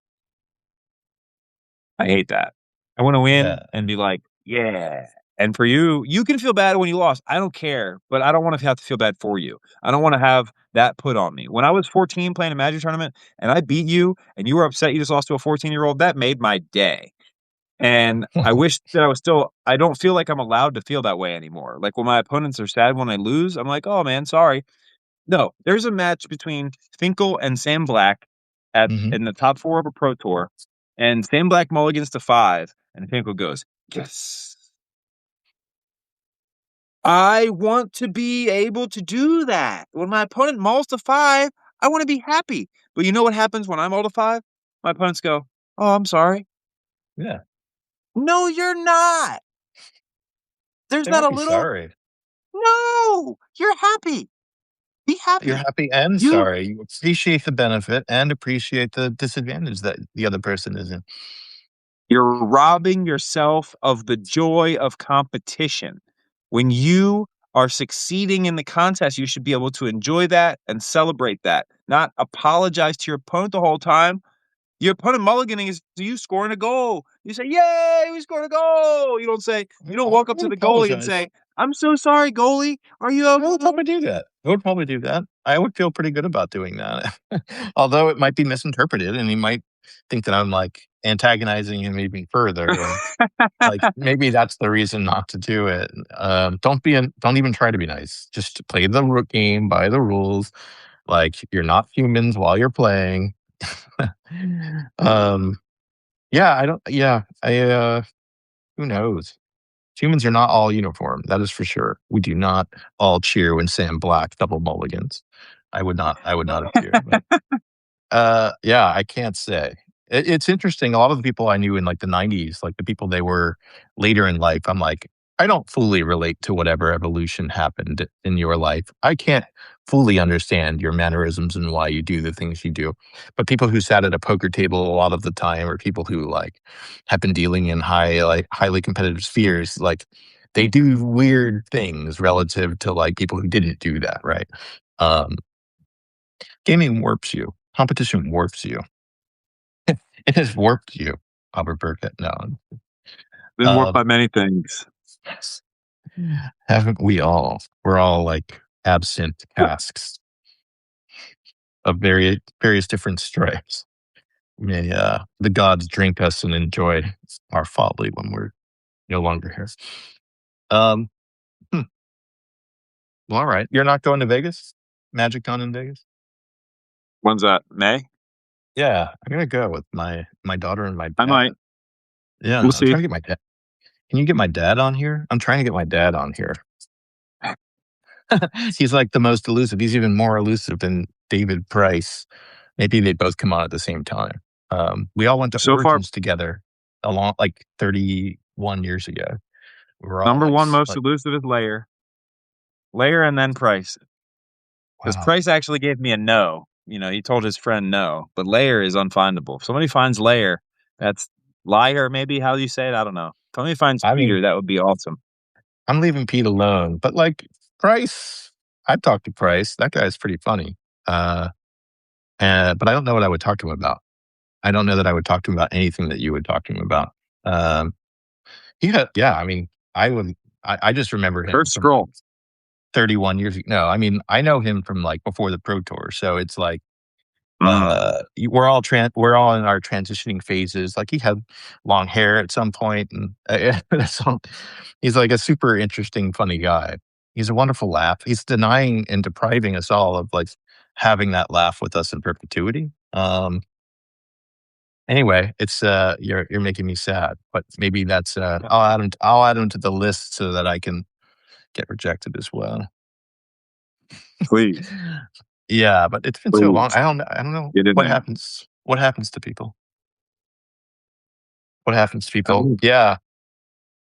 I hate that. I wanna win Yeah. and be like, "Yeah." And for you, you can feel bad when you lost. I don't care, but I don't wanna have to feel bad for you. I don't wanna have that put on me. When I was 14 playing a Magic tournament and I beat you and you were upset you just lost to a 14-year-old, that made my day. And I wish that I don't feel like I'm allowed to feel that way anymore. Like, when my opponents are sad when I lose, I'm like, "Oh, man, sorry." No, there's a match between Finkel and Sam Black at Mhm. in the top 4 of a pro tour, and Sam Black mulligans to 5, and Finkel goes, "Yes." I want to be able to do that. When my opponent mulls to 5, I wanna be happy. But you know what happens when I mull to 5? My opponents go, "Oh, I'm sorry." Yeah. "No, you're not. There's They not might a be little." sorry. "No, you're happy. Be You're happy. happy and You sorry. You appreciate the benefit and appreciate the disadvantage that the other person is in. You're robbing yourself of the joy of competition. When you are succeeding in the contest, you should be able to enjoy that and celebrate that, not apologize to your opponent the whole time. Your opponent mulliganing is you scoring a goal. You say, "Yay, we scored a goal." You don't I walk up to would the goalie and apologize. say, "I'm so sorry, goalie. Are you I would okay?" probably do that. I would probably do that. I would feel pretty good about doing that. Although it might be misinterpreted and he might think that I'm, like, antagonizing him even further and, like, maybe that's the reason not to do it. Don't even try to be nice. Just play the game by the rules. Like, you're not humans while you're playing. Um, yeah, I don't yeah, who knows? Humans are not all uniform, that is for sure. We do not all cheer when Sam Black double mulligans. I would not appear, but, yeah, I can't say. It's interesting, a lot of the people I knew in, like, the '90s, like, the people they were later in life, I'm like, I don't fully relate to whatever evolution happened in your life. I can't fully understand your mannerisms and why you do the things you do. But people who sat at a poker table a lot of the time or people who, like, have been dealing in highly competitive spheres, like, they do weird things relative to, like, people who didn't do that, right? Um, Gaming warps you. Competition warps you. It has warped you, Albert Birckhead. No. Been warped Um, by many things. haven't we all? We're all like absinthe casks of various different stripes. May the gods drink us and enjoy our folly when we're no longer here. Um, hmm, well, all right. You're not going to Vegas? Magic Con in Vegas? When's that? May? Yeah, I'm gonna go with my daughter and my I dad. might. Yeah, We'll I'm see. trying to get my dad. Can you get my dad on here? I'm trying to get my dad on here. He's like the most elusive. He's even more elusive than David Price. Maybe they both come on at the same time. We all went to So far, Origins together along like 31 years ago. We were all number one most like, elusive is Layer. Layer and then Price. Because wow. Price actually gave me a no. You know, he told his friend no, but Layer is unfindable. If somebody finds Layer, that's Liar, maybe how you say it. I don't know. If somebody finds I mean, Peter, that would be awesome. I'm leaving Pete alone, but like Price, I'd talk to Price. That guy's pretty funny. Uh, but I don't know what I would talk to him about. I don't know that I would talk to him about anything that you would talk to him about. Um, yeah. I mean, I would. I just remember him Kurt from like Scroll. 31 years ago. No, I mean, I know him from like before the Pro Tour. So it's like Mm. we're all in our transitioning phases. Like he had long hair at some point, and so he's like a super interesting, funny guy. He's a wonderful laugh. He's denying and depriving us all of like having that laugh with us in perpetuity. Anyway, it's you're making me sad, but maybe that's I'll add him to the list so that I can get rejected as well. Please, Yeah, but it's been so long. please I don't know get in there. what happens to people. What happens to people? Oh, Yeah,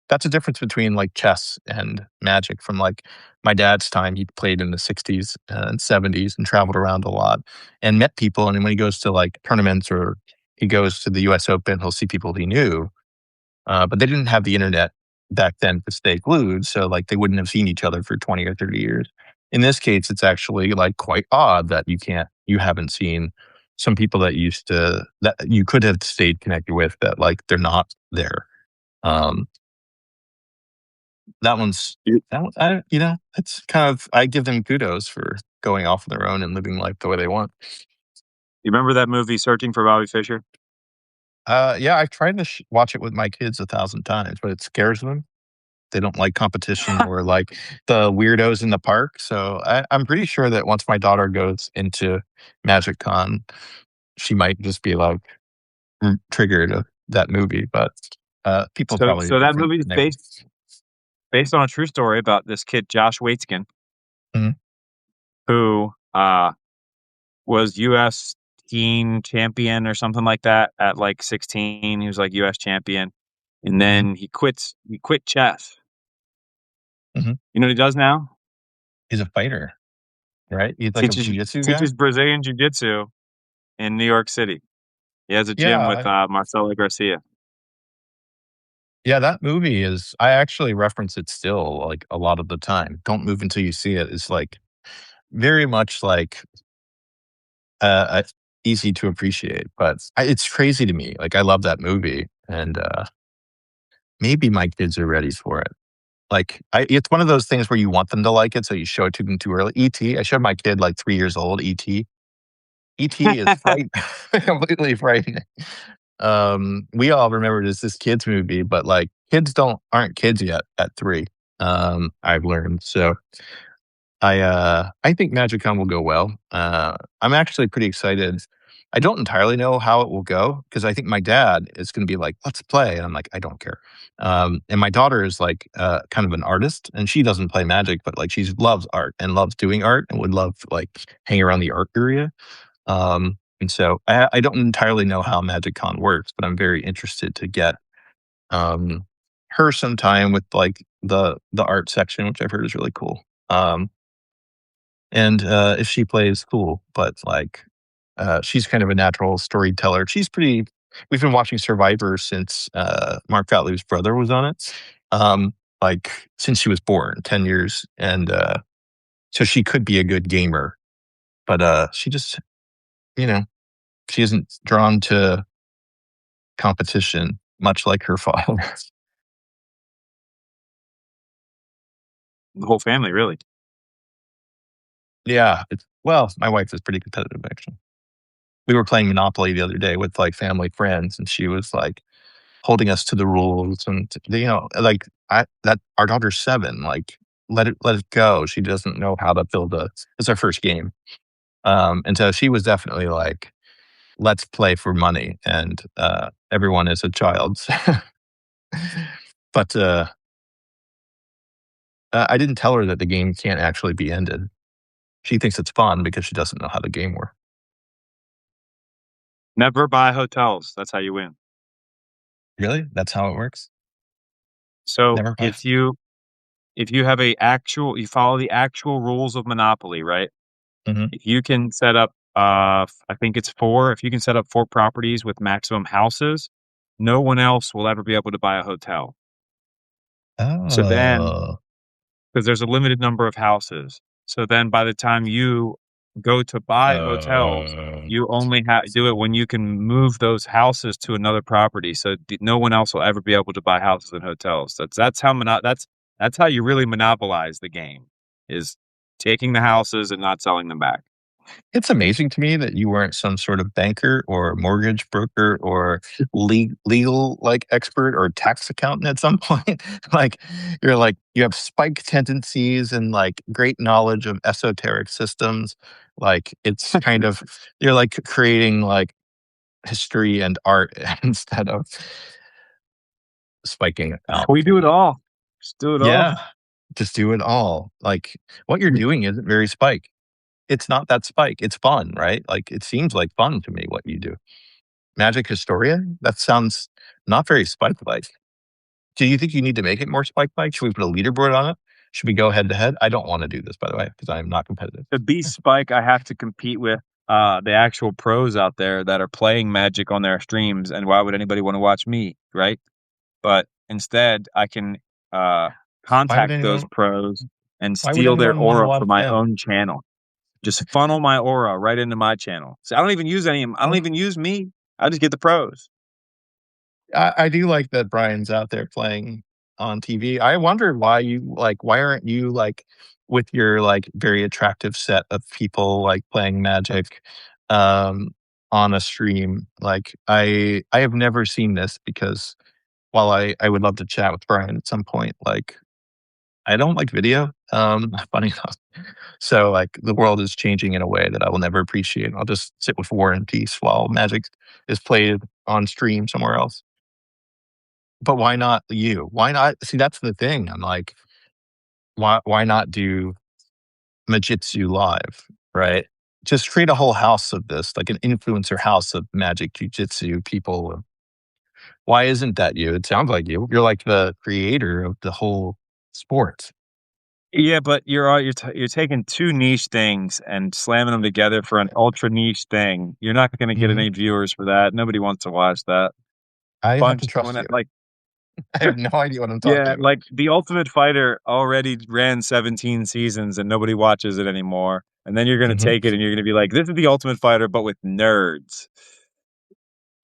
that's the difference between like chess and magic. From like my dad's time, he played in the '60s and '70s and traveled around a lot and met people. And when he goes to like tournaments or he goes to the U.S. Open, he'll see people he knew. But they didn't have the internet back then to stay glued, so like they wouldn't have seen each other for 20 or 30 years. In this case, it's actually like quite odd that you haven't seen some people that you could have stayed connected with that like they're not there. Um, that one's you, that one, it's kind of I give them kudos for going off on their own and living life the way they want. you remember that movie Searching for Bobby Fischer? Yeah, I've tried to watch it with my kids 1,000 times, but it scares them. They don't like competition or like the weirdos in the park. So I'm pretty sure that once my daughter goes into Magic Con, she might just be like triggered of that movie. But people probably So that think movie is never. based on a true story about this kid Josh Waitzkin, Mhm, who was U.S. teen champion or something like that at like 16. He was like U.S. champion, and mhm, then he quits. He quit chess. mhm. You know what he does now? He's a fighter, right? He's like a Teaches jiu-jitsu guy. teaches Brazilian jiu-jitsu in New York City. He has a gym with Yeah, Marcelo Garcia. yeah. That movie is. I actually reference it still like a lot of the time. Don't move until you see it. Is like very much like easy to appreciate, but it's crazy to me. Like I love that movie, and maybe my kids are ready for it. Like it's one of those things where you want them to like it, so you show it to them too early. E.T. I showed my kid like 3 years old. E.T. E.T. is fright completely frightening. We all remember it as this kids movie, but like kids don't aren't kids yet at 3. I've learned so. I think MagicCon will go well. I'm actually pretty excited. I don't entirely know how it will go because I think my dad is going to be like, "Let's play," and I'm like, "I don't care." And my daughter is like kind of an artist, and she doesn't play Magic, but like she loves art and loves doing art and would love to like hang around the art area. And so I don't entirely know how MagicCon works, but I'm very interested to get um, her some time with like the art section, which I've heard is really cool. And if she plays, cool. But like, she's kind of a natural storyteller. We've been watching Survivor since Mark Gottlieb's brother was on it. Like since she was born, 10 years. And so she could be a good gamer, but she just, you know, she isn't drawn to competition, much like her father. The whole family, really. Yeah, it's well, my wife is pretty competitive, actually. We were playing Monopoly the other day with, like, family friends, and she was, like, holding us to the rules and, like, I that our daughter's 7, like, let it go. She doesn't know how to build a it's our first game. And so she was definitely like, "Let's play for money," and, everyone is a child. But, I didn't tell her that the game can't actually be ended. She thinks it's fun because she doesn't know how the game works. Never buy hotels. That's how you win. Really? That's how it works? So Never mind. if you have a actual you follow the actual rules of Monopoly, right? Mhm. If you can set up, I think it's 4, if you can set up 4 properties with maximum houses, no one else will ever be able to buy a hotel. So then, Oh. because there's a limited number of houses. So then by the time you go to buy hotels, Uh, you only do it when you can move those houses to another property. So no one else will ever be able to buy houses and hotels. That's how you really monopolize the game, is taking the houses and not selling them back. it's amazing to me that you weren't some sort of banker or mortgage broker or legal, like, expert or tax accountant at some point. Like, you're like you have spike tendencies and, like, great knowledge of esoteric systems. Like, it's kind of you're, like, creating, like, history and art instead of spiking out. We do it all. Just do it all. Yeah, just do it all. Like, what you're doing isn't very spike. It's not that spike. It's fun, right? Like, it seems like fun to me what you do. Magic historian? That sounds not very spike-like. Do you think you need to make it more spike-like? Should we put a leaderboard on it? Should we go head to head? I don't wanna do this, by the way, because I am not competitive. To be Spike, I have to compete with the actual pros out there that are playing Magic on their streams, and why would anybody want to watch me, right? But instead, I can uh, Why would contact those anyone pros and why would steal their anyone wanna aura watch for my them? own channel. Just funnel my aura right into my channel. So I don't even use any. I don't Well, even use me. I just get the pros. I do like that Brian's out there playing on TV. I wonder why why aren't you, like, with your, like, very attractive set of people, like, playing Magic, um, on a stream? Like, I have never seen this because while I would love to chat with Brian at some point, like, I don't like video, funny enough. So, like, the world is changing in a way that I will never appreciate. I'll just sit with War and Peace while Magic is played on stream somewhere else. But why not you? Why not see, that's the thing. I'm like, why not do Majitsu live, right? Just create a whole house of this, like an influencer house of magic jujitsu people. Why isn't that you? It sounds like you. You're like the creator of the whole sport. Yeah, but you're taking 2 niche things and slamming them together for an ultra niche thing. You're not going to get Mhm. any viewers for that. Nobody wants to watch that. I have to Bunch trust when you. it like I have no idea what I'm talking Yeah, about. like The Ultimate Fighter already ran 17 seasons and nobody watches it anymore. And then you're gonna Mhm. take it and you're gonna be like, "This is The Ultimate Fighter, but with nerds."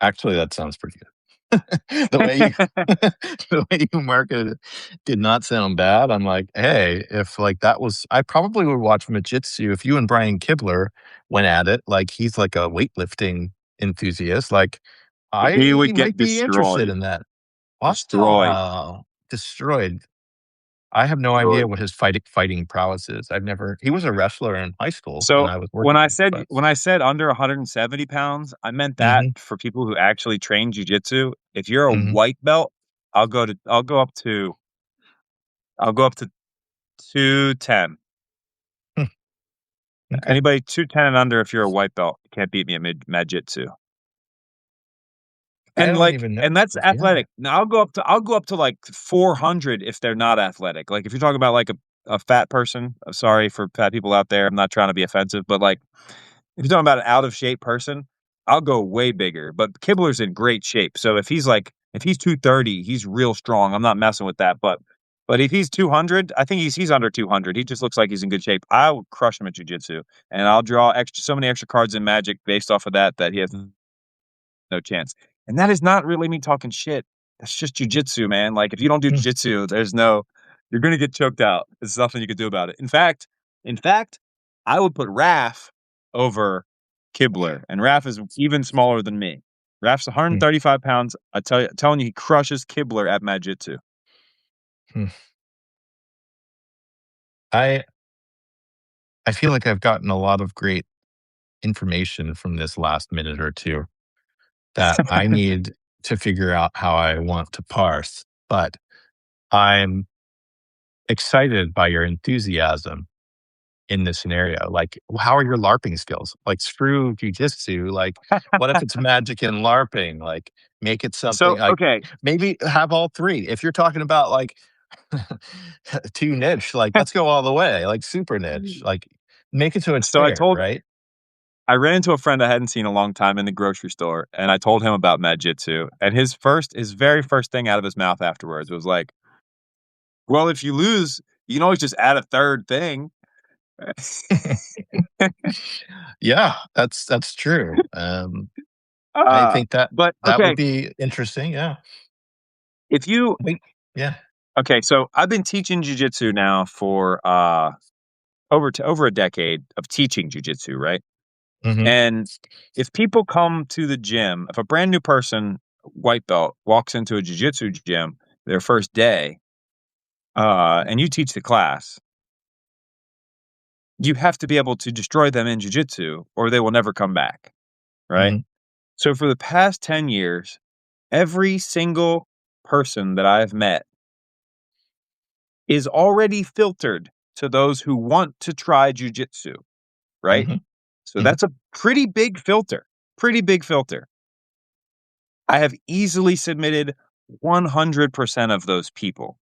Actually, that sounds pretty good. The way you the way you marketed it did not sound bad. I'm like, "Hey, if, like, that was" I probably would watch Jiu-Jitsu if you and Brian Kibler went at it, like, he's like a weightlifting enthusiast, like, He I would get might be interested destroyed. in that. Destroyed. Wow. Destroyed. I have no idea Destroyed. what his fighting prowess is. I've never he was a wrestler in high school when So, I was working with him, but when I said under 170 pounds, I meant that Mhm, for people who actually train jujitsu. If you're a mhm. white belt, I'll go up to I'll go up to 210. Hmm, okay. Anybody 210 and under, if you're a white belt, you can't beat me at Jiu-Jitsu. I And, don't like, even know and that's this, yeah. athletic. Now I'll go up to, like, 400 if they're not athletic. Like, if you're talking about, like, a fat person, I'm sorry for fat people out there, I'm not trying to be offensive, but, like, if you're talking about an out of shape person, I'll go way bigger, but Kibler's in great shape, so if he's 230, he's real strong, I'm not messing with that, but if he's 200, I think he's under 200, he just looks like he's in good shape. I would crush him at jujitsu, and I'll draw so many extra cards in Magic based off of that he has no chance. And that is not really me talking shit. That's just jujitsu, man. Like, if you don't do jujitsu, you're gonna get choked out. There's nothing you can do about it. In fact, I would put Raf over Kibler, and Raf is even smaller than me. Raf's 135 pounds. Telling you, he crushes Kibler at Jiu-Jitsu. I I feel like I've gotten a lot of great information from this last minute or two that I need to figure out how I want to parse, but I'm excited by your enthusiasm in this scenario. Like, how are your LARPing skills? Like, screw jujitsu. Like, what if it's magic and LARPing? Like, make it something So, like okay. maybe have all three. If you're talking about like too niche, like let's go all the way, like super niche. Like, make it so it's So fair, right? I ran into a friend I hadn't seen in a long time in the grocery store, and I told him about Jiu-Jitsu. And his very first thing out of his mouth afterwards was like, "Well, if you lose, you can always just add a third thing." Yeah, that's true. I uh, think that but that would okay, be interesting. Yeah. if you Wait. Yeah. okay, so I've been teaching Jiu-Jitsu now for over a decade of teaching Jiu-Jitsu, right? Hmm. And if people come to the gym, if a brand new person, white belt, walks into a Jiu-Jitsu gym their first day, and you teach the class, you have to be able to destroy them in Jiu-Jitsu or they will never come back, right? Hmm. So for the past 10 years, every single person that I've met is already filtered to those who want to try Jiu-Jitsu, right? Hmm. So Hmm. that's a pretty big filter, pretty big filter. I have easily submitted 100% of those people,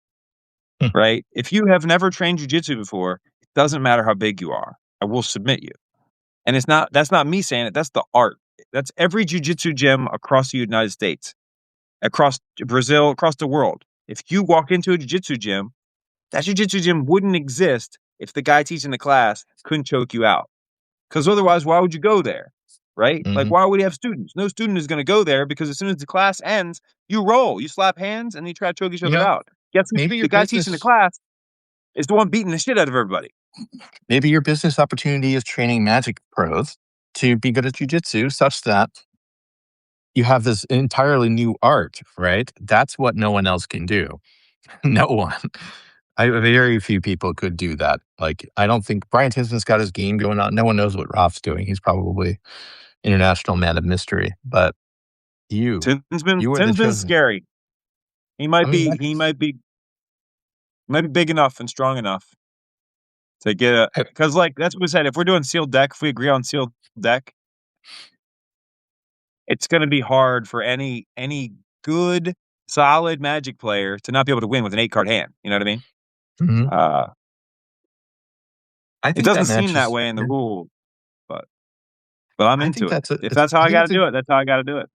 right? If you have never trained jujitsu before, it doesn't matter how big you are. I will submit you. And that's not me saying it, that's the art. That's every jujitsu gym across the United States, across Brazil, across the world. If you walk into a jiu-jitsu gym, that jiu-jitsu gym wouldn't exist if the guy teaching the class couldn't choke you out. Because otherwise, why would you go there? Right? Like, Hmm. why would he have students? No student is going to go there because as soon as the class ends, you roll, you slap hands, and you try to choke each other Yeah. out. Guess who? Maybe your The guy teaching the business class is the one beating the shit out of everybody. maybe your business opportunity is training magic pros to be good at jujitsu such that you have this entirely new art, right? That's what no one else can do. No one. Very few people could do that. Like, I don't think Brian Tinsman's got his game going on. No one knows what Roth's doing. He's probably international man of mystery. But you, you are the Tinsman's chosen. scary. He I might mean, be that's, big enough and strong enough to get a I, because like that's what we said. If we're doing sealed deck, if we agree on sealed deck, it's going to be hard for any good solid Magic player to not be able to win with an 8 card hand. You know what I mean? mhm. Uh, I it think doesn't that seem that matches. way in the Yeah. rule, but I'm I think into it. that's a. If that's how I I think got to it's a. do it, that's how I got to do it.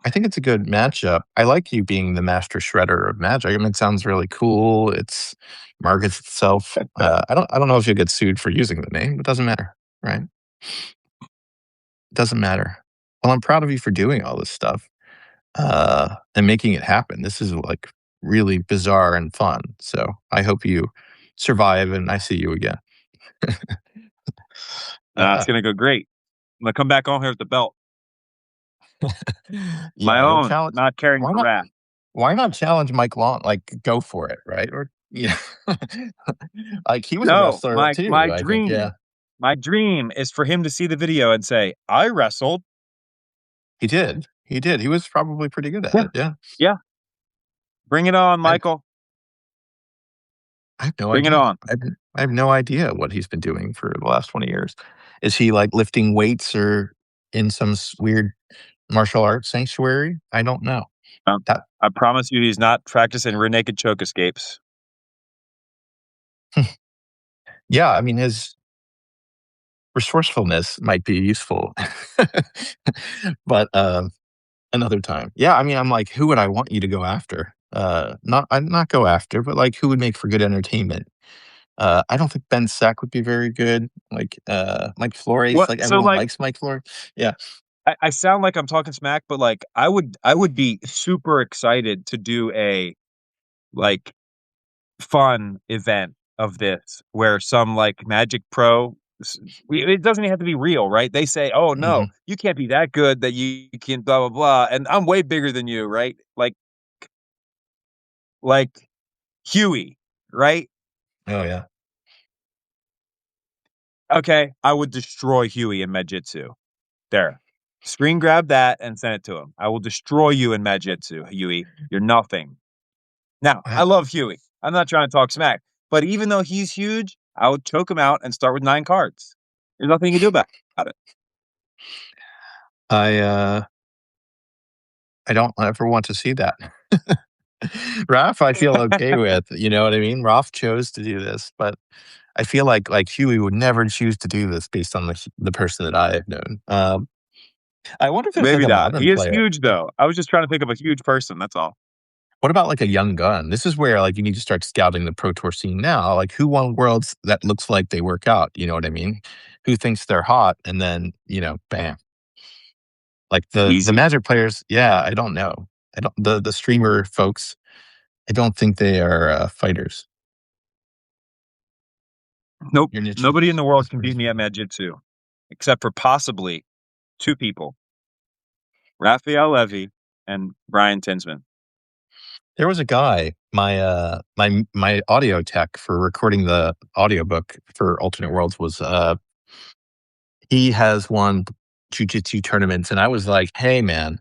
I think it's a good matchup. I like you being the master shredder of magic. I mean, it sounds really cool. It's markets itself. I don't know if you'll get sued for using the name. It doesn't matter, right? It doesn't matter. Well, I'm proud of you for doing all this stuff and making it happen. This is like really bizarre and fun. So I hope you survive and I see you again. It's uh, gonna go great. I'm gonna come back on here with the belt, my yeah, own, challenge. not carrying Why the not? wrath. Why not challenge Mike Long? Like, go for it, right? Or yeah, like he was a No, wrestler too. I think. Yeah, my dream is for him to see the video and say, "I wrestled." he did. He did. He was probably pretty good at Yeah, it. Yeah, yeah. Bring it on, I Michael. I have no Bring it idea. on. I have no idea what he's been doing for the last 20 years. Is he like lifting weights or in some weird martial arts sanctuary? I don't know. Um, That I promise you, he's not practicing rear naked choke escapes. yeah, I mean his resourcefulness might be useful. But another time. Yeah, I mean I'm like who would I want you to go after? Not go after, but like who would make for good entertainment? I don't think Ben Sack would be very good. Like Mike Flores, What? like So, everyone like, likes Mike Flores. Yeah. I sound like I'm talking smack, but like I would be super excited to do a like fun event of this where some like Magic Pro. It doesn't even have to be real, right? They say, "Oh no, Mhm. you can't be that good that you can blah blah blah," and I'm way bigger than you, right? Like Huey, right? Oh, yeah. Okay, I would destroy Huey in Majitsu. There, screen grab that and send it to him. I will destroy you in Majitsu, Huey. You're nothing. Now, I I love Huey. I'm not trying to talk smack, but even though he's huge, I would choke him out and start with 9 cards. There's nothing you can do about it. I, uh, I don't ever want to see that. Raph, I feel okay with, you know what I mean? Raph chose to do this, but I feel like Huey would never choose to do this based on the person that I have known. I wonder if there's like Maybe a not. modern He is player. huge, though. I was just trying to think of a huge person. That's all. What about like a young gun? This is where like you need to start scouting the pro tour scene now. Like who won worlds that looks like they work out? You know what I mean? Who thinks they're hot and then bam. Like the Easy. Magic players, yeah, I don't know. I don't the streamer folks. I don't think they are fighters. Nope. Your niche Nobody in is the world can pretty beat me at small. Majitsu, except for possibly 2 people: Raphael Levy and Brian Tinsman. There was a guy, my audio tech for recording the audiobook for Alternate Worlds was he has won jujitsu tournaments, and I was like, "Hey, man,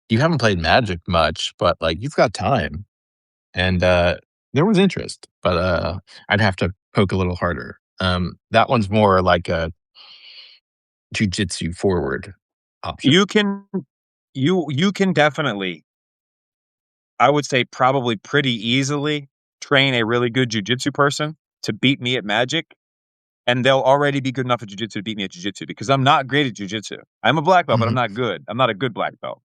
you haven't played Magic much, but like you've got time." And there was interest, but I'd have to poke a little harder. That one's more like a jujitsu forward option. You can you can definitely, I would say probably pretty easily train a really good jujitsu person to beat me at Magic, and they'll already be good enough at jujitsu to beat me at jujitsu because I'm not great at jujitsu. I'm a black belt, but I'm Mhm. not good. I'm not a good black belt.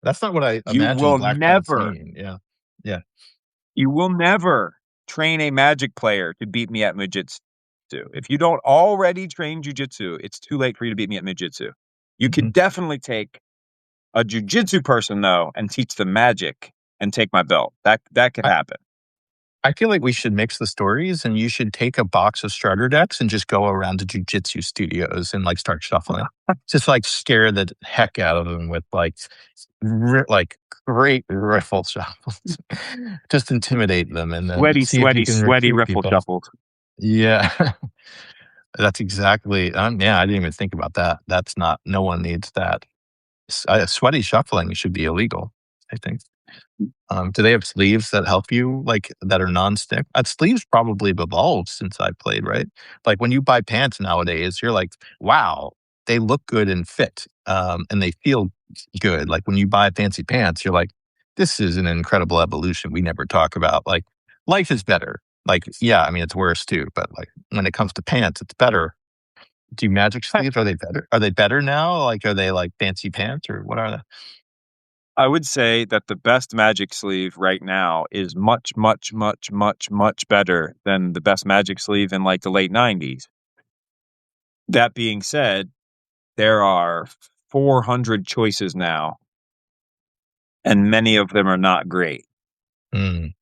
That's not what I You imagine will black belts never, mean. Yeah, yeah. you will never train a Magic player to beat me at Jiu-Jitsu. If you don't already train jujitsu, it's too late for you to beat me at Jiu-Jitsu. You Mhm. could definitely take a jujitsu person though and teach them Magic and take my belt. That could happen. I feel like we should mix the stories, and you should take a box of starter decks and just go around to jujitsu studios and like start shuffling. Just like scare the heck out of them with like great riffle shuffles. Just intimidate them, and then Sweaty, see if you sweaty, can sweaty recruit riffle people. shuffles. Yeah, that's exactly. Yeah, I didn't even think about that. That's not. No one needs that. Sweaty shuffling should be illegal, I think. Do they have sleeves that help you, like, that are non-stick? Sleeves probably have evolved since I played, right? Like, when you buy pants nowadays, you're like, "Wow, they look good and fit, and they feel good." Like, when you buy fancy pants, you're like, "This is an incredible evolution we never talk about." Like, life is better. Like, yeah, I mean, it's worse too, but, like, when it comes to pants, it's better. Do Magic sleeves, are they better? Are they better now? Like, are they, like, fancy pants, or what are they? I would say that the best Magic sleeve right now is much, much, much, much, much better than the best Magic sleeve in like the late 90s. That being said, there are 400 choices now, and many of them are not great. Mm.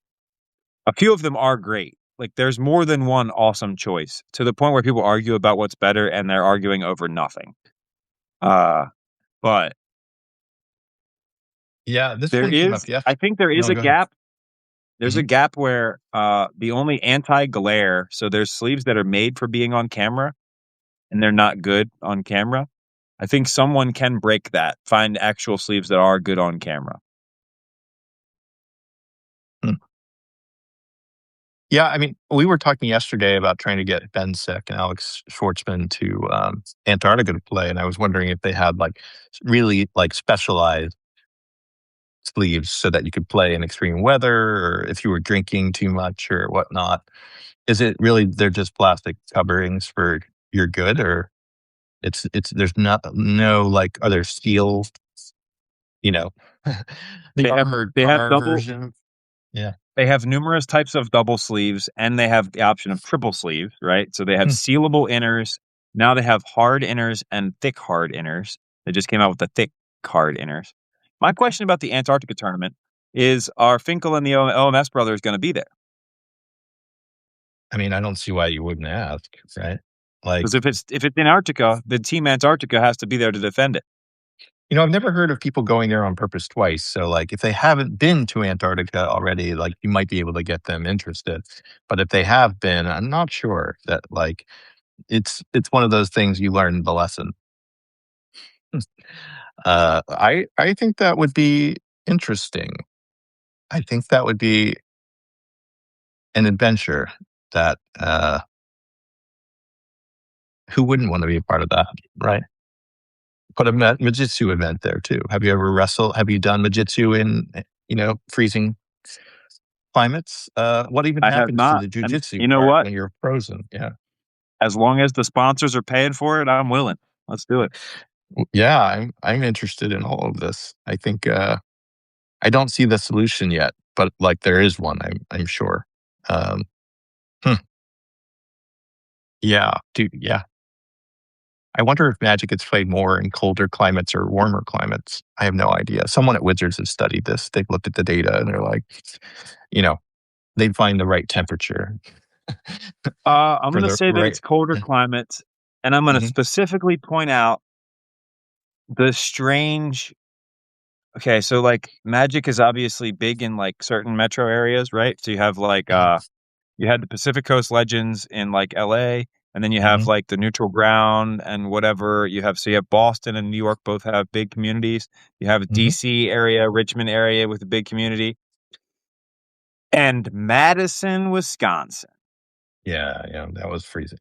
A few of them are great. Like there's more than one awesome choice to the point where people argue about what's better and they're arguing over nothing. Uh, but Yeah, this one came up I think there is No, a go ahead. gap. There's a Mhm. gap where the only anti-glare, so there's sleeves that are made for being on camera and they're not good on camera. I think someone can break that, find actual sleeves that are good on camera. Hmm. Yeah, I mean, we were talking yesterday about trying to get Ben Sick and Alex Schwartzman to Antarctica to play, and I was wondering if they had like really like specialized sleeves so that you could play in extreme weather, or if you were drinking too much or whatnot. Is it really they're just plastic coverings for your good, or it's there's not no like other steel, you know, the They have armored they have car double version? Yeah. they have numerous types of double sleeves and they have the option of triple sleeves, right? So they have sealable inners Now they have hard inners and thick hard inners. They just came out with the thick hard inners. My Okay. question about the Antarctica tournament is: are Finkel and the OMS brothers going to be there? I mean, I don't see why you wouldn't ask, right? Like, Because if it's Antarctica, the team Antarctica has to be there to defend it. I've never heard of people going there on purpose twice. So, like, if they haven't been to Antarctica already, like, you might be able to get them interested. But if they have been, I'm not sure that like it's one of those things you learn the lesson. I think that would be interesting. I think that would be an adventure that who wouldn't want to be a part of that, right? Put a Jiu-Jitsu event there too. Have you ever wrestled? Have you done Jiu-Jitsu in freezing climates? What even I have happens to not, the and Jiu-Jitsu you know part what? when you're frozen? Yeah, As long as the sponsors are paying for it, I'm willing. Let's do it. yeah. I'm interested in all of this. I think I don't see the solution yet, but like there is one. I'm sure. Um, hmm, yeah, dude. Yeah. I wonder if Magic gets played more in colder climates or warmer climates. I have no idea. Someone at Wizards has studied this. They've looked at the data and they're like, you know, they find the right temperature I'm for going to the say that right. it's colder climates, and I'm going to Mhm, specifically point out the strange. Okay, so like Magic is obviously big in like certain metro areas, right? So you have like mhm, you had the Pacific Coast Legends in like LA, and then you have mhm, like the neutral ground and whatever. You have Boston and New York both have big communities. You have a mhm. DC area, Richmond area with a big community, and Madison, Wisconsin. Yeah, yeah, that was freezing.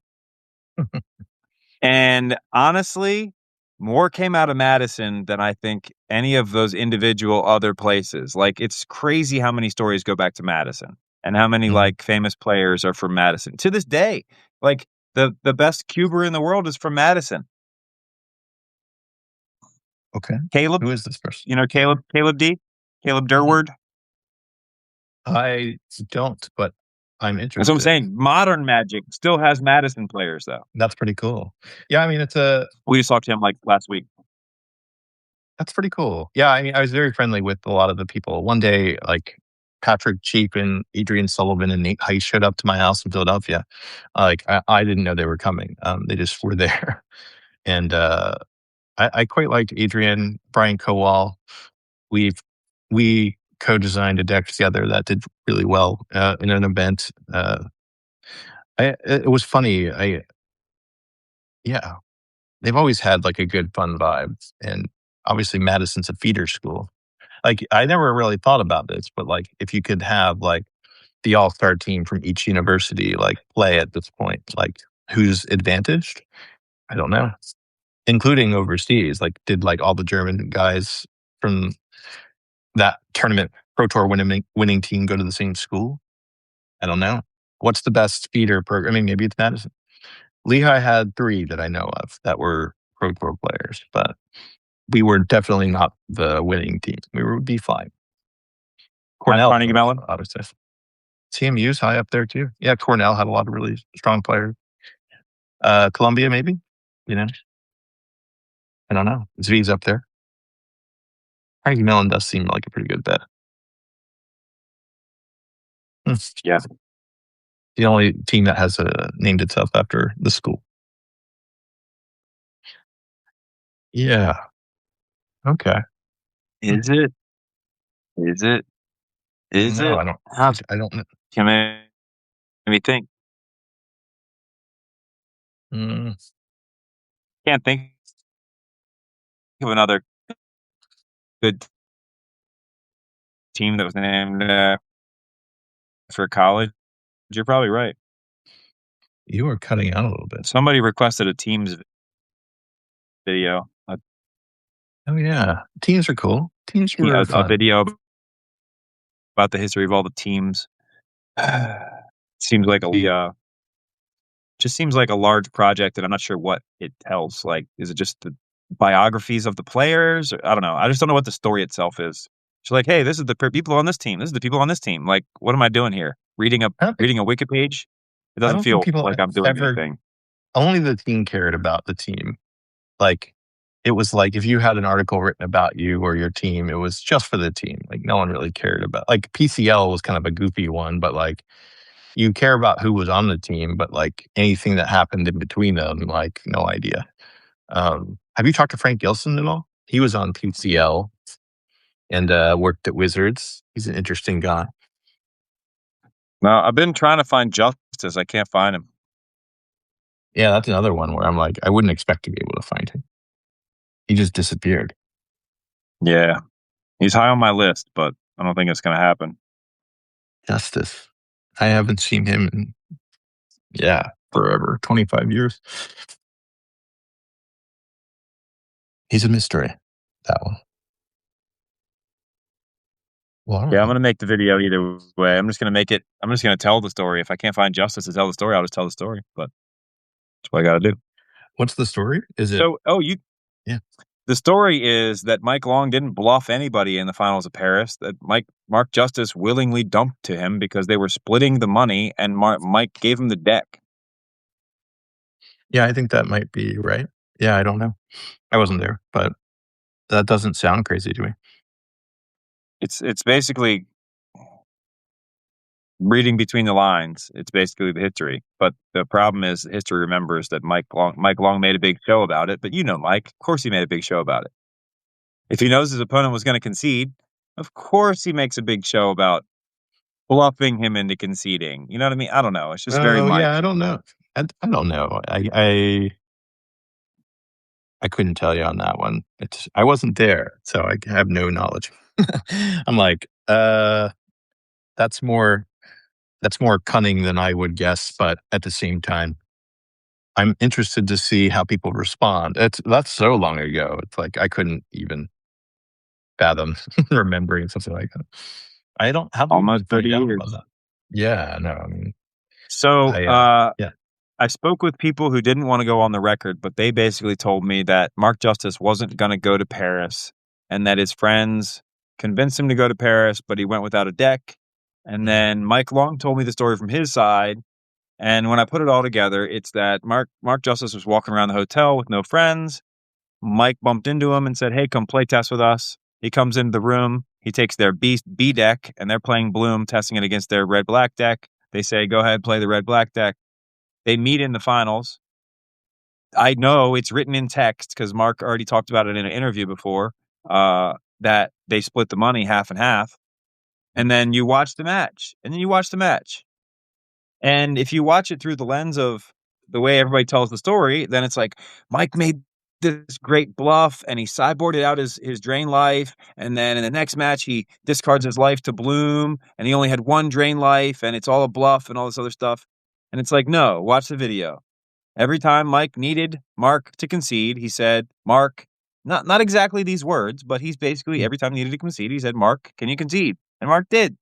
And honestly, more came out of Madison than I think any of those individual other places. Like, it's crazy how many stories go back to Madison and how many Mhm. like famous players are from Madison to this day. Like the best cuber in the world is from Madison. Okay. Caleb, Who is this person? you know Caleb D, Caleb Mhm. Durward. I don't, but I'm That's what I'm interested. saying. Modern Magic still has Madison players though. That's pretty cool. Yeah, I mean, We just talked to him like last week. that's pretty cool. Yeah, I mean, I was very friendly with a lot of the people. One day, like Patrick Cheap and Adrian Sullivan and Nate Heiss showed up to my house in Philadelphia. Like I didn't know they were coming. They just were there, and I quite liked Adrian, Brian Kowal. We've we co-designed a deck together that did really well in an event. It was funny. Yeah, they've always had like a good fun vibe, and obviously Madison's a feeder school. Like I never really thought about this, but like if you could have like the all-star team from each university like play at this point, like who's advantaged? I don't know. Including overseas, like did like all the German guys from that tournament pro tour winning team go to the same school? I don't know. What's the best feeder program? I mean, maybe it's Madison. Lehigh had 3 that I know of that were pro tour players, but we were definitely not the winning team. We would be fine. Cornell, Carnegie Mellon. obviously. CMU's high up there too. Yeah, Cornell had a lot of really strong players. Columbia, maybe. You know, I don't know. Zvi's up there. Carnegie Mellon does seem like a pretty good bet. Hmm. Yeah. The only team that has named itself after the school. Yeah. Okay. Hmm. Is it? Is it? Is No, it? I don't. How I don't. can me think? Mm, Can't think of another good team that was named for college. You're probably right. you are cutting out a little bit. Somebody requested a teams video, Oh yeah, teams are cool. Teams were a fun. video about the history of all the teams. Seems like a just seems like a large project, and I'm not sure what it tells. Like, is it just the biographies of the players? I don't know. I just don't know what the story itself is. She's like, hey, this is the people on this team. This is the people on this team. Like, what am I doing here? I don't think. Reading a wiki page? It I doesn't don't think feel people like I'm doing ever. anything. only the team cared about the team. Like, it was like if you had an article written about you or your team, it was just for the team. Like, no one really cared about, like, PCL was kind of a goofy one, but, like, you care about who was on the team, but, like, anything that happened in between them, like, no idea. Have you talked to Frank Gilson at all? He was on PCL and, worked at Wizards. He's an interesting guy. No, I've been trying to find Justice. I can't find him. Yeah, that's another one where I'm like, I wouldn't expect to be able to find him. He just disappeared. Yeah, he's high on my list, but I don't think it's going to happen. Justice. I haven't seen him in, yeah, forever, 25 years. He's a mystery, that one. Well, all Yeah, I'm right. going to make the video either way. I'm just going to make it. I'm just going to tell the story. If I can't find Justice to tell the story, I'll just tell the story. But that's what I got to do. What's the story? Is it, So, oh, you. yeah. The story is that Mike Long didn't bluff anybody in the finals of Paris. That Mark Justice willingly dumped to him because they were splitting the money, and Mike gave him the deck. Yeah, I think that might be right. Yeah, I don't know. I wasn't there, but that doesn't sound crazy to me. It's basically reading between the lines. It's basically the history. But the problem is history remembers that Mike Long made a big show about it. But you know Mike, of course he made a big show about it. If he knows his opponent was going to concede, of course he makes a big show about bluffing him into conceding. You know what I mean? I don't know. It's just very Oh, yeah, Mike. I don't know. I don't know. I couldn't tell you on that one. I wasn't there, so I have no knowledge. I'm like, that's more that's more cunning than I would guess, but at the same time, I'm interested to see how people respond. That's so long ago. It's like I couldn't even fathom remembering something like that. I don't How do you even Almost find 30 out about years. that? Yeah, no, I mean, So yeah. I spoke with people who didn't want to go on the record, but they basically told me that Mark Justice wasn't going to go to Paris and that his friends convinced him to go to Paris, but he went without a deck. And Mhm. then Mike Long told me the story from his side. And when I put it all together, it's that Mark Justice was walking around the hotel with no friends. Mike bumped into him and said, "Hey, come play test with us." He comes into the room. He takes their B deck, and they're playing Bloom, testing it against their red black deck. They say, "Go ahead, play the red black deck." They meet in the finals. I know it's written in text because Mark already talked about it in an interview before. That they split the money half and half, and then you watch the match, and then you watch the match. And if you watch it through the lens of the way everybody tells the story, then it's like Mike made this great bluff and he sideboarded out his drain life. And then in the next match, he discards his life to Bloom and he only had one drain life and it's all a bluff and all this other stuff. And it's like, no, watch the video. Every time Mike needed Mark to concede, he said, Mark, not exactly these words, but he's basically Mm, every time he needed to concede, he said, Mark, can you concede? And Mark did.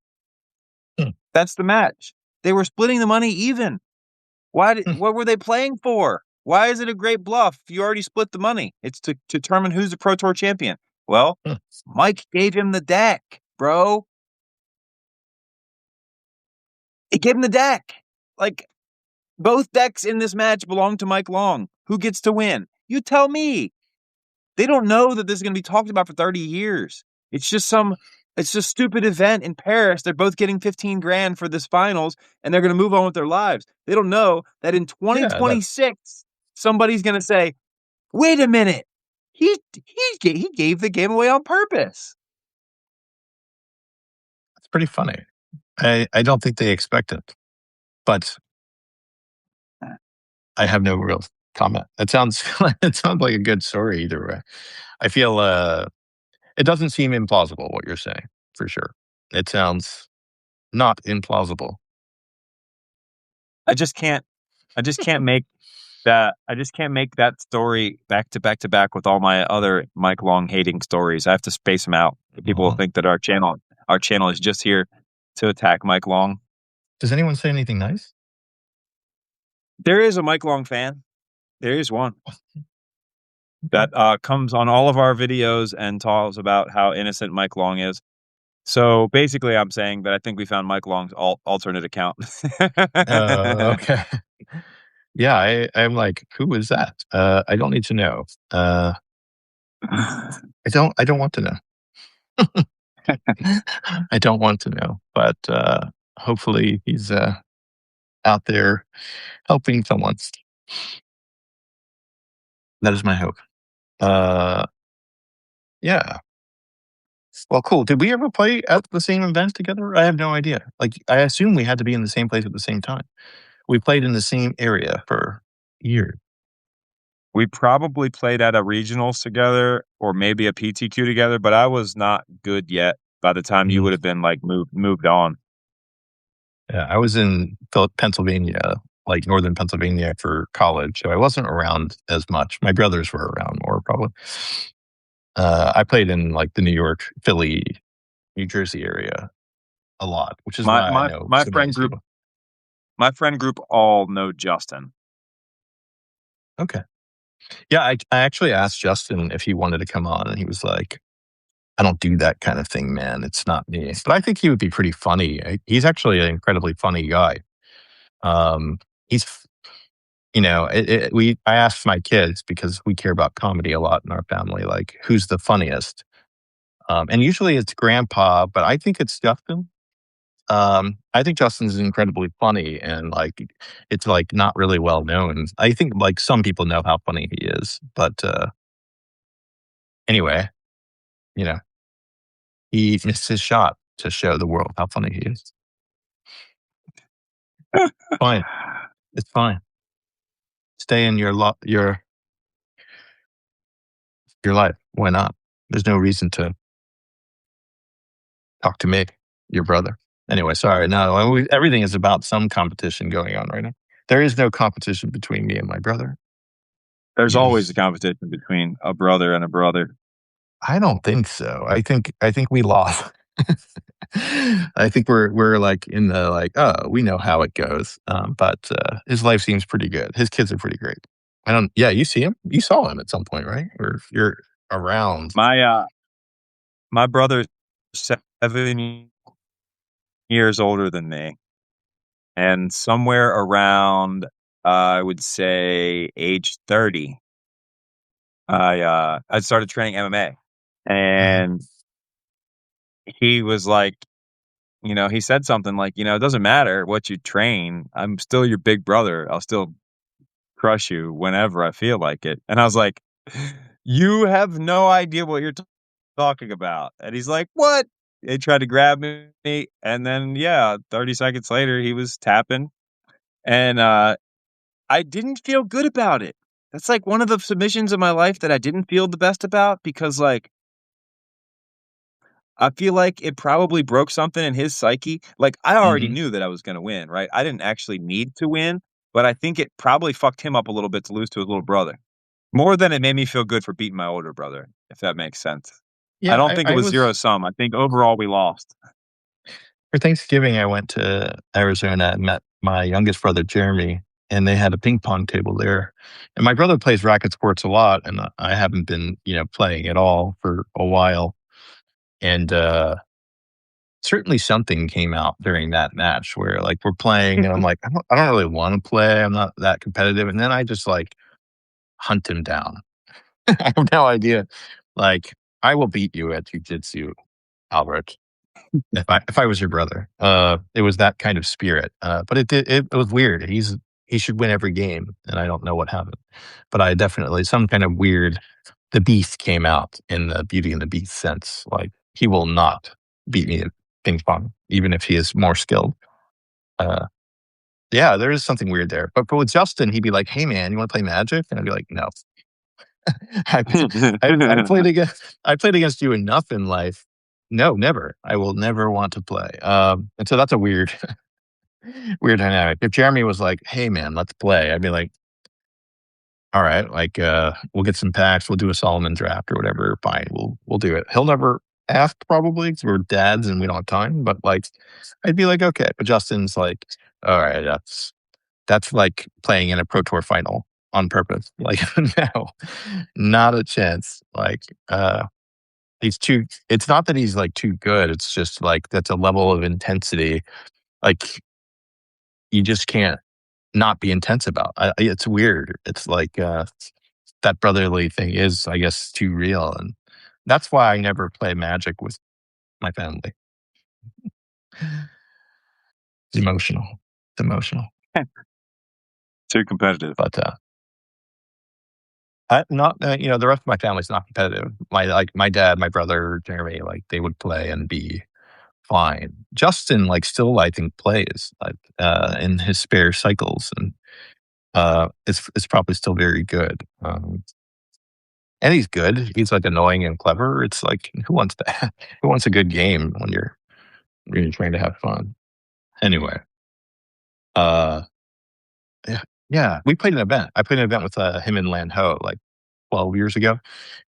mm, That's the match. They were splitting the money even. Why did mm, what were they playing for? Why is it a great bluff? You already split the money. It's to determine who's the Pro Tour champion. Well, mm. Mike gave him the deck, bro. He gave him the deck. Like both decks in this match belong to Mike Long. Who gets to win? You tell me. They don't know that this is going to be talked about for 30 years. It's just it's just stupid event in Paris. They're both getting 15 grand for this finals and they're going to move on with their lives. They don't know that in Yeah, 2026 somebody's going to say, "Wait a minute. He gave the game away on purpose." that's pretty funny. I don't think they expect it, but I have no real comment. It sounds it sounds like a good story either way. I feel, it doesn't seem implausible what you're saying, for sure. It sounds not implausible. I just can't I just can't make that story back to back to back with all my other Mike Long hating stories. I have to space them out. People will Mhm. think that our channel is just here to attack Mike Long. Does anyone say anything nice? There is a Mike Long fan. There is one Okay. that comes on all of our videos and talks about how innocent Mike Long is. So basically, I'm saying that I think we found Mike Long's alternate account. Okay. Yeah, I'm like, "Who is that?" I don't need to know. I don't want to know. I don't want to know, but, hopefully he's, out there helping someone. That is my hope. Uh, yeah. Well, cool. Did we ever play at the same event together? I have no idea. Like, I assume we had to be in the same place at the same time. We played in the same area for years. We probably played at a regionals together or maybe a PTQ together, but I was not good yet by the time you Mm. would have been, like, moved on. Yeah, I was in Pennsylvania, like northern Pennsylvania for college, so I wasn't around as much. My brothers were around more probably. I played in like the New York, Philly, New Jersey area a lot, which is My why I my know my so many of friend these group people. my friend group all know Justin. Okay. Yeah, I actually asked Justin if he wanted to come on, and he was like, "I don't do that kind of thing, man. It's not me." But I think he would be pretty funny. He's actually an incredibly funny guy. Um, he's I asked my kids because we care about comedy a lot in our family, like who's the funniest? And usually it's grandpa, but I think it's Justin. I think Justin's incredibly funny and like it's like not really well known. I think like some people know how funny he is, but anyway, you know, he missed his shot to show the world how funny he is. Fine. It's fine. Stay in your life. Why not? There's no reason to talk to me, your brother. Anyway, sorry. No, everything is about some competition going on right now. There is no competition between me and my brother. There's You, always a competition between a brother and a brother. I don't think so. I think we lost. I think we're like in the like, oh, we know how it goes. But his life seems pretty good. His kids are pretty great. I don't. Yeah, you see him. You saw him at some point, right? Or you're around. My brother's 7 years older than me, and somewhere around, I would say age 30, I started training MMA, Mhm. and he was like, he said something like, "It doesn't matter what you train. I'm still your big brother. I'll still crush you whenever I feel like it." And I was like, "You have no idea what you're talking about." And he's like, "What?" They tried to grab me, and then, yeah, 30 seconds later, he was tapping, and, I didn't feel good about it. That's, like, one of the submissions of my life that I didn't feel the best about because, like, I feel like it probably broke something in his psyche. Like, I already Mhm. knew that I was gonna win, right? I didn't actually need to win, but I think it probably fucked him up a little bit to lose to his little brother. More than it made me feel good for beating my older brother, if that makes sense. I Yeah, don't I, think it I was zero was sum. I think overall we lost. for Thanksgiving. I went to Arizona and met my youngest brother Jeremy, and they had a ping pong table there. And my brother plays racket sports a lot, and I haven't been playing at all for a while. And certainly something came out during that match where like we're playing, and I'm like, I don't really want to play. I'm not that competitive, and then I just like hunt him down. I have no idea. Like, I will beat you at jujitsu, Albert. If I was your brother, it was that kind of spirit. But it was weird. He should win every game, and I don't know what happened. But I definitely some kind of weird. The beast came out in the Beauty and the Beast sense. Like he will not beat me at ping pong, even if he is more skilled. Uh, yeah, there is something weird there. But with Justin, he'd be like, "Hey man, you want to play Magic?" And I'd be like, "No." I, I played against you enough in life. No, never. I will never want to play. And so that's a weird, weird dynamic. If Jeremy was like, "Hey, man, let's play," I'd be like, "All right, like, we'll get some packs, we'll do a Solomon draft or whatever. Fine, we'll do it." He'll never ask probably because we're dads and we don't have time. But like, I'd be like, okay. But Justin's like, all right, that's like playing in a pro tour final on purpose. Like, no, not a chance. Like, he's too. It's not that he's like too good. It's just like that's a level of intensity. Like, you just can't. not be intense about. It's weird. It's like that brotherly thing is, I guess, too real, and that's why I never play Magic with my family. It's emotional. It's emotional. Too competitive. But I not the rest of my family's not competitive. My dad, my brother, Jeremy, like they would play and be fine. Justin like still I think plays like in his spare cycles and it's probably still very good. And he's good. He's like annoying and clever. It's like who wants that? Who wants a good game when you're really trying to have fun? Anyway, uh yeah, yeah. We played an event. I played an event with him and Lan Ho like 12 years ago.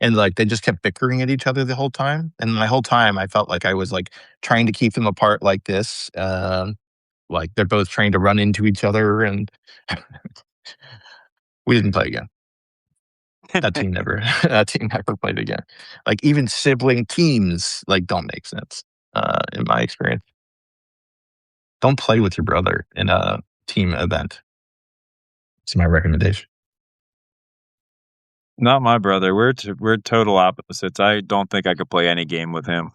And like they just kept bickering at each other the whole time. And my whole time I felt like I was like trying to keep them apart like this. Like they're both trying to run into each other and we didn't play again. That team never that team never played again. Like even sibling teams like don't make sense, in my experience. Don't play with your brother in a team event. It's my recommendation. Not my brother. We're total opposites. I don't think I could play any game with him.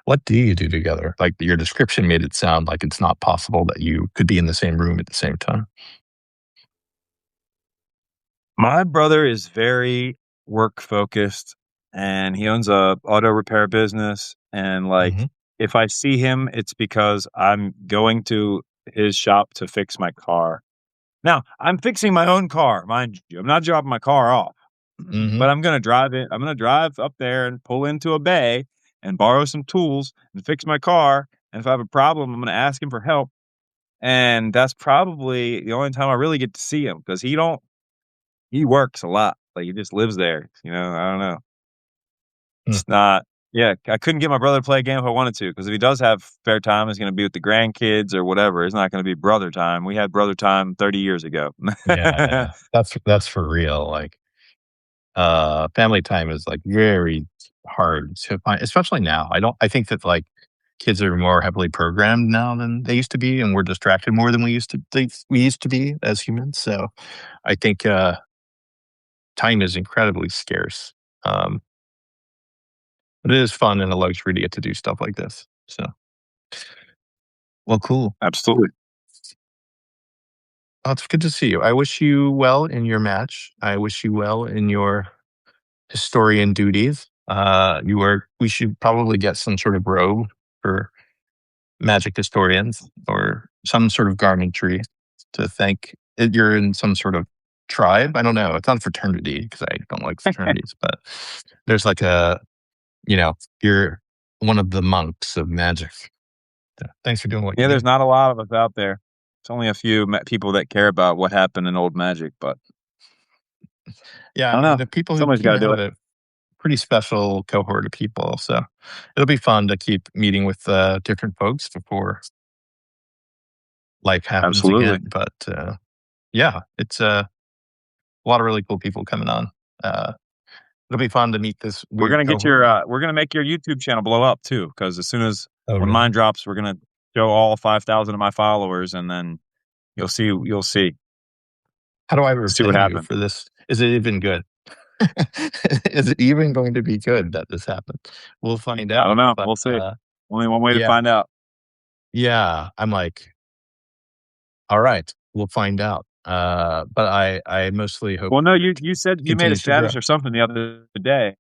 What do you do together? Like your description made it sound like it's not possible that you could be in the same room at the same time. My brother is very work focused and he owns a auto repair business and like Mhm. if I see him it's because I'm going to his shop to fix my car. Now, I'm fixing my own car, mind you. I'm not dropping my car off. Mhm. But I'm going to drive it. I'm going to drive up there and pull into a bay and borrow some tools and fix my car. And if I have a problem, I'm going to ask him for help. And that's probably the only time I really get to see him because he works a lot. Like he just lives there. I don't know. Hmm. It's not, yeah, I couldn't get my brother to play a game if I wanted to because if he does have spare time, it's going to be with the grandkids or whatever. It's not going to be brother time. We had brother time 30 years ago. Yeah, yeah. That's for real. Like family time is like very hard to find, especially now. I think that like kids are more heavily programmed now than they used to be, and we're distracted more than we used to be as humans. So I think time is incredibly scarce. Um, but it is fun and a luxury to get to do stuff like this. So well, cool. Absolutely. Oh, it's good to see you. I wish you well in your match. I wish you well in your historian duties. We should probably get some sort of robe for magic historians or some sort of garmentry to thank you're in some sort of tribe. I don't know. It's not a fraternity because I don't like fraternities, but there's like you know, you're one of the monks of magic. Yeah, thanks for doing what Yeah, you there's do. not a lot of us out there. It's only a few people that care about what happened in old magic, but Yeah, I don't and know. the people who Somebody's got came to out do of it. it, pretty special cohort of people. So it'll be fun to keep meeting with different folks before life happens Absolutely. again. But yeah, it's a lot of really cool people coming on. Uh, it'll be fun to meet this weird cohort. We're gonna make your YouTube channel blow up too, because as soon as Oh, when really? mine drops, we're gonna show all 5,000 of my followers, and then you'll How do I see what repay you happens. for this? Is it even good? Is it even going to be good that this happened? We'll find I don't out. know. But We'll see. Only one way to yeah, find out. yeah. I'm like, all right, we'll find out. But I mostly hope Well, no, you said it you made a continues to grow. status or something the other day,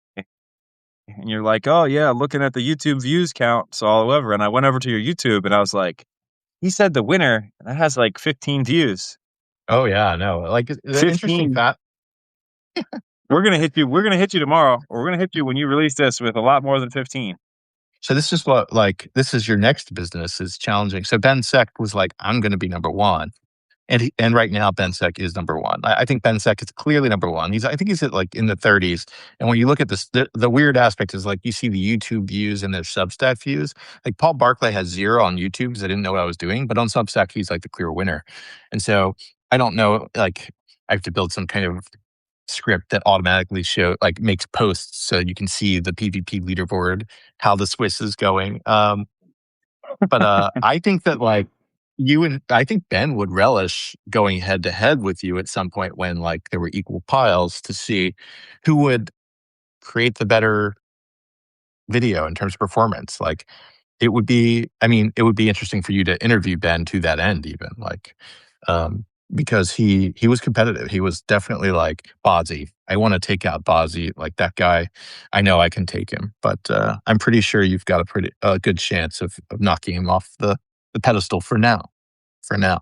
and you're like, "Oh yeah, looking at the YouTube views counts all over." And I went over to your YouTube, and I was like, "He said the winner that has like 15 views. Oh yeah, no. Like the interesting 15. fact. We're gonna hit you. We're gonna hit you tomorrow, or we're gonna hit you when you release this with a lot more than 15." So this is what like this is your next business is challenging. So Ben Sek was like, I'm going to be number one. And right now, Bensek is number one. I think Bensek is clearly number one. I think he's at like in the 30s. And when you look at this, the weird aspect is like you see the YouTube views and their Substack views. Like Paul Barclay has 0 on YouTube because I didn't know what I was doing, but on Substack he's like the clear winner. And so I don't know. Like I have to build some kind of script that automatically makes posts so you can see the PvP leaderboard, how the Swiss is going. But I think that like you and I think Ben would relish going head to head with you at some point when like there were equal piles to see who would create the better video in terms of performance. Like it would be, I mean, it would be interesting for you to interview Ben to that end, even like, because he was competitive. He was definitely like Bozzy. I want to take out Bozzy, like that guy. I know I can take him, but I'm pretty sure you've got a pretty good chance of knocking him off the pedestal for now. For now,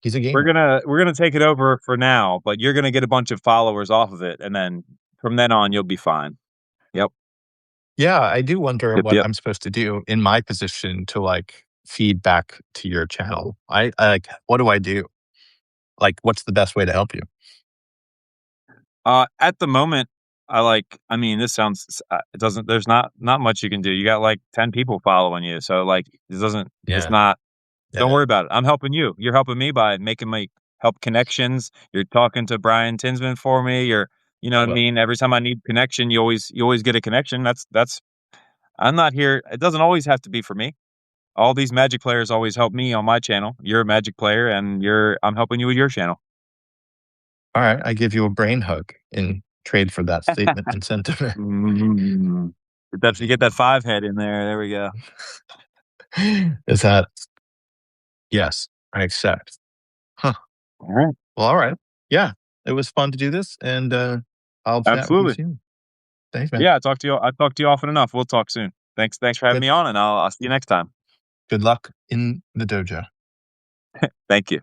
he's a gamer. We're gonna take it over for now, but you're gonna get a bunch of followers off of it, and then from then on, you'll be fine. Yep. Yeah, I do wonder Yep. what Yep. I'm supposed to do in my position to like feed back to your channel. I like, what do I do? Like, what's the best way to help you? At the moment, I mean, this sounds, it doesn't, there's not much you can do. You got like 10 people following you. So like, it's Yeah, not, don't yeah. worry about it. I'm helping you. You're helping me by making my help connections. You're talking to Brian Tinsman for me. You know I what I will. mean? Every time I need connection, you always get a connection. I'm not here. It doesn't always have to be for me. All these Magic players always help me on my channel. You're a Magic player and I'm helping you with your channel. All right, I give you a brain hug in trade for that statement and sentiment. Mm. You get that 5 head in there. There we go. Is that yes, I accept. Huh. All right. Well, all right. Yeah, it was fun to do this, and I'll chat with you Absolutely. soon. Thanks, man. Yeah, I talk to you often enough. We'll talk soon. Thanks for having Good. me on, and I'll see you next time. Good luck in the dojo. Thank you.